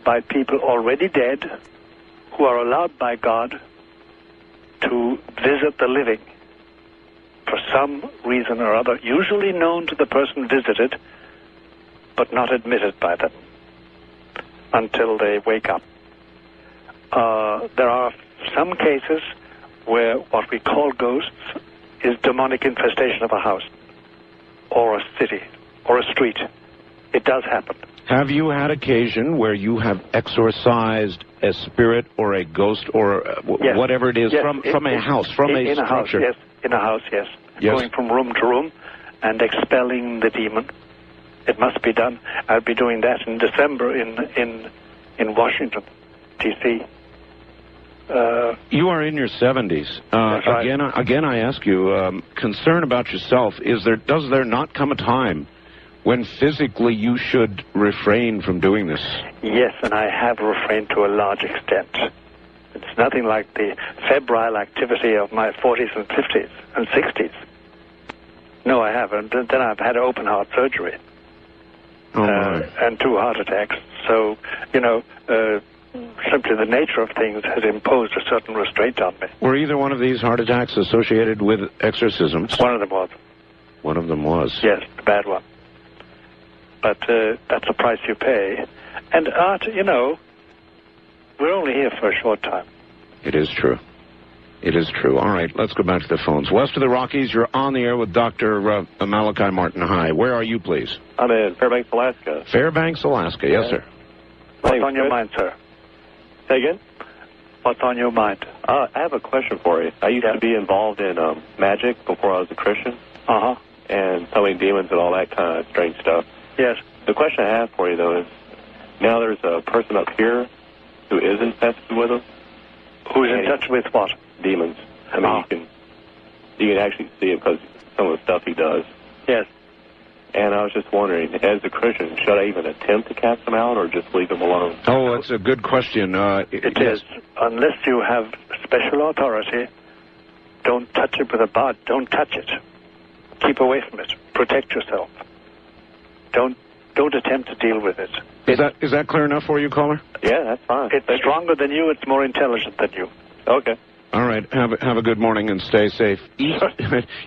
by people already dead who are allowed by God to visit the living for some reason or other, usually known to the person visited, but not admitted by them until they wake up. There are some cases where what we call ghosts is demonic infestation of a house or a city or a street It does happen. Have you had occasion where you have exorcised a spirit or a ghost or Yes. whatever it is Yes. from a house, from a structure? House, yes. In a house, yes. Going from room to room and expelling the demon. It must be done. I'll be doing that in December in Washington, D.C. You are in your 70s. That's right. Again, I ask you, concern about yourself. Does there not come a time when physically you should refrain from doing this? Yes, and I have refrained to a large extent. It's nothing like the febrile activity of my 40s and 50s and 60s. No, I haven't. Then I've had open heart surgery and 2 heart attacks. So, simply the nature of things has imposed a certain restraint on me. Were either one of these heart attacks associated with exorcisms? One of them was. One of them was. Yes, the bad one. But that's the price you pay. And Art, we're only here for a short time. It is true. It is true. All right, let's go back to the phones. West of the Rockies, you're on the air with Dr. Malachi Martin. Hi. Where are you, please? I'm in Fairbanks, Alaska. Fairbanks, Alaska. Yes, sir. What's on your mind, sir? Say again? What's on your mind? I have a question for you. I used to be involved in magic before I was a Christian. Uh-huh. And summoning demons and all that kind of strange stuff. Yes. The question I have for you, though, is now there's a person up here who is infested with them. Who's in touch with what? Demons. I mean, you can actually see it because some of the stuff he does. Yes. And I was just wondering, as a Christian, should I even attempt to cast them out or just leave them alone? Oh, that's a good question. It is. Unless you have special authority, don't touch it with a bat. Don't touch it. Keep away from it. Protect yourself. Don't attempt to deal with it. Is that clear enough for you, caller? Yeah, that's fine. It's stronger than you. It's more intelligent than you. Okay. All right. Have a good morning and stay safe. East of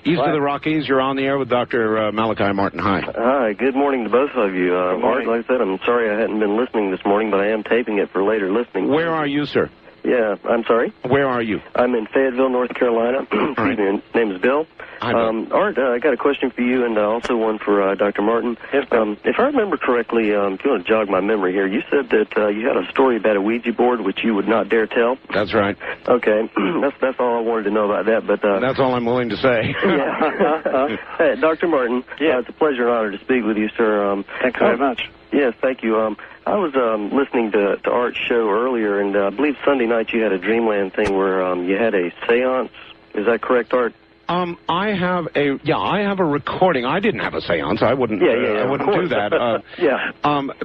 the Rockies, you're on the air with Dr. Malachi Martin. Hi. Hi. Good morning to both of you. Art, like I said, I'm sorry I hadn't been listening this morning, but I am taping it for later listening. Where are you, sir? Yeah, I'm sorry? Where are you? I'm in Fayetteville, North Carolina. Excuse me, my name is Bill. Hi, Bill. Art, I got a question for you and also one for Dr. Martin. Yes, if I remember correctly, if you want to jog my memory here, you said that you had a story about a Ouija board which you would not dare tell. That's right. Okay, that's all I wanted to know about that. But that's all I'm willing to say. Yeah. Hey, Dr. Martin, it's a pleasure and honor to speak with you, sir. Thank you very much. Yes, thank you. I was listening to Art's show earlier, and I believe Sunday night you had a Dreamland thing where you had a seance. Is that correct, Art? I have a recording. I didn't have a seance. I wouldn't. I wouldn't do that.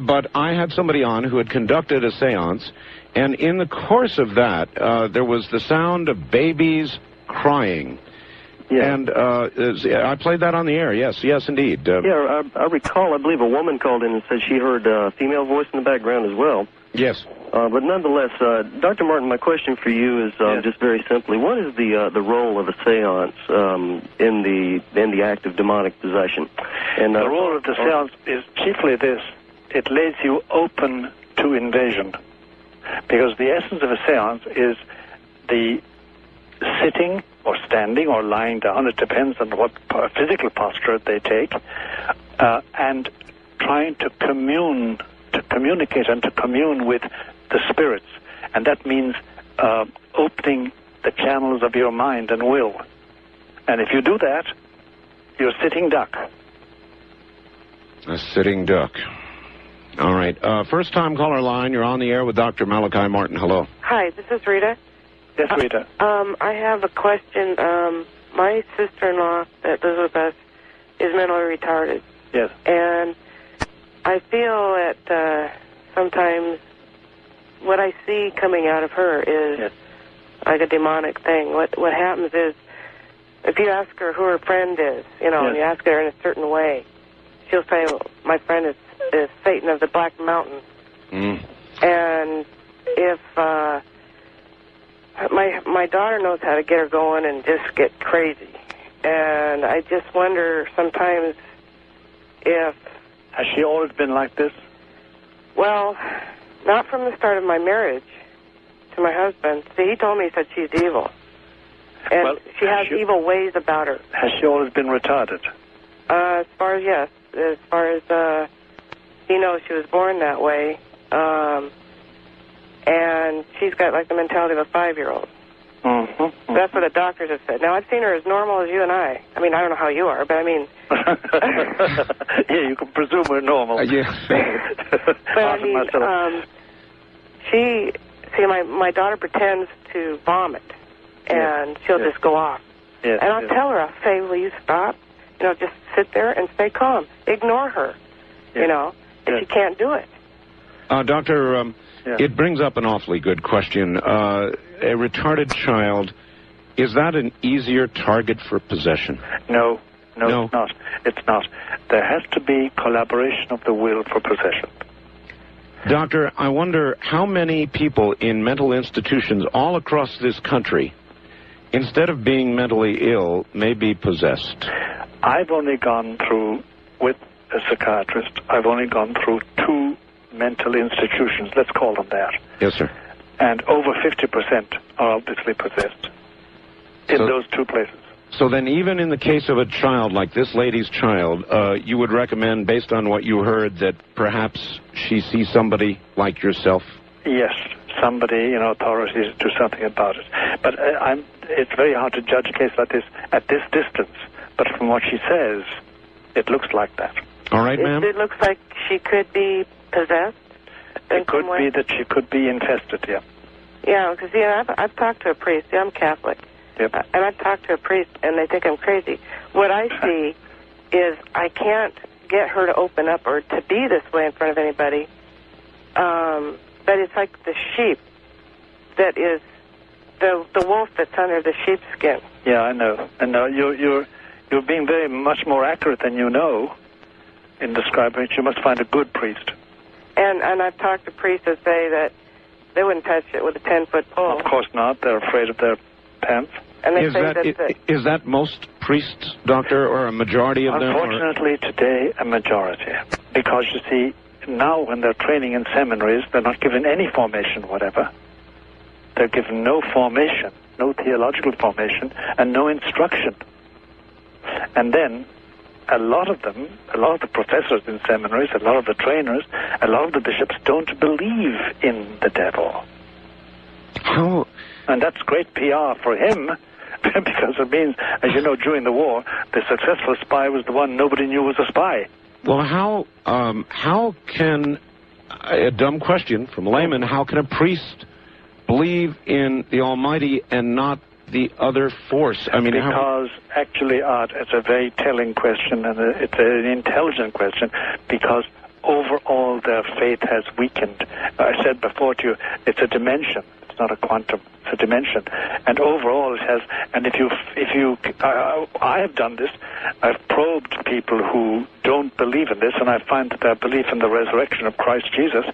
But I had somebody on who had conducted a seance, and in the course of that, there was the sound of babies crying. Yeah. And I played that on the air. Yes, indeed. I recall, I believe a woman called in and said she heard a female voice in the background as well. Yes. But nonetheless, Dr. Martin, my question for you is just very simply, what is the role of a seance in the act of demonic possession? And the role of the seance is chiefly this: it lays you open to invasion, because the essence of a seance is the sitting or standing or lying down, it depends on what physical posture they take, and trying to communicate and to commune with the spirits. And that means opening the channels of your mind and will. And if you do that, you're sitting duck. A sitting duck. All right. First-time caller line, you're on the air with Dr. Malachi Martin. Hello. Hi, this is Rita. Yes, Rita. I have a question. My sister-in-law that lives with us is mentally retarded. Yes. And I feel that sometimes what I see coming out of her is like a demonic thing. What happens is, if you ask her who her friend is, and you ask her in a certain way, she'll say, well, my friend is Satan of the Black Mountain. Mm. And if my daughter knows how to get her going and just get crazy. And I just wonder sometimes if... Has she always been like this? Well, not from the start of my marriage to my husband. See, he told me, he said she's evil. And she has evil ways about her. Has she always been retarded? As far as, yes. As far as he knows she was born that way. And she's got like the mentality of a 5-year-old. Mm-hmm. That's what the doctors have said. Now, I've seen her as normal as you and I. I mean, I don't know how you are, but I mean... Yeah, you can presume we're normal. Yeah. But I mean, my daughter pretends to vomit, and she'll just go off. Yes, and I'll tell her, I'll say, will you stop? You know, just sit there and stay calm. Ignore her, you know, if she can't do it. Doctor, it brings up an awfully good question. A retarded child, is that an easier target for possession? No, it's not. It's not. There has to be collaboration of the will for possession. Doctor, I wonder how many people in mental institutions all across this country, instead of being mentally ill, may be possessed. I've only gone through, with a psychiatrist, I've only gone through 2 mental institutions, let's call them that. Yes, sir. And over 50% are obviously possessed in those 2 places. So then even in the case of a child like this lady's child, you would recommend, based on what you heard, that perhaps she sees somebody like yourself? Yes, somebody, authorities do something about it. But it's very hard to judge a case like this at this distance. But from what she says, it looks like that. All right, ma'am. It looks like she could be possessed. It could be that she could be infested, yeah. Yeah, because, I've talked to a priest. Yeah, I'm Catholic. Yep. And I've talked to a priest, and they think I'm crazy. What I see is I can't get her to open up or to be this way in front of anybody. But it's like the sheep that is the wolf that's under the sheepskin. Yeah, I know. And you're being very much more accurate than you know in describing it. You must find a good priest. And I've talked to priests that say that they wouldn't touch it with a 10-foot pole. Of course not. They're afraid of their pants. And they say is that most priests, Doctor, or a majority of them? Unfortunately, today, a majority. Because, you see, now when they're training in seminaries, they're not given any formation whatever. They're given no formation, no theological formation, and no instruction. And then a lot of the professors in seminaries, a lot of the trainers, a lot of the bishops don't believe in the devil. How? And that's great PR for him, because it means, as you know, during the war, the successful spy was the one nobody knew was a spy. Well, how can, a dumb question from a layman, how can a priest believe in the Almighty and not the other force? I mean, because actually, Art, it's a very telling question, and it's an intelligent question, because overall their faith has weakened. I said before to you, it's a dimension. It's not a quantum. It's a dimension, and overall it has. And if you, I have done this. I've probed people who don't believe in this, and I find that their belief in the resurrection of Christ Jesus,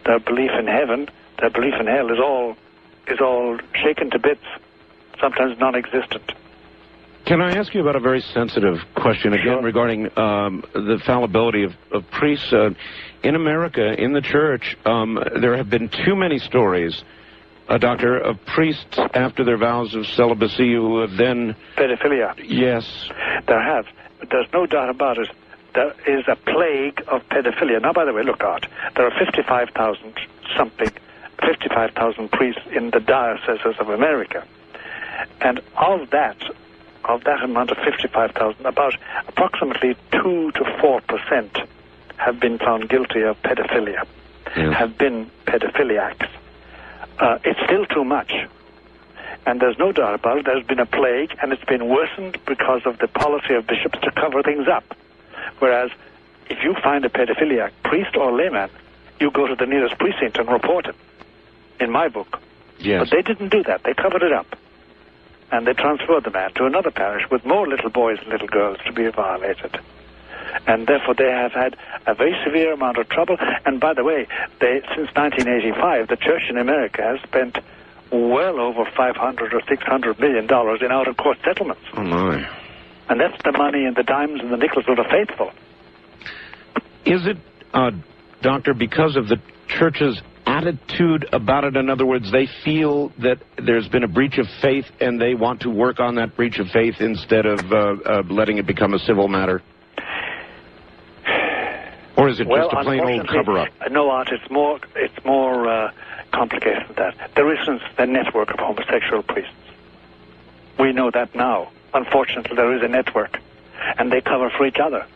their belief in heaven, their belief in hell is all shaken to bits. Sometimes non-existent. Can I ask you about a very sensitive question again regarding the fallibility of priests? In America, in the church, there have been too many stories, Doctor, of priests after their vows of celibacy who have then... Pedophilia. Yes. There have. But there's no doubt about it. There is a plague of pedophilia. Now, by the way, look out. There are 55,000 priests in the dioceses of America. And of that amount of 55,000, about approximately 2 to 4% have been found guilty of pedophilia, have been pedophiliacs. It's still too much. And there's no doubt about it. There's been a plague, and it's been worsened because of the policy of bishops to cover things up. Whereas, if you find a pedophiliac, priest or layman, you go to the nearest precinct and report him, in my book. Yes. But they didn't do that. They covered it up. And they transferred the man to another parish with more little boys and little girls to be violated. And therefore they have had a very severe amount of trouble. And by the way, since 1985, the church in America has spent well over $500 or $600 million in out-of-court settlements. Oh, my. And that's the money and the dimes and the nickels of the faithful. Is it, Doctor, because of the church's attitude about it? In other words, they feel that there's been a breach of faith and they want to work on that breach of faith instead of letting it become a civil matter? Or is it just a plain old cover-up? No, Art, it's more complicated than that. There isn't a network of homosexual priests. We know that now. Unfortunately, there is a network, and they cover for each other.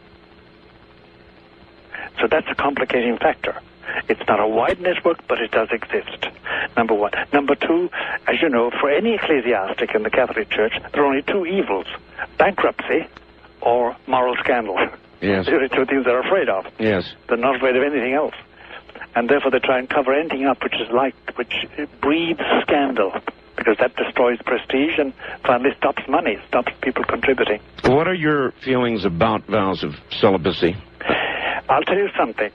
So that's a complicating factor. It's not a wide network, but it does exist, number one. Number two, as you know, for any ecclesiastic in the Catholic Church, there are only two evils, bankruptcy or moral scandal. Yes. They're the two things they're afraid of. Yes. They're not afraid of anything else. And therefore they try and cover anything up which breeds scandal, because that destroys prestige and finally stops money, stops people contributing. What are your feelings about vows of celibacy? I'll tell you something.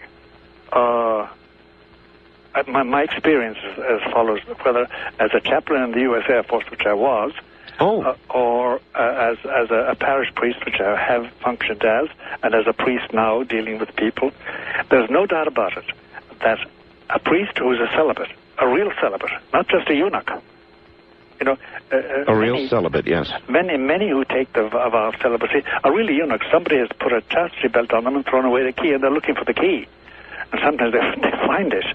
My experience is as follows, whether as a chaplain in the U.S. Air Force, which I was, or as a parish priest, which I have functioned as, and as a priest now dealing with people, there's no doubt about it that a priest who is a celibate, a real celibate, not just a eunuch, you know, a real celibate, yes. Many who take the vow of celibacy are really eunuchs. Somebody has put a chastity belt on them and thrown away the key, and they're looking for the key. And sometimes they find it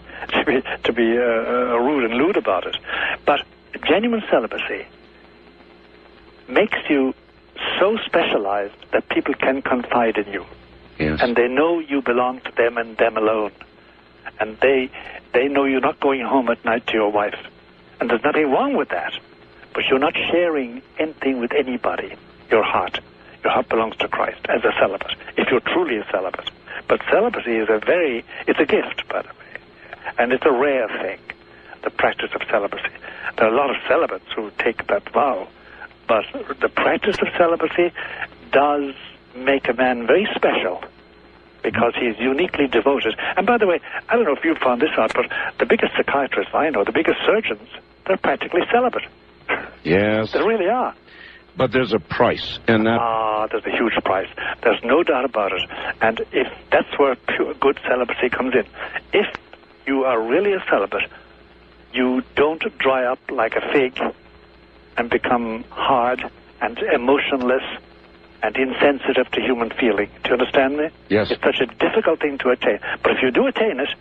to be rude and lewd about it. But genuine celibacy makes you so specialized that people can confide in you. Yes. And they know you belong to them and them alone. And they know you're not going home at night to your wife. And there's nothing wrong with that. But you're not sharing anything with anybody. Your heart belongs to Christ as a celibate, if you're truly a celibate. But celibacy is it's a gift, by the way. And it's a rare thing, the practice of celibacy. There are a lot of celibates who take that vow. But the practice of celibacy does make a man very special, because he's uniquely devoted. And by the way, I don't know if you found this out, but the biggest psychiatrists I know, the biggest surgeons, they're practically celibate. Yes. They really are. But there's a price, and that... there's a huge price. There's no doubt about it. And if that's where pure good celibacy comes in. If you are really a celibate, you don't dry up like a fig and become hard and emotionless and insensitive to human feeling. Do you understand me? Yes. It's such a difficult thing to attain. But if you do attain it,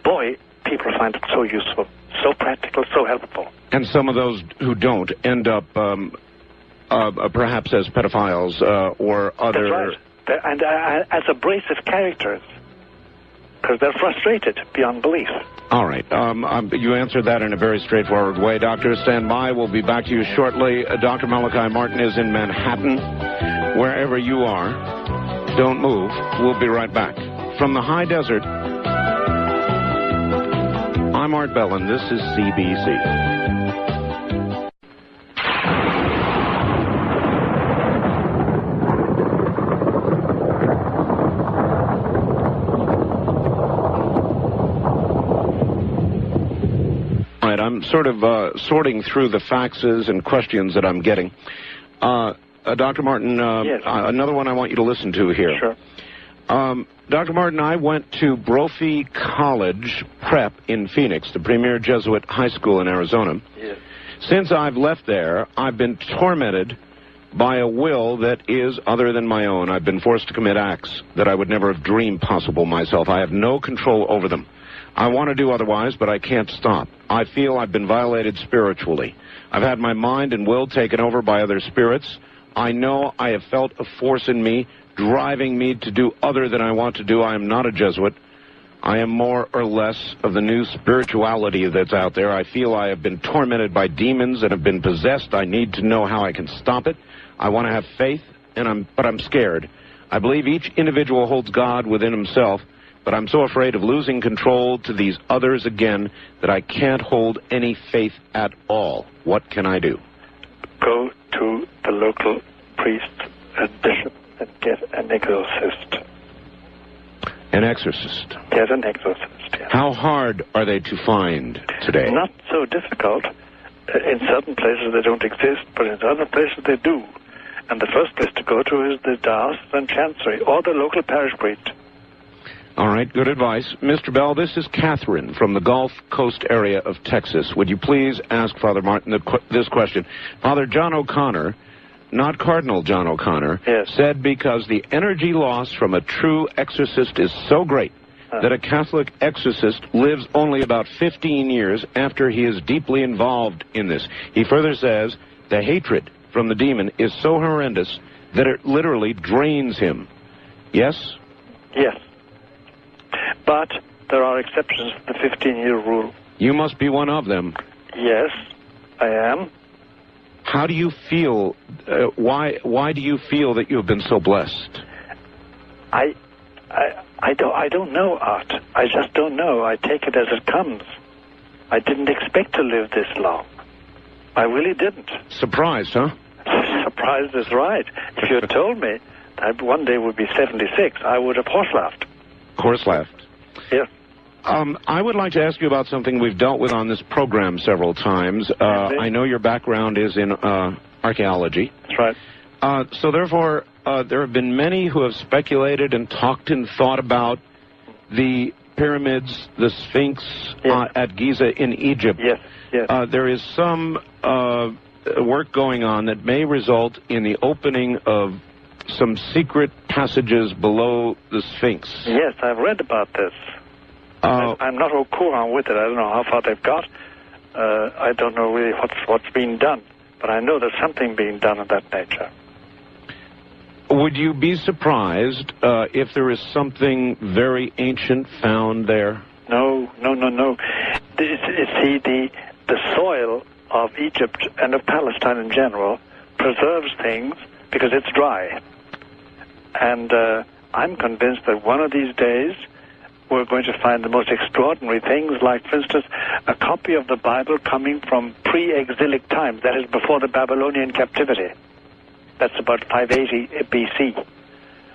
boy, people find it so useful, so practical, so helpful. And some of those who don't end up perhaps as pedophiles or other... That's right. And as abrasive characters, because they're frustrated beyond belief. All right. You answered that in a very straightforward way. Doctor, stand by. We'll be back to you shortly. Dr. Malachi Martin is in Manhattan. Wherever you are, don't move. We'll be right back. From the high desert, I'm Art Bell, and this is CBC. I'm sort of sorting through the faxes and questions that I'm getting. Dr. Martin, yes. Another one I want you to listen to here. Sure. Dr. Martin, I went to Brophy College Prep in Phoenix, the premier Jesuit high school in Arizona. Yes. Since I've left there, I've been tormented by a will that is other than my own. I've been forced to commit acts that I would never have dreamed possible myself. I have no control over them. I want to do otherwise, but I can't stop. I feel I've been violated spiritually. I've had my mind and will taken over by other spirits. I know I have felt a force in me driving me to do other than I want to do. I am not a Jesuit. I am more or less of the new spirituality that's out there. I feel I have been tormented by demons and have been possessed. I need to know how I can stop it. I want to have faith, but I'm scared. I believe each individual holds God within himself, but I'm so afraid of losing control to these others again that I can't hold any faith at all. What can I do? Go to the local priest and bishop and get an exorcist. An exorcist? Get an exorcist, yes. How hard are they to find today? Not so difficult. In certain places they don't exist, but in other places they do. And the first place to go to is the diocesan chancery or the local parish priest. All right, good advice. Mr. Bell, this is Catherine from the Gulf Coast area of Texas. Would you please ask Father Martin this question? Father John O'Connor not Cardinal John O'Connor, said because the energy loss from a true exorcist is so great that a Catholic exorcist lives only about 15 years after he is deeply involved in this. He further says the hatred from the demon is so horrendous that it literally drains him. Yes? Yes. But there are exceptions to the 15-year rule. You must be one of them. Yes, I am. How do you feel? Why do you feel that you have been so blessed? I don't know, Art. I just don't know. I take it as it comes. I didn't expect to live this long. I really didn't. Surprised, huh? Surprised is right. If you had told me that one day would be 76, I would have horse-laughed. Horse-laughed. Yes. I would like to ask you about something we've dealt with on this program several times. I know your background is in archaeology. That's right. So therefore, there have been many who have speculated and talked and thought about the pyramids, the Sphinx at Giza in Egypt. Yes, yes. There is some work going on that may result in the opening of some secret passages below the Sphinx. Yes, I've read about this. I'm not au courant with it. I don't know how far they've got. I don't know really what's being done. But I know there's something being done of that nature. Would you be surprised if there is something very ancient found there? No. See, the soil of Egypt and of Palestine in general preserves things because it's dry. And I'm convinced that one of these days we're going to find the most extraordinary things, like, for instance, a copy of the Bible coming from pre-exilic times, that is, before the Babylonian captivity. That's about 580 BC,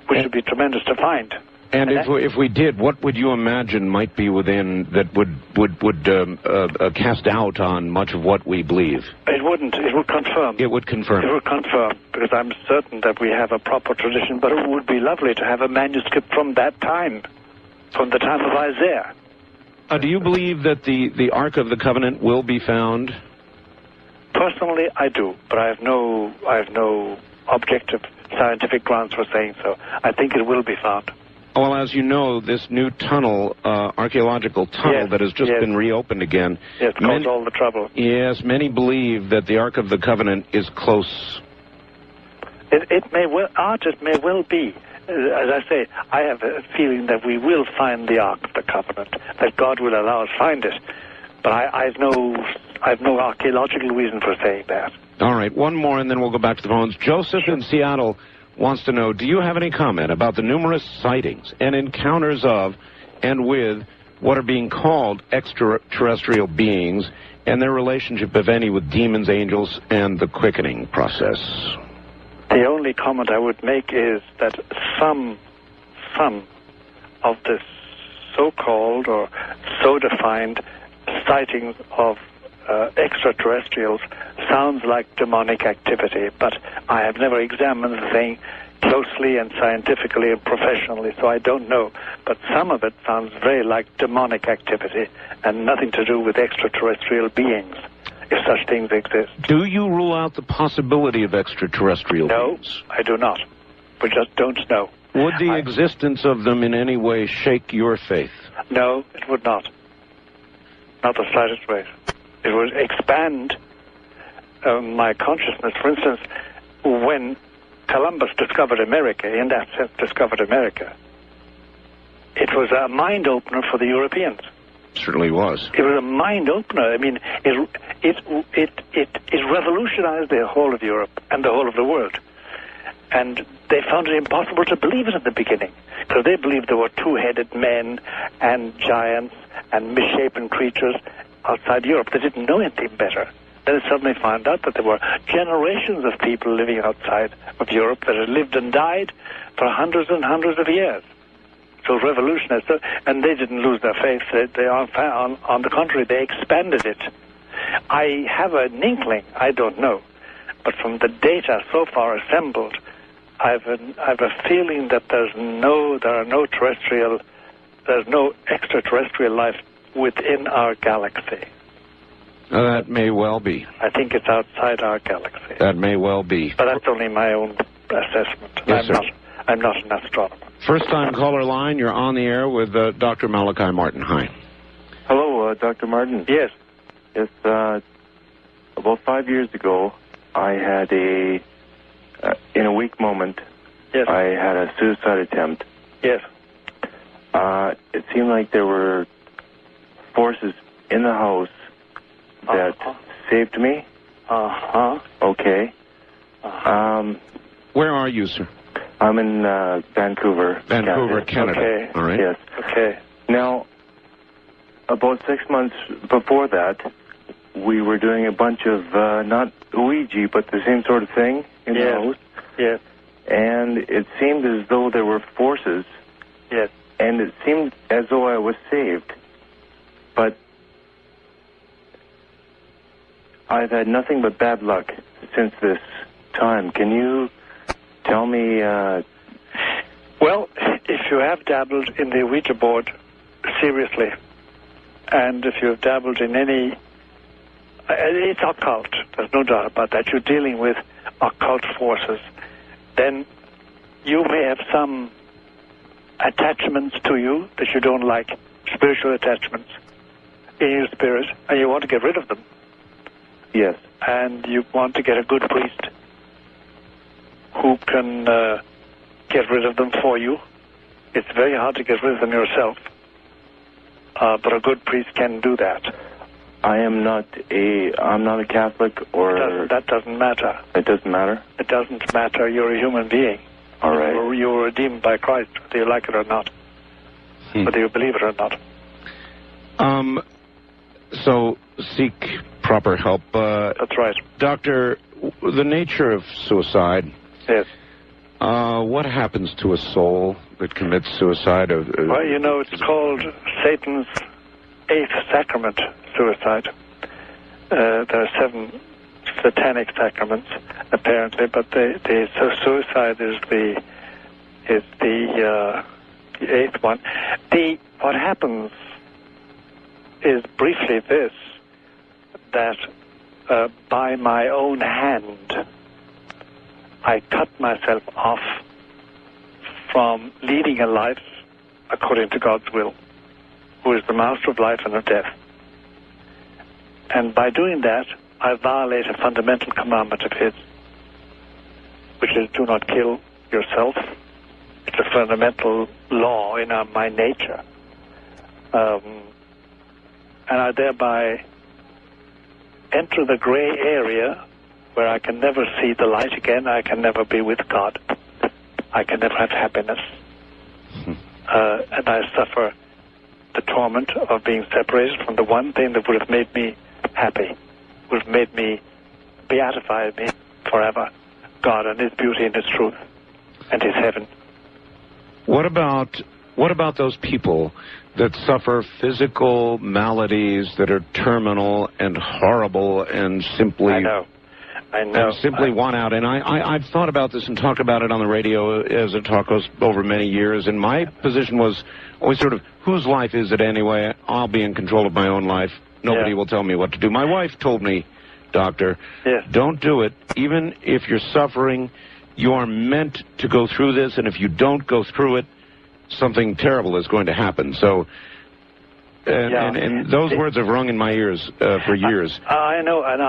which would be tremendous to find. And if we did, what would you imagine might be within that would cast doubt on much of what we believe? It wouldn't. It would confirm. It would confirm. It would confirm, because I'm certain that we have a proper tradition, but it would be lovely to have a manuscript from that time, from the time of Isaiah. Do you believe that the Ark of the Covenant will be found? Personally, I do, but I have no objective scientific grounds for saying so. I think it will be found. Well, as you know, this new tunnel, archaeological tunnel that has just been reopened again. Yes, caused all the trouble. Yes, many believe that the Ark of the Covenant is close. It may well be. As I say, I have a feeling that we will find the Ark of the Covenant, that God will allow us to find it. But I have no archaeological reason for saying that. All right, one more, and then we'll go back to the phones. Joseph in Seattle wants to know, do you have any comment about the numerous sightings and encounters of and with what are being called extraterrestrial beings and their relationship, if any, with demons, angels, and the quickening process? The only comment I would make is that some of the so-called or so-defined sightings of extraterrestrials sounds like demonic activity, but I have never examined the thing closely and scientifically and professionally, so I don't know. But some of it sounds very like demonic activity and nothing to do with extraterrestrial beings, if such things exist. Do you rule out the possibility of extraterrestrial beings? No, I do not. We just don't know. Would the existence of them in any way shake your faith? No, it would not. Not the slightest way. It would expand my consciousness. For instance, when Columbus discovered America, in that sense discovered America, it was a mind-opener for the Europeans. Certainly was. It was a mind-opener. I mean, it revolutionized the whole of Europe and the whole of the world. And they found it impossible to believe it in the beginning, because they believed there were two-headed men and giants and misshapen creatures outside Europe. They didn't know anything better. Then they suddenly found out that there were generations of people living outside of Europe that had lived and died for hundreds and hundreds of years. So revolutionized, and they didn't lose their faith. They on the contrary, they expanded it. I have an inkling, I don't know, but from the data so far assembled, I've a feeling that there's no extraterrestrial life within our galaxy. That may well be. I think it's outside our galaxy. That may well be. But that's only my own assessment. Yes, sir. I'm not an astronomer. First-time caller line, you're on the air with Dr. Malachi Martin. Hi. Hello, Dr. Martin. Yes. Yes, about 5 years ago, I had in a weak moment, Yes. I had a suicide attempt. Yes. It seemed like there were forces in the house that saved me. Okay. Where are you, sir? I'm in Vancouver, Canada. Okay. All right. Yes. Okay. Now, about 6 months before that, we were doing a bunch of, not Ouija, but the same sort of thing in the house. Yes. And it seemed as though there were forces. Yes. And it seemed as though I was saved. But I've had nothing but bad luck since this time. Can you tell me... Well, if you have dabbled in the Ouija board seriously, and if you have dabbled in any... it's occult, there's no doubt about that. You're dealing with occult forces. Then you may have some attachments to you that you don't like, spiritual attachments in your spirit, and you want to get rid of them. Yes. And you want to get a good priest who can get rid of them for you. It's very hard to get rid of them yourself, but a good priest can do that. I'm not a Catholic or... That doesn't matter. It doesn't matter? It doesn't matter. You're a human being. All right. You're redeemed by Christ, whether you like it or not. Whether you believe it or not. So seek proper help. That's right. Doctor, the nature of suicide. Yes. What happens to a soul that commits suicide? Well, you know, it's called Satan's eighth sacrament, suicide. There are 7 satanic sacraments, apparently, but suicide is the 8th one. What happens is briefly this, that by my own hand, I cut myself off from leading a life according to God's will, who is the master of life and of death. And by doing that, I violate a fundamental commandment of His, which is do not kill yourself. It's a fundamental law in my nature. And I thereby enter the gray area where I can never see the light again. I can never be with God. I can never have happiness. And I suffer the torment of being separated from the one thing that would have made me happy, would have made me, beatified me forever, God and His beauty and His truth and His heaven. What about those people that suffer physical maladies that are terminal and horrible and simply... I know. And simply want out. And I've thought about this and talked about it on the radio as a talk host over many years, and my position was always sort of, whose life is it anyway? I'll be in control of my own life. Nobody will tell me what to do. My wife told me, Doctor, don't do it. Even if you're suffering, you are meant to go through this, and if you don't go through it, something terrible is going to happen. So, and those words have rung in my ears for years. I know, and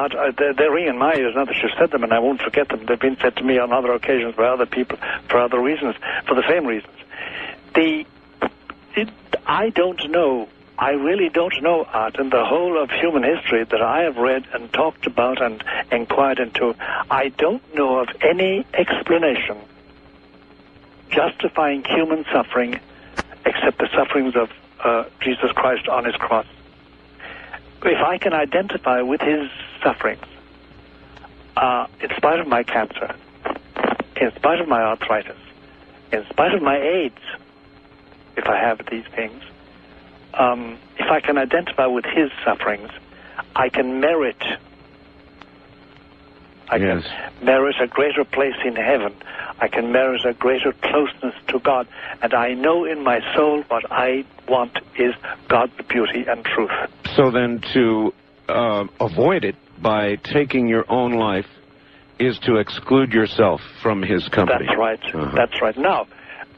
they ring in my ears now that you said them, and I won't forget them. They've been said to me on other occasions by other people for other reasons, for the same reasons. I don't know. I really don't know, Art, in the whole of human history that I have read and talked about and inquired into, I don't know of any explanation justifying human suffering except the sufferings of Jesus Christ on His cross. If I can identify with His sufferings, in spite of my cancer, in spite of my arthritis, in spite of my AIDS, if I have these things, if I can identify with His sufferings, I can merit a greater place in heaven. I can merit a greater closeness to God. And I know in my soul what I want is God's beauty and truth. So then to avoid it by taking your own life is to exclude yourself from his company. That's right. That's right. Now,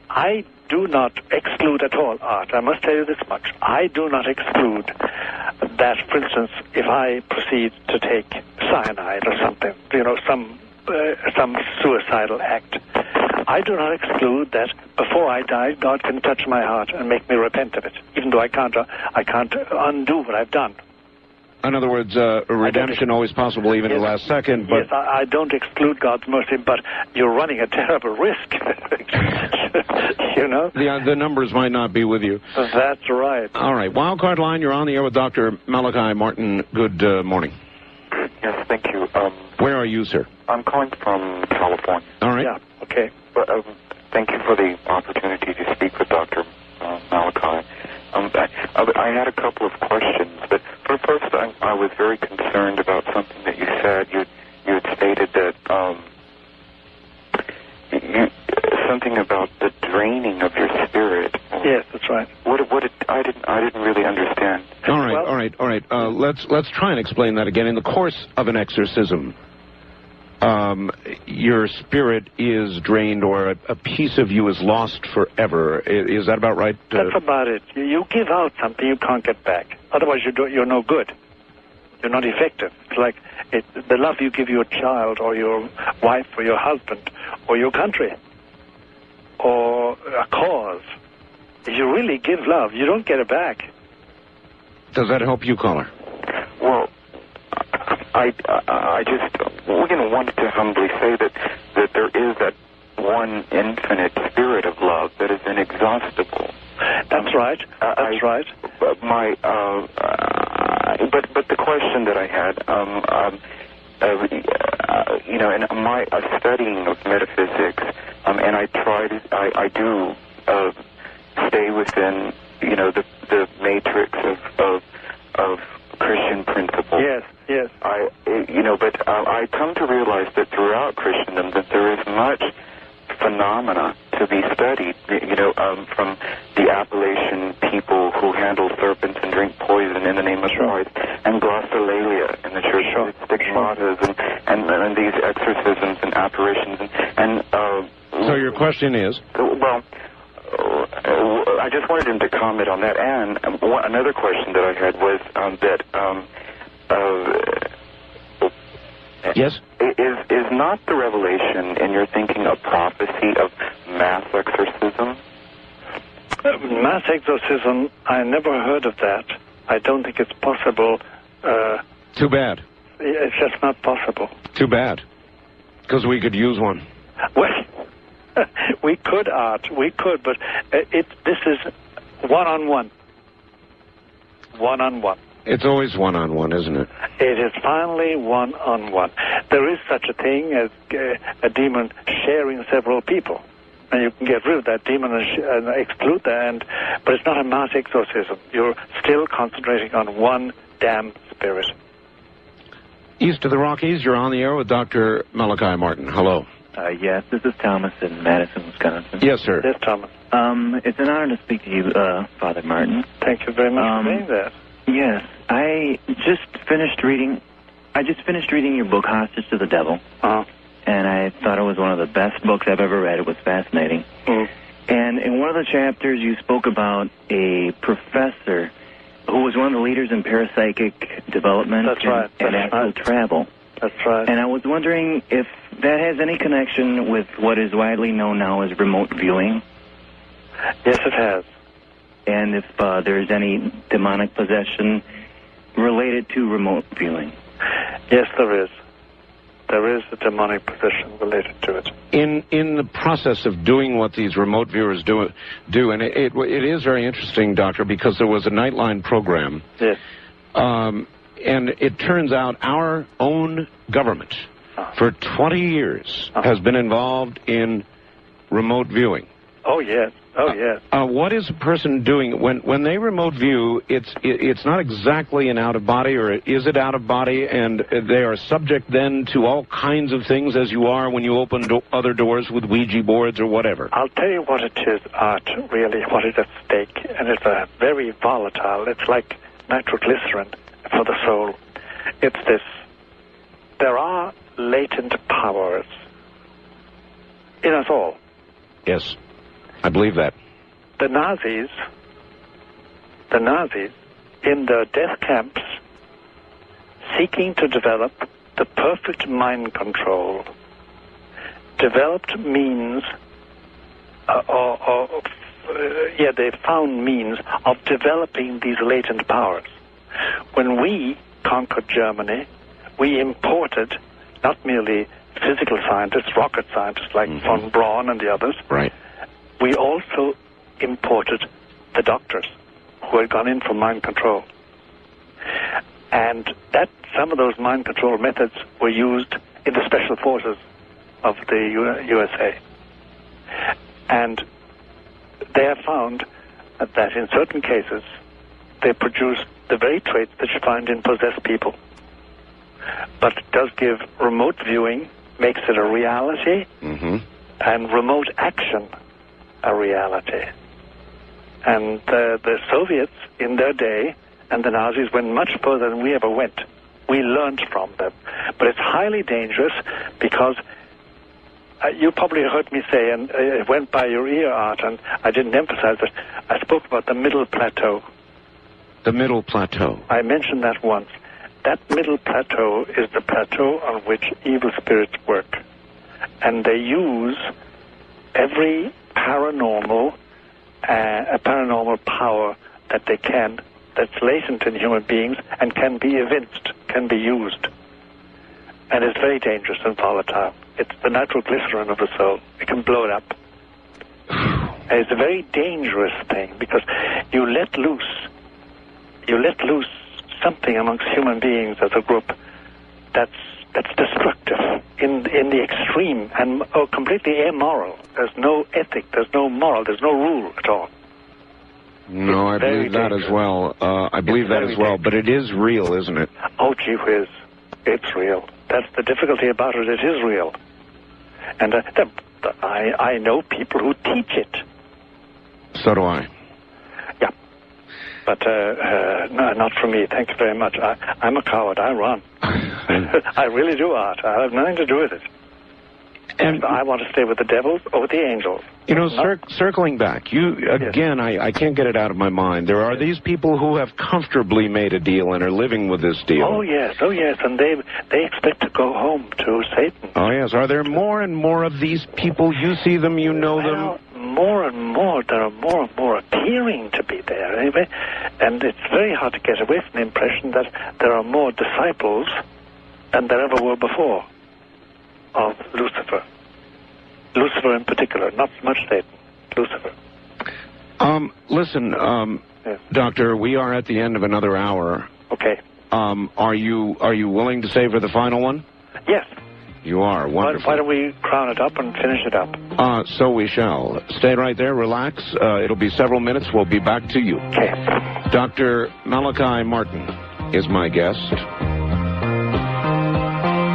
I do not exclude at all, Art. I must tell you this much. I do not exclude that, for instance, if I proceed to take cyanide or something, some suicidal act, I do not exclude that before I die, God can touch my heart and make me repent of it, even though I can't undo what I've done. In other words, redemption always possible even in the last second. But yes, I don't exclude God's mercy, but you're running a terrible risk. The numbers might not be with you. That's right. All right. Wildcard line, you're on the air with Dr. Malachi Martin. Good morning. Yes, thank you. Where are you, sir? I'm calling from California. All right. Yeah, okay. But, thank you for the opportunity to speak with Dr. Malachi. I had a couple of questions, but first I was very concerned about something that you said. You had stated that something about the draining of your spirit. Yes, that's right. I didn't really understand. All right. Let's try and explain that again. In the course of an exorcism, your spirit is drained, or a piece of you is lost forever. Is that about right? That's about it. You give out something you can't get back. Otherwise, you're no good. You're not effective. It's like the love you give your child, or your wife, or your husband, or your country, or a cause. If you really give love, you don't get it back. Does that help you, caller? Well, I just wanted to humbly say that there is that one infinite spirit of love that is inexhaustible. That's right. That's right. But but the question that I had, in my studying of metaphysics, and I do stay within, the matrix of Christian principles. Yes. But I come to realize that throughout Christendom that there is much phenomena to be studied. From the Appalachian people who handle serpents and drink poison in the name of Christ, and glossolalia in the church, stigmatas, and these exorcisms and apparitions, So your question is? Well, I just wanted him to comment on that. And another question that I had was yes? Is not the revelation, in your thinking, a prophecy of mass exorcism? Mass exorcism, I never heard of that. I don't think it's possible. Too bad. It's just not possible. Too bad. Because we could use one. Well, we could, Art. We could, but this is one-on-one. One-on-one. It's always one-on-one, isn't it? It is finally one-on-one. There is such a thing as a demon sharing several people. And you can get rid of that demon and exclude that, but it's not a mass exorcism. You're still concentrating on one damn spirit. East of the Rockies, you're on the air with Dr. Malachi Martin. Hello. Yes, this is Thomas in Madison, Wisconsin. Yes, sir. Yes, Thomas. It's an honor to speak to you, Father Martin. Thank you very much for saying that. Yes, I just finished reading your book, Hostage to the Devil. And I thought it was one of the best books I've ever read. It was fascinating. And in one of the chapters, you spoke about a professor who was one of the leaders in parapsychic development and astral travel. That's right. And I was wondering if that has any connection with what is widely known now as remote viewing. Yes, it has. And if there's any demonic possession related to remote viewing. Yes, there is. There is a demonic possession related to it. In the process of doing what these remote viewers do, and it is very interesting, Doctor, because there was a Nightline program. Yes. And it turns out our own government, for 20 years, has been involved in remote viewing. Oh, yes. Oh, yes. What is a person doing when they remote view? It's not exactly an out of body, or is it out of body? And they are subject then to all kinds of things, as you are when you open other doors with Ouija boards or whatever. I'll tell you what it is, Art. Really, what is at stake, and it's very volatile. It's like nitroglycerin for the soul. It's this. There are latent powers in us all. Yes, I believe that. The Nazis in their death camps, seeking to develop the perfect mind control, developed means, they found means of developing these latent powers. When we conquered Germany, we imported not merely physical scientists, rocket scientists like von Braun and the others. Right. We also imported the doctors who had gone in for mind control. And that some of those mind control methods were used in the special forces of the USA. And they have found that in certain cases they produce the very traits that you find in possessed people. But it does give remote viewing, makes it a reality, and remote action a reality. And the Soviets in their day and the Nazis went much further than we ever went. We learned from them. But it's highly dangerous because you probably heard me say, and it went by your ear, Art, and I didn't emphasize it, I spoke about the middle plateau. The middle plateau. I mentioned that once. That middle plateau is the plateau on which evil spirits work. And they use every paranormal power that they can, that's latent in human beings and can be evinced, can be used. And it's very dangerous and volatile. It's the nitroglycerin of the soul. It can blow it up. And it's a very dangerous thing because you let loose something amongst human beings as a group that's destructive in the extreme and completely immoral. There's no ethic, there's no moral, there's no rule at all. No, I believe that as well. I believe that as well, but it is real, isn't it? Oh, gee whiz. It's real. That's the difficulty about it. It is real. And I know people who teach it. So do I. Yeah. But no, not for me. Thank you very much. I'm a coward. I run. I really do, Art. I have nothing to do with it. And I want to stay with the devils or with the angels. You know, circling back, again, I can't get it out of my mind. There are these people who have comfortably made a deal and are living with this deal. Oh, yes, and they expect to go home to Satan. Oh, yes. Are there more and more of these people? You see them, you know them? More and more. There are more and more appearing to be there, anyway. And it's very hard to get away from the impression that there are more disciples than there ever were before of Lucifer. Lucifer in particular, not so much Satan. Lucifer. Listen, yes. Doctor, we are at the end of another hour. Okay. Are you willing to savor the final one? Yes. You are. Wonderful. Why don't we crown it up and finish it up? So we shall. Stay right there, relax. It'll be several minutes. We'll be back to you. Okay. Dr. Malachi Martin is my guest.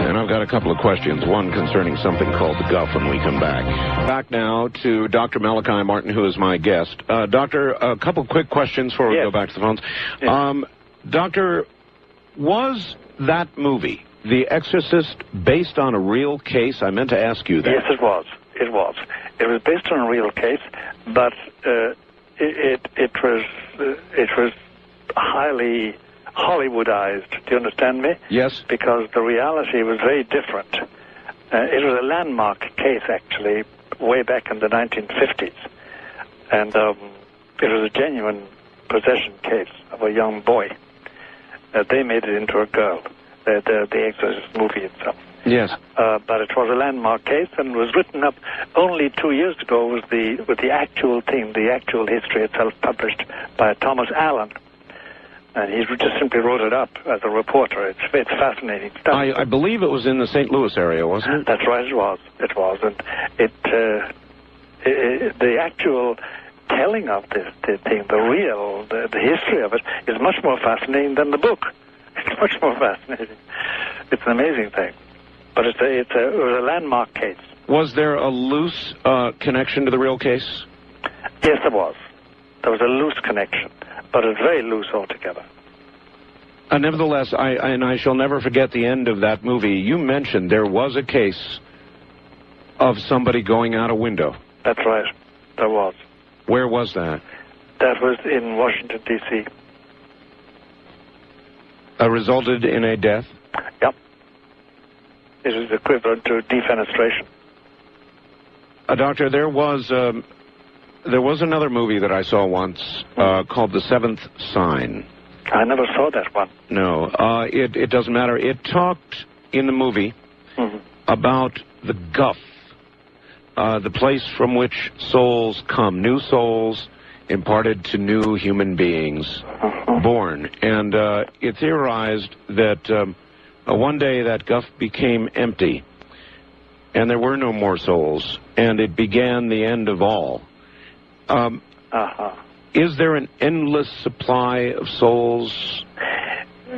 And I've got a couple of questions, one concerning something called the Guff when we come back. Back now to Dr. Malachi Martin, who is my guest. Doctor, a couple quick questions before we go back to the phones. Yes. Doctor, was that movie, The Exorcist, based on a real case? I meant to ask you that. Yes, it was. It was. It was based on a real case, but it was highly Hollywoodized. Do you understand me? Yes. Because the reality was very different. It was a landmark case, actually, way back in the 1950s. And it was a genuine possession case of a young boy. They made it into a girl, the Exorcist movie itself. Yes. But it was a landmark case and was written up only 2 years ago with the actual theme, the actual history itself, published by Thomas Allen. And he just simply wrote it up as a reporter. It's fascinating stuff. I believe it was in the St. Louis area, wasn't it? That's right, it was. It was. And the actual telling of the thing, the history of it, is much more fascinating than the book. It's much more fascinating. It's an amazing thing. But it was a landmark case. Was there a loose connection to the real case? Yes, there was. There was a loose connection, but it's very loose altogether. Nevertheless, I shall never forget the end of that movie. You mentioned there was a case of somebody going out a window. That's right. There was. Where was that? That was in Washington, D.C. Resulted in a death? Yep. It is equivalent to defenestration. Doctor, there was another movie that I saw once called The Seventh Sign. I never saw that one. No, it doesn't matter. It talked in the movie about the guff, the place from which souls come, new souls imparted to new human beings born. And it theorized that one day that guff became empty, and there were no more souls, and it began the end of all. Is there an endless supply of souls?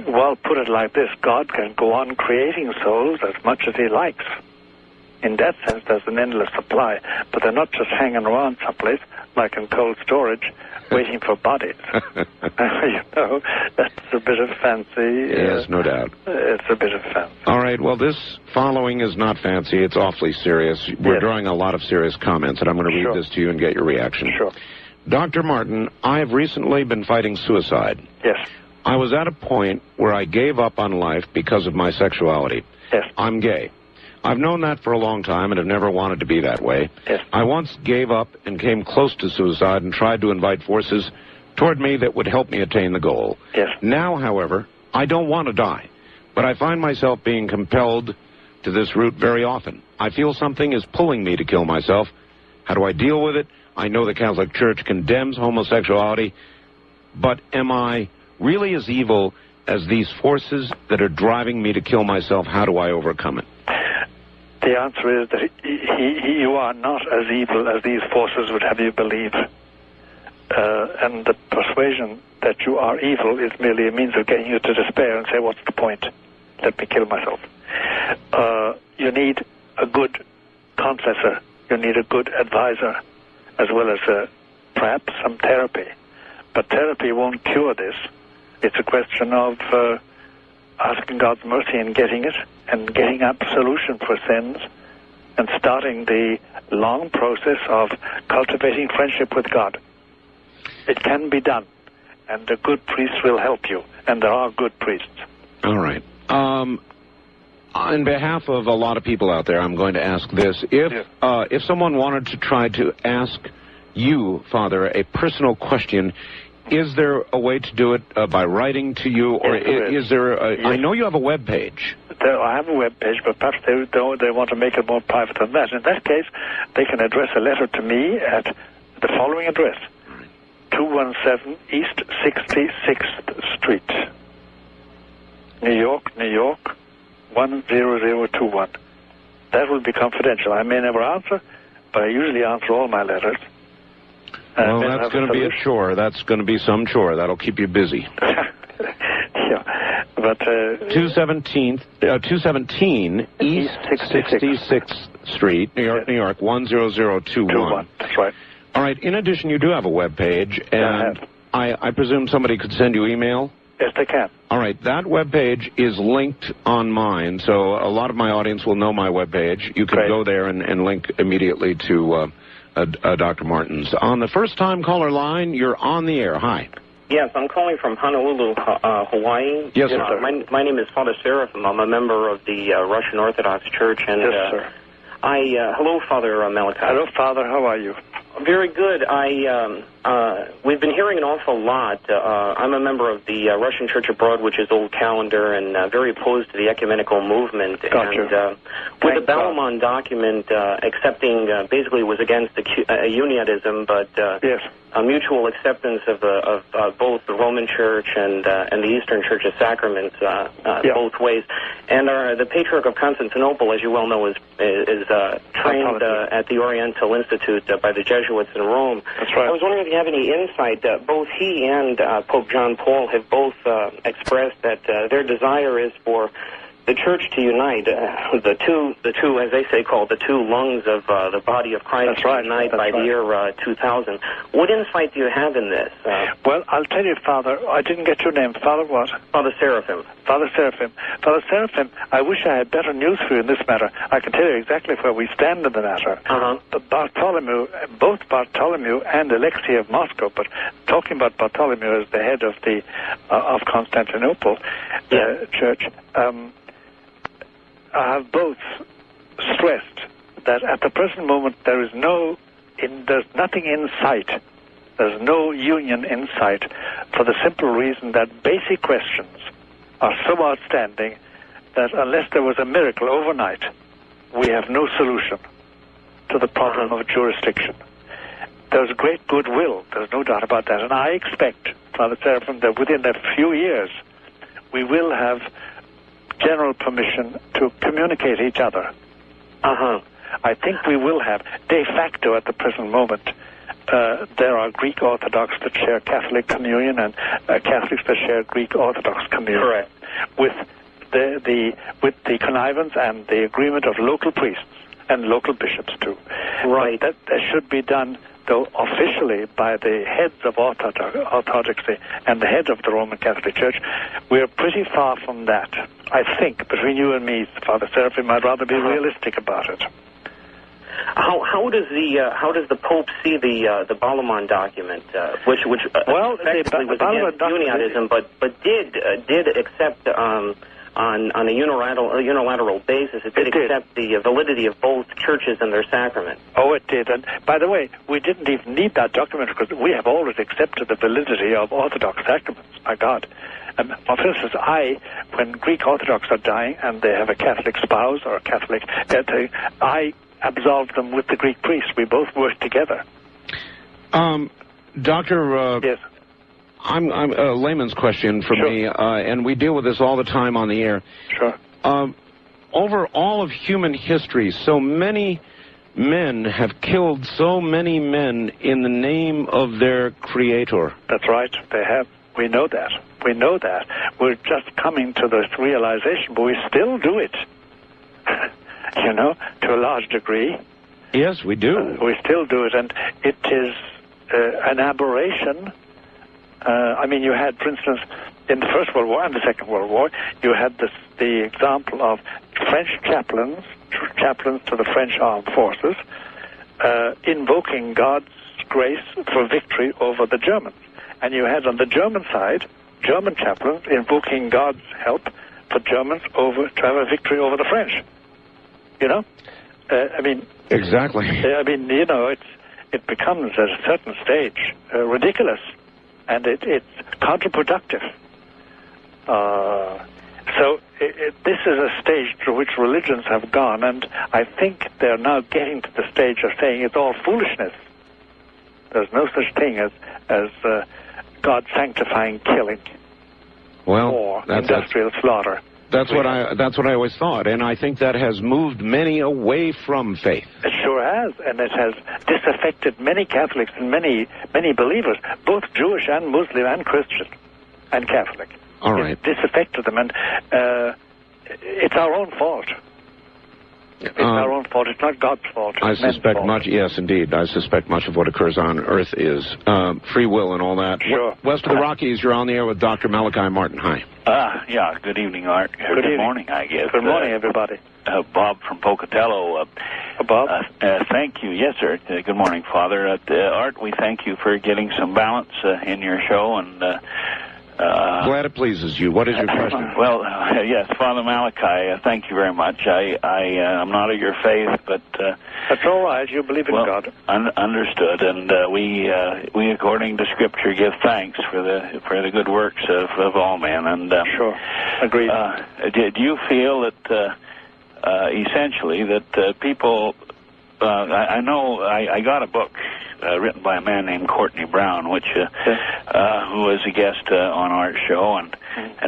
Well, put it like this. God can go on creating souls as much as he likes. In that sense, there's an endless supply. But they're not just hanging around someplace, like in cold storage, waiting for bodies. You know, that's a bit of fancy. Yes, no doubt. It's a bit of fancy. All right, well, this following is not fancy. It's awfully serious. We're drawing a lot of serious comments, and I'm going to read this to you and get your reaction. Sure. Dr. Martin, I have recently been fighting suicide. Yes. I was at a point where I gave up on life because of my sexuality. Yes. I'm gay. I've known that for a long time and have never wanted to be that way. Yes. I once gave up and came close to suicide and tried to invite forces toward me that would help me attain the goal. Yes. Now, however, I don't want to die, but I find myself being compelled to this route very often. I feel something is pulling me to kill myself. How do I deal with it? I know the Catholic Church condemns homosexuality, but am I really as evil as these forces that are driving me to kill myself? How do I overcome it? The answer is that you are not as evil as these forces would have you believe. And the persuasion that you are evil is merely a means of getting you to despair and say, what's the point? Let me kill myself. You need a good confessor. You need a good advisor, as well as perhaps some therapy. But therapy won't cure this. It's a question of asking God's mercy and getting it, and getting absolution for sins, and starting the long process of cultivating friendship with God. It can be done, and a good priest will help you, and there are good priests. All right. On behalf of a lot of people out there, I'm going to ask this. If someone wanted to try to ask you, Father, a personal question, is there a way to do it by writing to you, or is there I know you have a web page. I have a web page, but perhaps they want to make it more private than that. In that case, they can address a letter to me at the following address: 217 East 66th Street, New York, 10021. That will be confidential. I may never answer, but I usually answer all my letters. Well, that's going to be a chore. That's going to be some chore. That'll keep you busy. Yeah, but 217 East 66th Street, New York, 10021. That's right. All right. In addition, you do have a web page, and I presume somebody could send you email. Yes, they can. All right. That web page is linked on mine, so a lot of my audience will know my web page. You can go there and link immediately to Dr. Martin's. On the first-time caller line, you're on the air. Hi. Yes, I'm calling from Honolulu, Hawaii. Yes, sir. My name is Father Seraphim. I'm a member of the Russian Orthodox Church. And, yes, sir. Hello, Father Malachi. Hello, Father. How are you? Very good. We've been hearing an awful lot. I'm a member of the Russian Church Abroad, which is Old Calendar, and very opposed to the ecumenical movement. Gotcha. And with the Balamon document, accepting basically was against the unionism, but a mutual acceptance of both the Roman Church and the Eastern Church of Sacraments, both ways. And the Patriarch of Constantinople, as you well know, is trained at the Oriental Institute by the Jesuits in Rome. That's right. I was wondering if you have any insight. Both he and Pope John Paul have both expressed that their desire is for the church to unite, the two, as they say, called the two lungs of the body of Christ to unite by the year 2000. What insight do you have in this? Well, I'll tell you, Father, I didn't get your name. Father what? Father Seraphim. Father Seraphim. Father Seraphim, I wish I had better news for you in this matter. I can tell you exactly where we stand in the matter. Bartholomew, both Bartholomew and Alexei of Moscow, but talking about Bartholomew as the head of the of Constantinople church, have both stressed that at the present moment there's nothing in sight. There's no union in sight for the simple reason that basic questions are so outstanding that unless there was a miracle overnight, we have no solution to the problem of jurisdiction. There's great goodwill, there's no doubt about that, and I expect, Father Seraphim, that within a few years we will have general permission to communicate each other. I think we will have. De facto, at the present moment, there are Greek Orthodox that share Catholic communion and Catholics that share Greek Orthodox communion. Correct. With the connivance and the agreement of local priests and local bishops too. Right. But that should be done, though, officially by the heads of Orthodoxy and the head of the Roman Catholic Church. We're pretty far from that. I think, between you and me, Father Seraphim, I'd rather be realistic about it. How does the Pope see the Ballamon document, which effectively was against unionism, but did accept on a unilateral basis, it did accept the validity of both churches and their sacraments. Oh, it did. And by the way, we didn't even need that document because we have always accepted the validity of Orthodox sacraments. My God. For instance, when Greek Orthodox are dying and they have a Catholic spouse or a Catholic, I absolve them with the Greek priest. We both work together. Doctor, yes. I'm a layman's question for me, and we deal with this all the time on the air. Sure. Over all of human history, so many men have killed so many men in the name of their Creator. That's right, they have. We know that. We know that. We're just coming to this realization, but we still do it. To a large degree. Yes, we do. We still do it, and it is an aberration. You had, for instance, in the First World War and the Second World War, you had the example of French chaplains to the French armed forces, invoking God's grace for victory over the Germans. And you had on the German side, German chaplains invoking God's help for Germans to have a victory over the French. Exactly. It becomes at a certain stage ridiculous, and it's counterproductive. This is a stage through which religions have gone, and I think they're now getting to the stage of saying it's all foolishness. There's no such thing as God sanctifying killing or industrial slaughter. That's what I always thought, and I think that has moved many away from faith. It sure has, and it has disaffected many Catholics and many believers, both Jewish and Muslim and Christian and Catholic. All right. It disaffected them, and it's our own fault. It's our own fault. It's not God's fault. I suspect much. Yes, indeed. I suspect much of what occurs on Earth is free will and all that. Sure. West of the Rockies, you're on the air with Dr. Malachi Martin. Hi. Yeah. Good evening, Art. Good morning, I guess. Good morning, everybody. Bob from Pocatello. Bob. Thank you. Yes, sir. Good morning, Father. Art, we thank you for getting some balance in your show and. Glad it pleases you. What is your question? Well, yes, Father Malachi, thank you very much. I'm not of your faith, but... That's all right. You believe in God. Understood. And we, according to Scripture, give thanks for the good works of all men. And sure. Agreed. Do you feel that, essentially, that people... I know I got a book written by a man named Courtney Brown, who was a guest on our show, and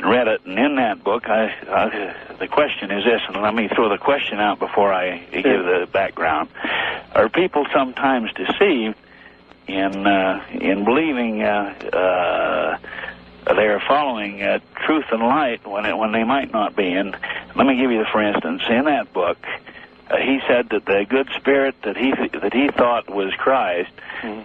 read it. And in that book, the question is this, and let me throw the question out before I give the background. Are people sometimes deceived in believing they are following truth and light when they might not be. And let me give you, for instance, in that book, he said that the good spirit that he thought was Christ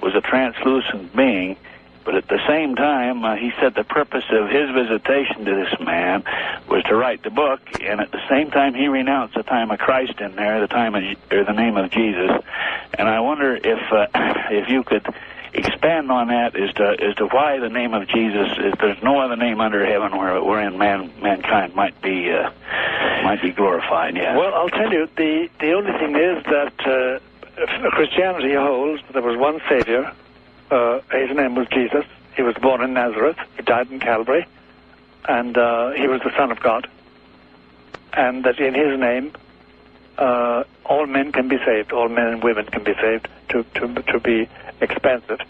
was a translucent being. But at the same time, he said the purpose of his visitation to this man was to write the book, and at the same time he renounced the time of Christ in there, the name of Jesus. And I wonder if you could expand on that as to why the name of Jesus is. There's no other name under heaven wherein mankind might be glorified. Yeah. Well, I'll tell you, the only thing is that Christianity holds there was one Savior. His name was Jesus. He was born in Nazareth. He died in Calvary. And he was the Son of God. And that in his name, all men can be saved. All men and women can be saved, to be expansive,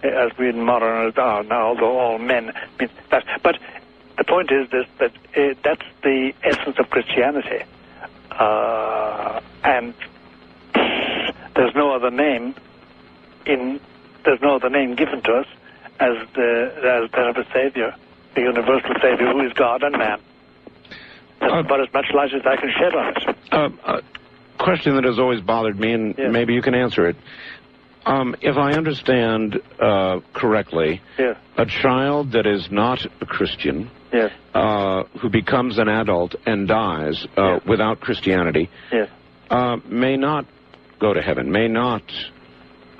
as we in modern are now, although all men means that. But the point is this, that that's the essence of Christianity. And there's no other name given to us as that of a Savior, the universal Savior who is God and man. That's about as much light as I can shed on it. A question that has always bothered me, and maybe you can answer it. If I understand correctly, a child that is not a Christian, who becomes an adult and dies without Christianity, may not go to heaven, may not...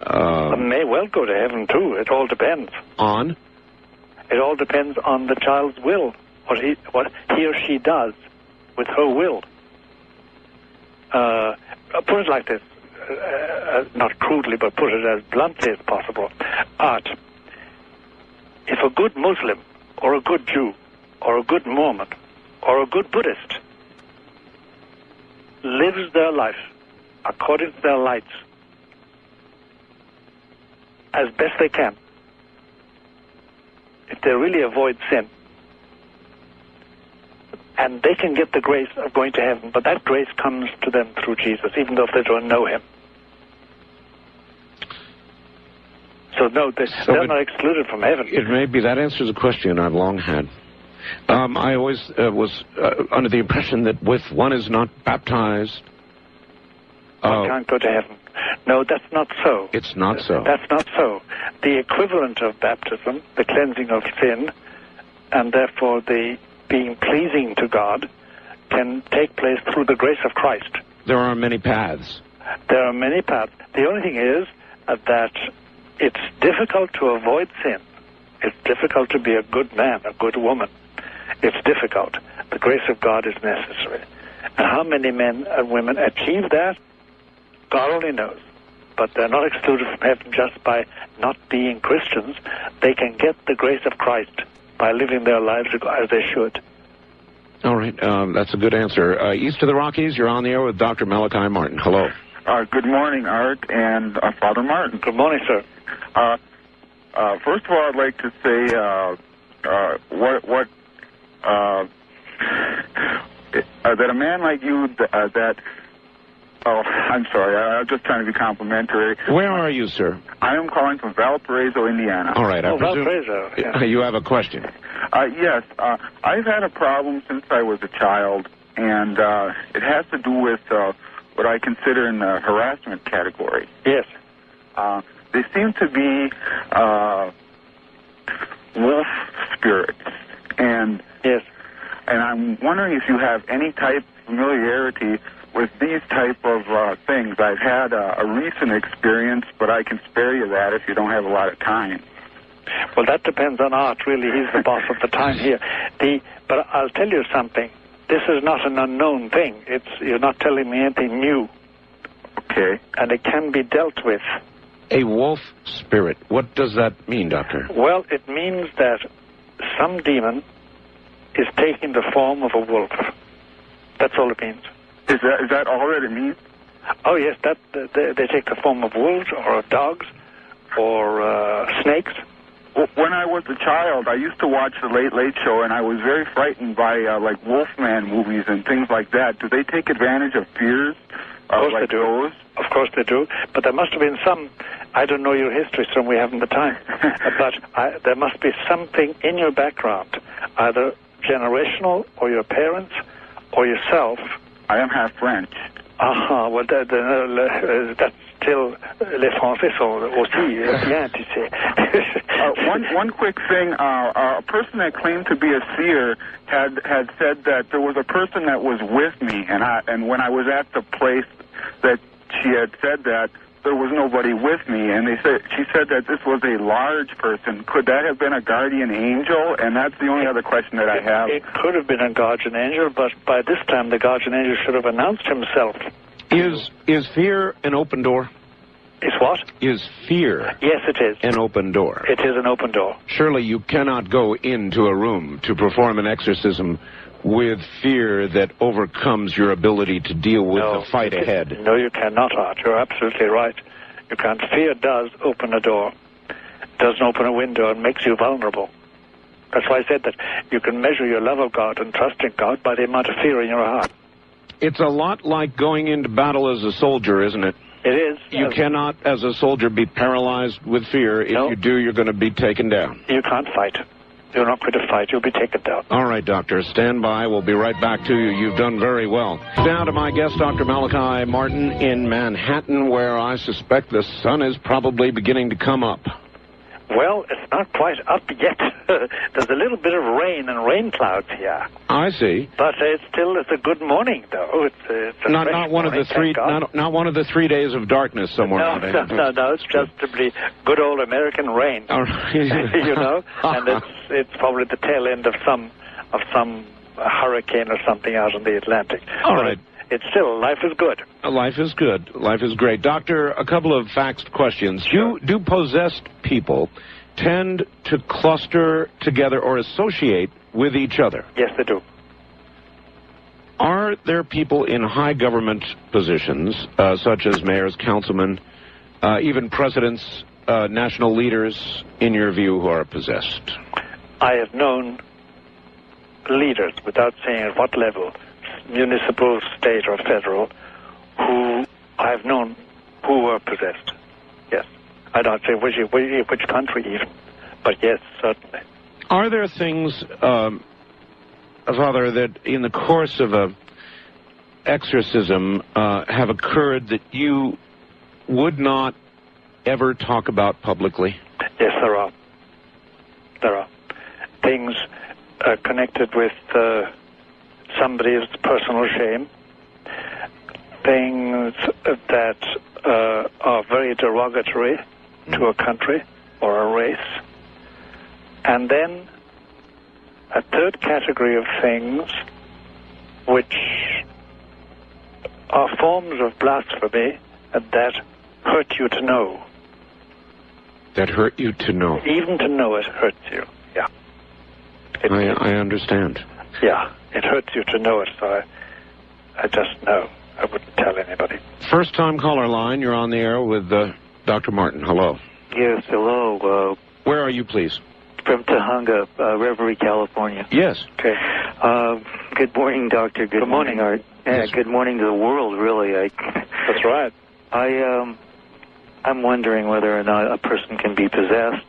may well go to heaven, too. It all depends. On? It all depends on the child's will, what he or she does with her will. Put it like this, not crudely, but put it as bluntly as possible. Art. If a good Muslim, or a good Jew, or a good Mormon, or a good Buddhist lives their life according to their lights, as best they can, if they really avoid sin, and they can get the grace of going to heaven, but that grace comes to them through Jesus, even though if they don't know him. So no, they're not excluded from heaven. It may be that answers a question I've long had. I always was under the impression that if one is not baptized, one can't go to heaven. No, that's not so. It's not so. That's not so. The equivalent of baptism, the cleansing of sin, and therefore the being pleasing to God, can take place through the grace of Christ. There are many paths. There are many paths. The only thing is that it's difficult to avoid sin. It's difficult to be a good man, a good woman. It's difficult. The grace of God is necessary. And how many men and women achieve that, God only knows. But they're not excluded from heaven just by not being Christians. They can get the grace of Christ by living their lives as they should. All right, that's a good answer. East of the Rockies, you're on the air with Dr. Malachi Martin. Hello. Good morning, Art and Father Martin. Good morning, sir. First of all, I'd like to say that a man like you I'm sorry. I'm just trying to be complimentary. Where are you, sir? I am calling from Valparaiso, Indiana. All right. Valparaiso. Yeah. You have a question. Yes. I've had a problem since I was a child, and it has to do with what I consider in the harassment category. Yes. They seem to be wolf spirits. And yes. And I'm wondering if you have any type of familiarity with these type of things. I've had a recent experience, but I can spare you that if you don't have a lot of time. Well, that depends on Art, really. He's the boss of the time here. But I'll tell you something. This is not an unknown thing. You're not telling me anything new. Okay. And it can be dealt with. A wolf spirit. What does that mean, Doctor? Well, it means that some demon is taking the form of a wolf. That's all it means. Is that all that it means? Oh, yes. They take the form of wolves or of dogs or snakes. When I was a child, I used to watch the Late Late Show, and I was very frightened by like Wolfman movies and things like that. Do they take advantage of fears? Of course like they do. Those? Of course they do. But there must have been some I don't know your history, so we haven't the time. But there must be something in your background, either generational or your parents or yourself. I am half French. Well, that's still les Français sont aussi bien, tu sais. One quick thing, a person that claimed to be a seer had said that there was a person that was with me, and when I was at the place that she had said that, there was nobody with me, and she said that this was a large person. Could that have been a guardian angel? And that's the only other question that I have. It could have been a guardian angel, but by this time the guardian angel should have announced himself. Is fear an open door? Is what? Is fear? Yes, it is. An open door. It is an open door. Surely you cannot go into a room to perform an exorcism with fear that overcomes your ability to deal with the fight ahead. No, you cannot, Art. You're absolutely right. You can't. Fear does open a door. It doesn't open a window and makes you vulnerable. That's why I said that you can measure your love of God and trust in God by the amount of fear in your heart. It's a lot like going into battle as a soldier, isn't it? It is. You cannot, as a soldier, be paralyzed with fear. If you do, you're going to be taken down. You can't fight. You're not going to fight. You'll be taken down. All right, Doctor. Stand by. We'll be right back to you. You've done very well. Now to my guest, Dr. Malachi Martin in Manhattan, where I suspect the sun is probably beginning to come up. Well, it's not quite up yet. There's a little bit of rain and rain clouds here. I see. But it's a good morning, though. It's a not one morning, of the three. Not one of the 3 days of darkness somewhere. No. It's just simply good old American rain. All right. You know, and it's probably the tail end of some hurricane or something out in the Atlantic. All right. It's still, life is good. Life is good. Life is great. Doctor, a couple of faxed questions. Sure. Do possessed people tend to cluster together or associate with each other? Yes, they do. Are there people in high government positions, such as mayors, councilmen, even presidents, national leaders, in your view, who are possessed? I have known leaders, without saying at what level, municipal, state, or federal, who I've known who were possessed. Yes. I don't say which country even, but yes, certainly. Are there things, Father, that in the course of a exorcism have occurred that you would not ever talk about publicly? Yes, there are. There are. Things connected with somebody's personal shame, things that are very derogatory to a country or a race, and then a third category of things which are forms of blasphemy that hurt you to know. That hurt you to know? Even to know it hurts you, yeah. I understand. Yeah, it hurts you to know it, so I just know. I wouldn't tell anybody. First-time caller line, you're on the air with Dr. Martin. Hello. Yes, hello. Where are you, please? From Tahunga, Reverie, California. Yes. Okay. Good morning, Doctor. Good morning, Art. Yeah, yes. Good morning to the world, really. That's right. I'm wondering whether or not a person can be possessed,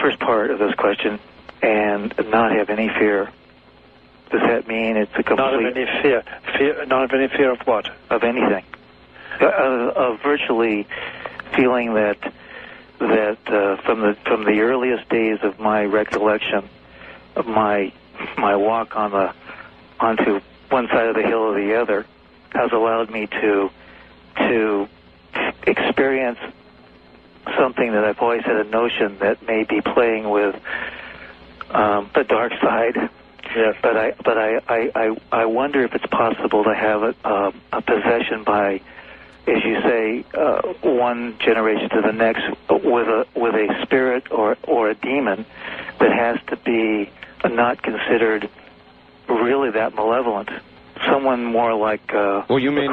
first part of this question, and not have any fear. Does that mean it's a complete... Not of any fear. Not of any fear of what? Of anything. Of virtually feeling that from the earliest days of my recollection of my walk onto one side of the hill or the other has allowed me to experience something that I've always had a notion that may be playing with the dark side. Yes. But I wonder if it's possible to have a possession by, as you say, one generation to the next with a spirit or a demon that has to be not considered really that malevolent. Someone more like... well, you may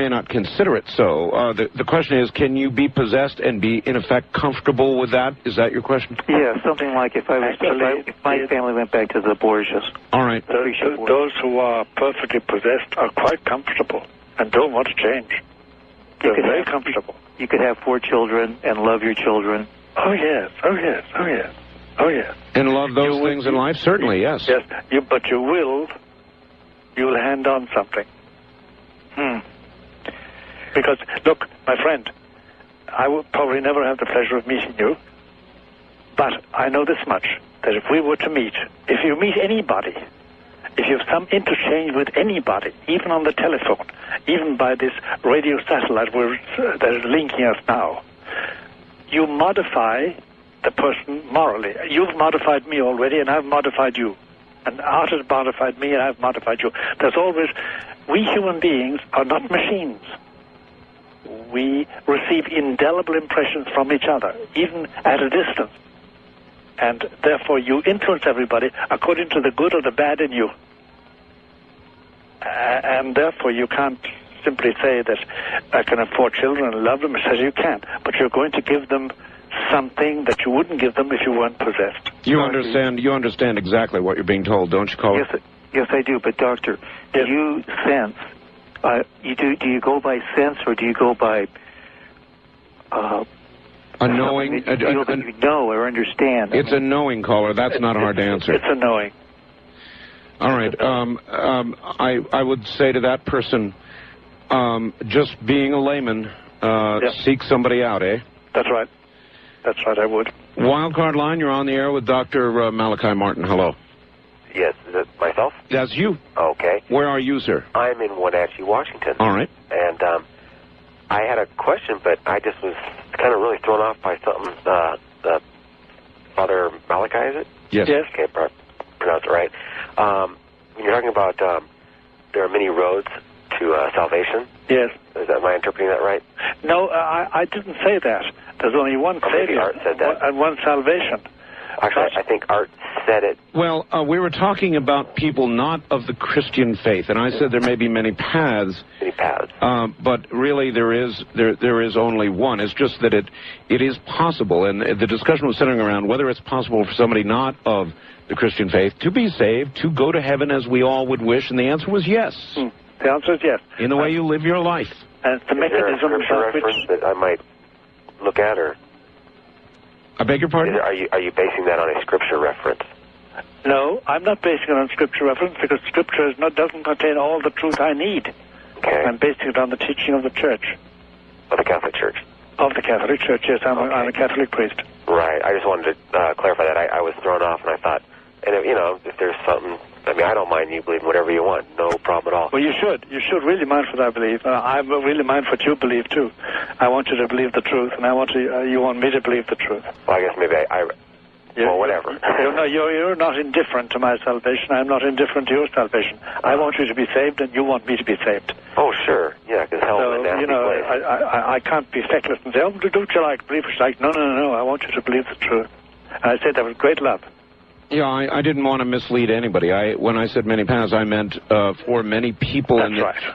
not consider it so. The question is, can you be possessed and be, in effect, comfortable with that? Is that your question? Yeah, something like if my family went back to the Borgias. All right. Those who are perfectly possessed are quite comfortable and don't want to change. They're very comfortable. you could have 4 children and love your children. Oh, yes. Oh, yes. Oh, yes. Oh, yes. And love those things in life? Certainly, yes. Yes, but you'll hand on something. Because, look, my friend, I will probably never have the pleasure of meeting you, but I know this much, that if we were to meet, if you meet anybody, if you have some interchange with anybody, even on the telephone, even by this radio satellite that is linking us now, you modify the person morally. You've modified me already, and I've modified you. And Art has modified me, and I've modified you. There's always... We human beings are not machines. We receive indelible impressions from each other, even at a distance. And therefore you influence everybody according to the good or the bad in you. And therefore you can't simply say that I can have 4 children and love them. It says you can, but you're going to give them something that you wouldn't give them if you weren't possessed. You understand exactly what you're being told, don't you, caller? Yes, I do. But doctor, do you sense? Do you go by sense, or do you go by a knowing? You know or understand? It's a knowing, caller. That's not hard to answer. It's a knowing. All right. I would say to that person, just being a layman, seek somebody out, eh? That's right. That's right, I would. Wildcard line, you're on the air with Dr. Malachi Martin. Hello. Yes, is it myself? That's you. Okay. Where are you, sir? I'm in Wenatchee, Washington. All right. And I had a question, but I just was kind of really thrown off by something. Father Malachi, is it? Yes. Okay, pronounced it right. When you're talking about there are many roads to salvation. Yes. Am I interpreting that right? No, I didn't say that. There's only one Savior Art said that. and one salvation. Actually, I think Art said it. Well, we were talking about people not of the Christian faith, and I said there may be many paths. Many paths. But really, there is only one. It's just that it is possible, and the discussion was centering around whether it's possible for somebody not of the Christian faith to be saved, to go to heaven as we all would wish, and the answer was yes. The answer is yes. In the way you live your life. And the mechanism is there a scripture reference that I might look at, or? I beg your pardon? Are you basing that on a scripture reference? No, I'm not basing it on scripture reference because scripture doesn't contain all the truth I need. Okay. I'm basing it on the teaching of the Church. Of the Catholic Church? Of the Catholic Church, yes. I'm a Catholic priest. Right. I just wanted to clarify that. I was thrown off, and I thought, if there's something, I don't mind you believing whatever you want. No problem at all. Well, you should. You should really mind what I believe. I'm really mind what you believe, too. I want you to believe the truth, and you want me to believe the truth. Well, I guess maybe well, whatever. You're not indifferent to my salvation. I'm not indifferent to your salvation. I want you to be saved, and you want me to be saved. Oh, sure. Yeah, because hell's a nasty place. I can't be feckless and say, do what you like, believe what you like. No. I want you to believe the truth. And I said that with great love. Yeah, I didn't want to mislead anybody. When I said many paths, I meant for many people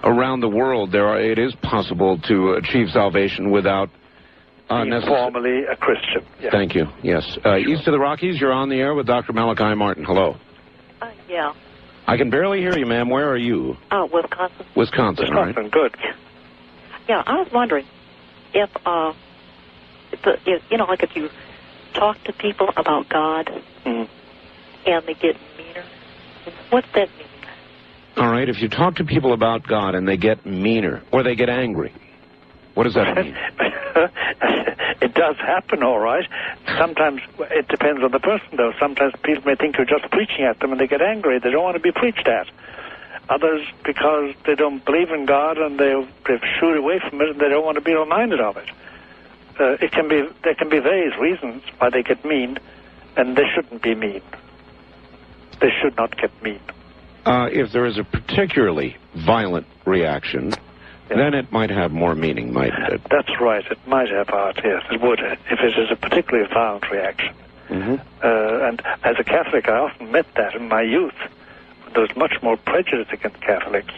around the world, it is possible to achieve salvation without being formally a Christian. Yes. Thank you. Yes. East of the Rockies, you're on the air with Dr. Malachi Martin. Hello. Yeah. I can barely hear you, ma'am. Where are you? Wisconsin. Wisconsin, all right. Good. Yeah, I was wondering if if you talk to people about God and they get meaner, what's that mean? All right, if you talk to people about God and they get meaner or they get angry, what does that mean? It does happen, all right. Sometimes it depends on the person, though. Sometimes people may think you're just preaching at them and they get angry. They don't want to be preached at. Others, because they don't believe in God and they've shooed away from it and they don't want to be reminded of it. There can be various reasons why they get mean, and they shouldn't be mean. They should not get mean. If there is a particularly violent reaction, then it might have more meaning, mightn't it? That's right. It might have art, yes. It would, if it is a particularly violent reaction. And as a Catholic, I often met that in my youth. There was much more prejudice against Catholics.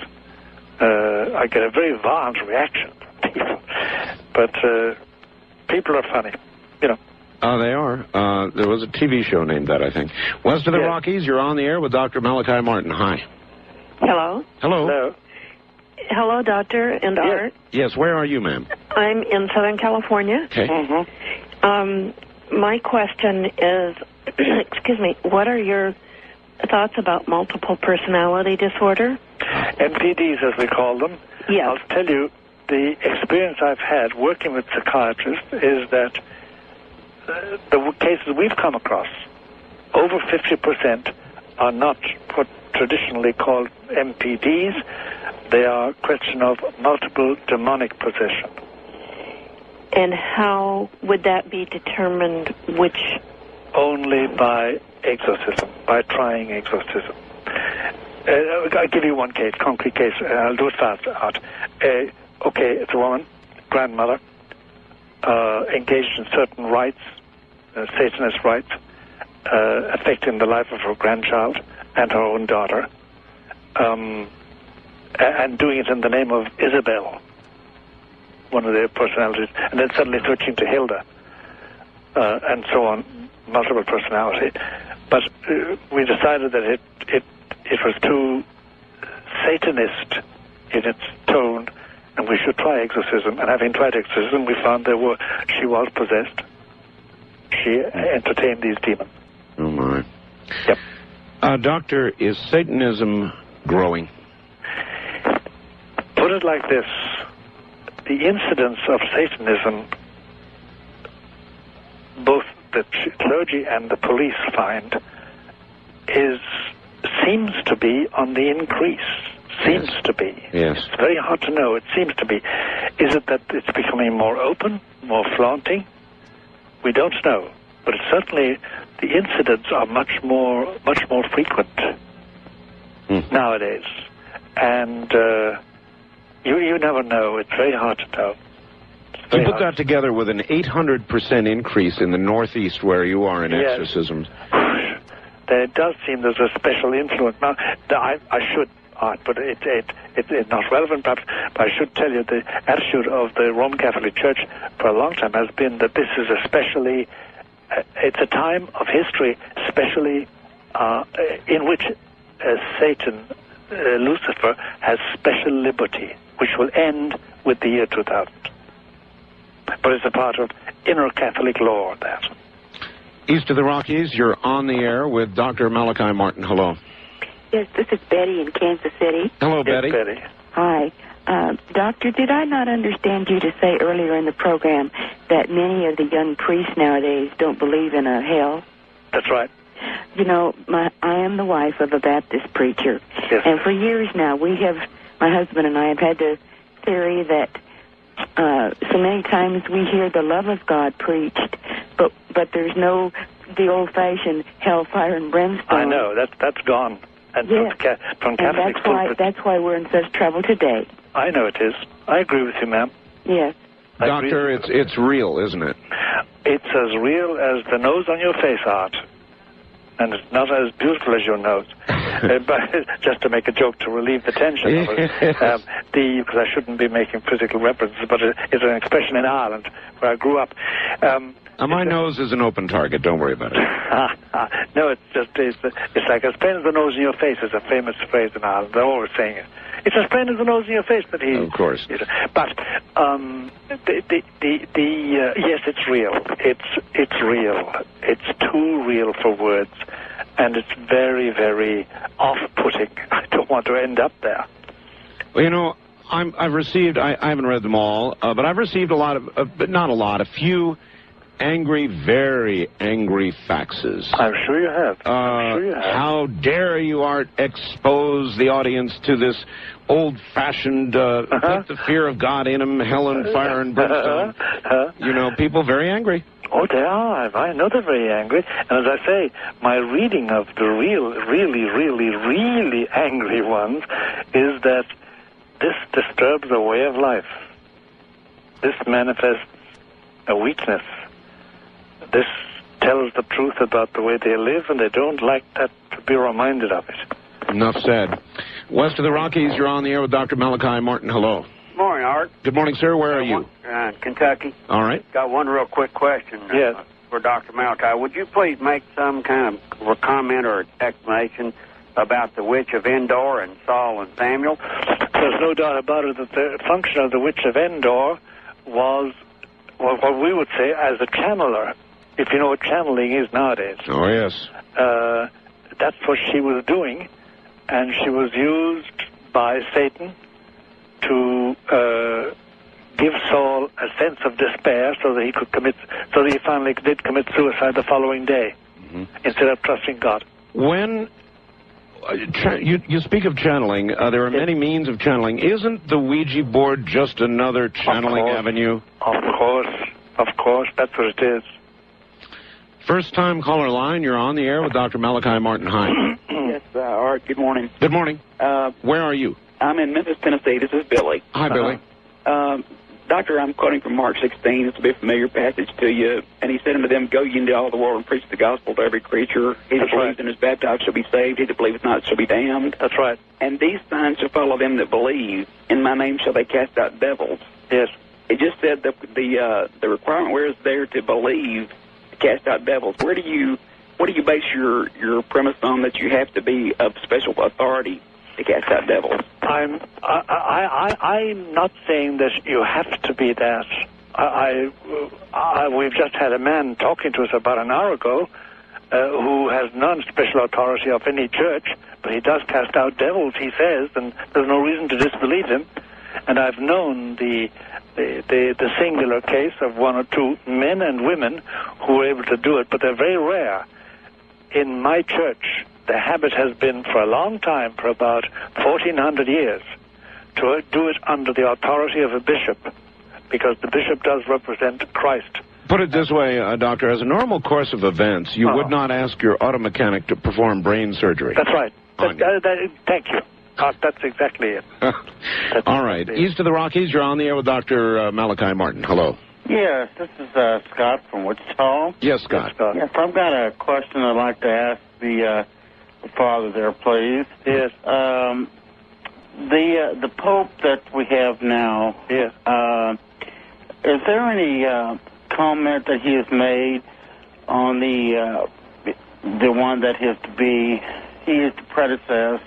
I get a very violent reaction from people. But people are funny, They are. There was a TV show named that, I think. West of the Rockies, you're on the air with Dr. Malachi Martin. Hi. Hello. Hello. Hello. Hello, Doctor and Art. Yes, where are you, ma'am? I'm in Southern California. Okay. My question is, excuse me, what are your thoughts about multiple personality disorder? MPDs, as we call them. Yes. I'll tell you, the experience I've had working with psychiatrists is that the cases we've come across, over 50% are not what traditionally called MPDs. They are a question of multiple demonic possession. And how would that be determined which? Only by exorcism, by trying exorcism. I'll give you one case, concrete case. I'll do it fast out. Okay, it's a woman, grandmother, engaged in certain rites, Satanist rites, affecting the life of her grandchild and her own daughter, and doing it in the name of Isabel, one of their personalities, and then suddenly switching to Hilda, and so on, multiple personality. But we decided that it was too Satanist in its tone, and we should try exorcism. And having tried exorcism, we found she was possessed. She entertained these demons. Oh, my. Yep. Doctor, is Satanism growing? Put it like this. The incidence of Satanism, both the clergy and the police find, seems to be on the increase. Seems to be. Yes. It's very hard to know. It seems to be. Is it that it's becoming more open, more flaunting? We don't know. But certainly the incidents are much more frequent nowadays. And you never know. It's very hard to know. You put that together with an 800% increase in the Northeast where you are in exorcisms. There does seem there's a special influence. Now, I should, but it's not relevant perhaps, but I should tell you the attitude of the Roman Catholic Church for a long time has been that this is especially, it's a time of history, especially in which Satan, Lucifer, has special liberty, which will end with the year 2000. But it's a part of inner Catholic law, that. East of the Rockies, you're on the air with Dr. Malachi Martin. Hello. Yes, this is Betty in Kansas City. Hello, Betty. Betty. Hi. Doctor, did I not understand you to say earlier in the program that many of the young priests nowadays don't believe in a hell? That's right. You know, I am the wife of a Baptist preacher. Yes. And for years now, my husband and I have had the theory that so many times we hear the love of God preached, but there's no the old-fashioned hellfire and brimstone. I know that's gone. And yes. from Catholic and that's why we're in such trouble today. I know it is. I agree with you, ma'am. Yes. Doctor, it's real, isn't it? It's as real as the nose on your face, Art. And it's not as beautiful as your nose. But just to make a joke to relieve the tension of it. Because I shouldn't be making physical references, but it's an expression in Ireland, where I grew up. My nose is an open target. Don't worry about it. No, it's like as plain as the nose in your face is a famous phrase in Ireland. They're always saying it. It's as plain as the nose in your face, but of course. But yes, it's real. It's real. It's too real for words, and it's very, very off-putting. I don't want to end up there. Well, you know, I've received. I haven't read them all, but I've received a lot of, but not a lot, a few angry, very angry faxes. I'm sure you have. How dare you, Art, expose the audience to this old-fashioned, put the fear of God in them, hell and fire and brimstone. You know, people very angry. Oh, they are. I know they're very angry. And as I say, my reading of the really angry ones is that this disturbs a way of life. This manifests a weakness. This tells the truth about the way they live, and they don't like that to be reminded of it. Enough said. West of the Rockies, you're on the air with Dr. Malachi Martin. Hello. Morning, Art. Good morning, sir. Where are you? Kentucky. All right. Got one real quick question for Dr. Malachi. Would you please make some kind of comment or explanation about the Witch of Endor and Saul and Samuel? There's no doubt about it that the function of the Witch of Endor was what we would say as a channeler, if you know what channeling is nowadays. Oh, yes. That's what she was doing, and she was used by Satan to give Saul a sense of despair so that he finally did commit suicide the following day, instead of trusting God. When you speak of channeling, there are many means of channeling. Isn't the Ouija board just another channeling avenue? Of course, that's what it is. First-time caller line, you're on the air with Dr. Malachi Martin. Hi. Yes, Art, good morning. Good morning. Where are you? I'm in Memphis, Tennessee. This is Billy. Hi, Billy. Doctor, I'm quoting from Mark 16. It's a bit familiar passage to you. And he said unto them, Go ye into all the world and preach the gospel to every creature. He that believes and is baptized shall be saved. He that believeth not shall be damned. That's right. And these signs shall follow them that believe. In my name shall they cast out devils. Yes. It just said that the requirement where is there to believe to cast out devils. What do you base your premise on that you have to be of special authority to cast out devils? I'm not saying that you have to be that. We've just had a man talking to us about an hour ago who has none special authority of any church, but he does cast out devils, he says, and there's no reason to disbelieve him. And I've known the singular case of one or two men and women who were able to do it, but they're very rare. In my church, the habit has been for a long time, for about 1,400 years, to do it under the authority of a bishop, because the bishop does represent Christ. Put it this way, Doctor, as a normal course of events, you would not ask your auto mechanic to perform brain surgery. That's right. Thank you. That's exactly it. All right. East of the Rockies, you're on the air with Dr. Malachi Martin. Hello. Yes, this is Scott from Wichita. Yes, Scott. Yes, I've got a question I'd like to ask the father there, please. Yes. The Pope that we have now. Yes. Is there any comment that he has made on the one that he is to predecess?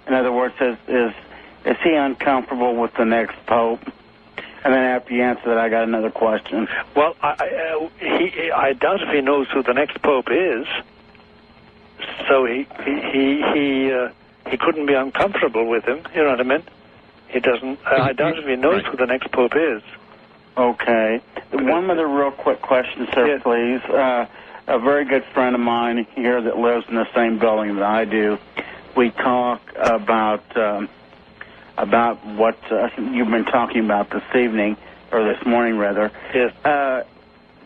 In other words, is he uncomfortable with the next Pope? And then after you answer that, I got another question. Well, I doubt if he knows who the next Pope is. So he couldn't be uncomfortable with him. You know what I mean? He doesn't. I doubt if he knows who the next Pope is. Okay. One other real quick question, sir, please. A very good friend of mine here that lives in the same building that I do. We talk about what you've been talking about this evening, or this morning, rather. Yes.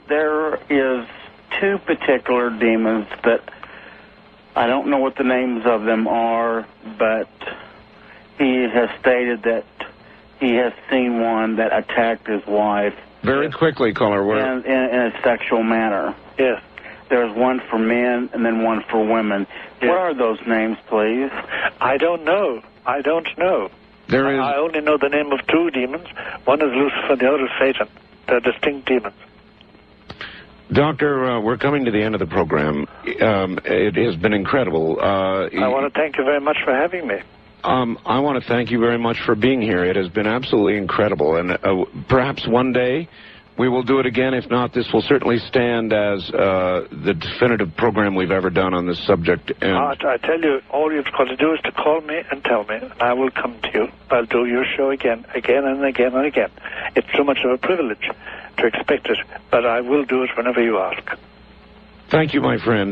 There is two particular demons that I don't know what the names of them are, but he has stated that he has seen one that attacked his wife. Very quickly, caller. In a sexual manner. Yes. There's one for men and then one for women. Yes. What are those names, please? I don't know. I only know the name of two demons. One is Lucifer, the other is Satan. They're distinct demons. Doctor, we're coming to the end of the program. It has been incredible. I want to thank you very much for having me. I want to thank you very much for being here. It has been absolutely incredible. And perhaps one day we will do it again. If not, this will certainly stand as the definitive program we've ever done on this subject. And I tell you, all you've got to do is to call me and tell me, and I will come to you. I'll do your show again and again and again. It's so much of a privilege to expect it, but I will do it whenever you ask. Thank you, my friend.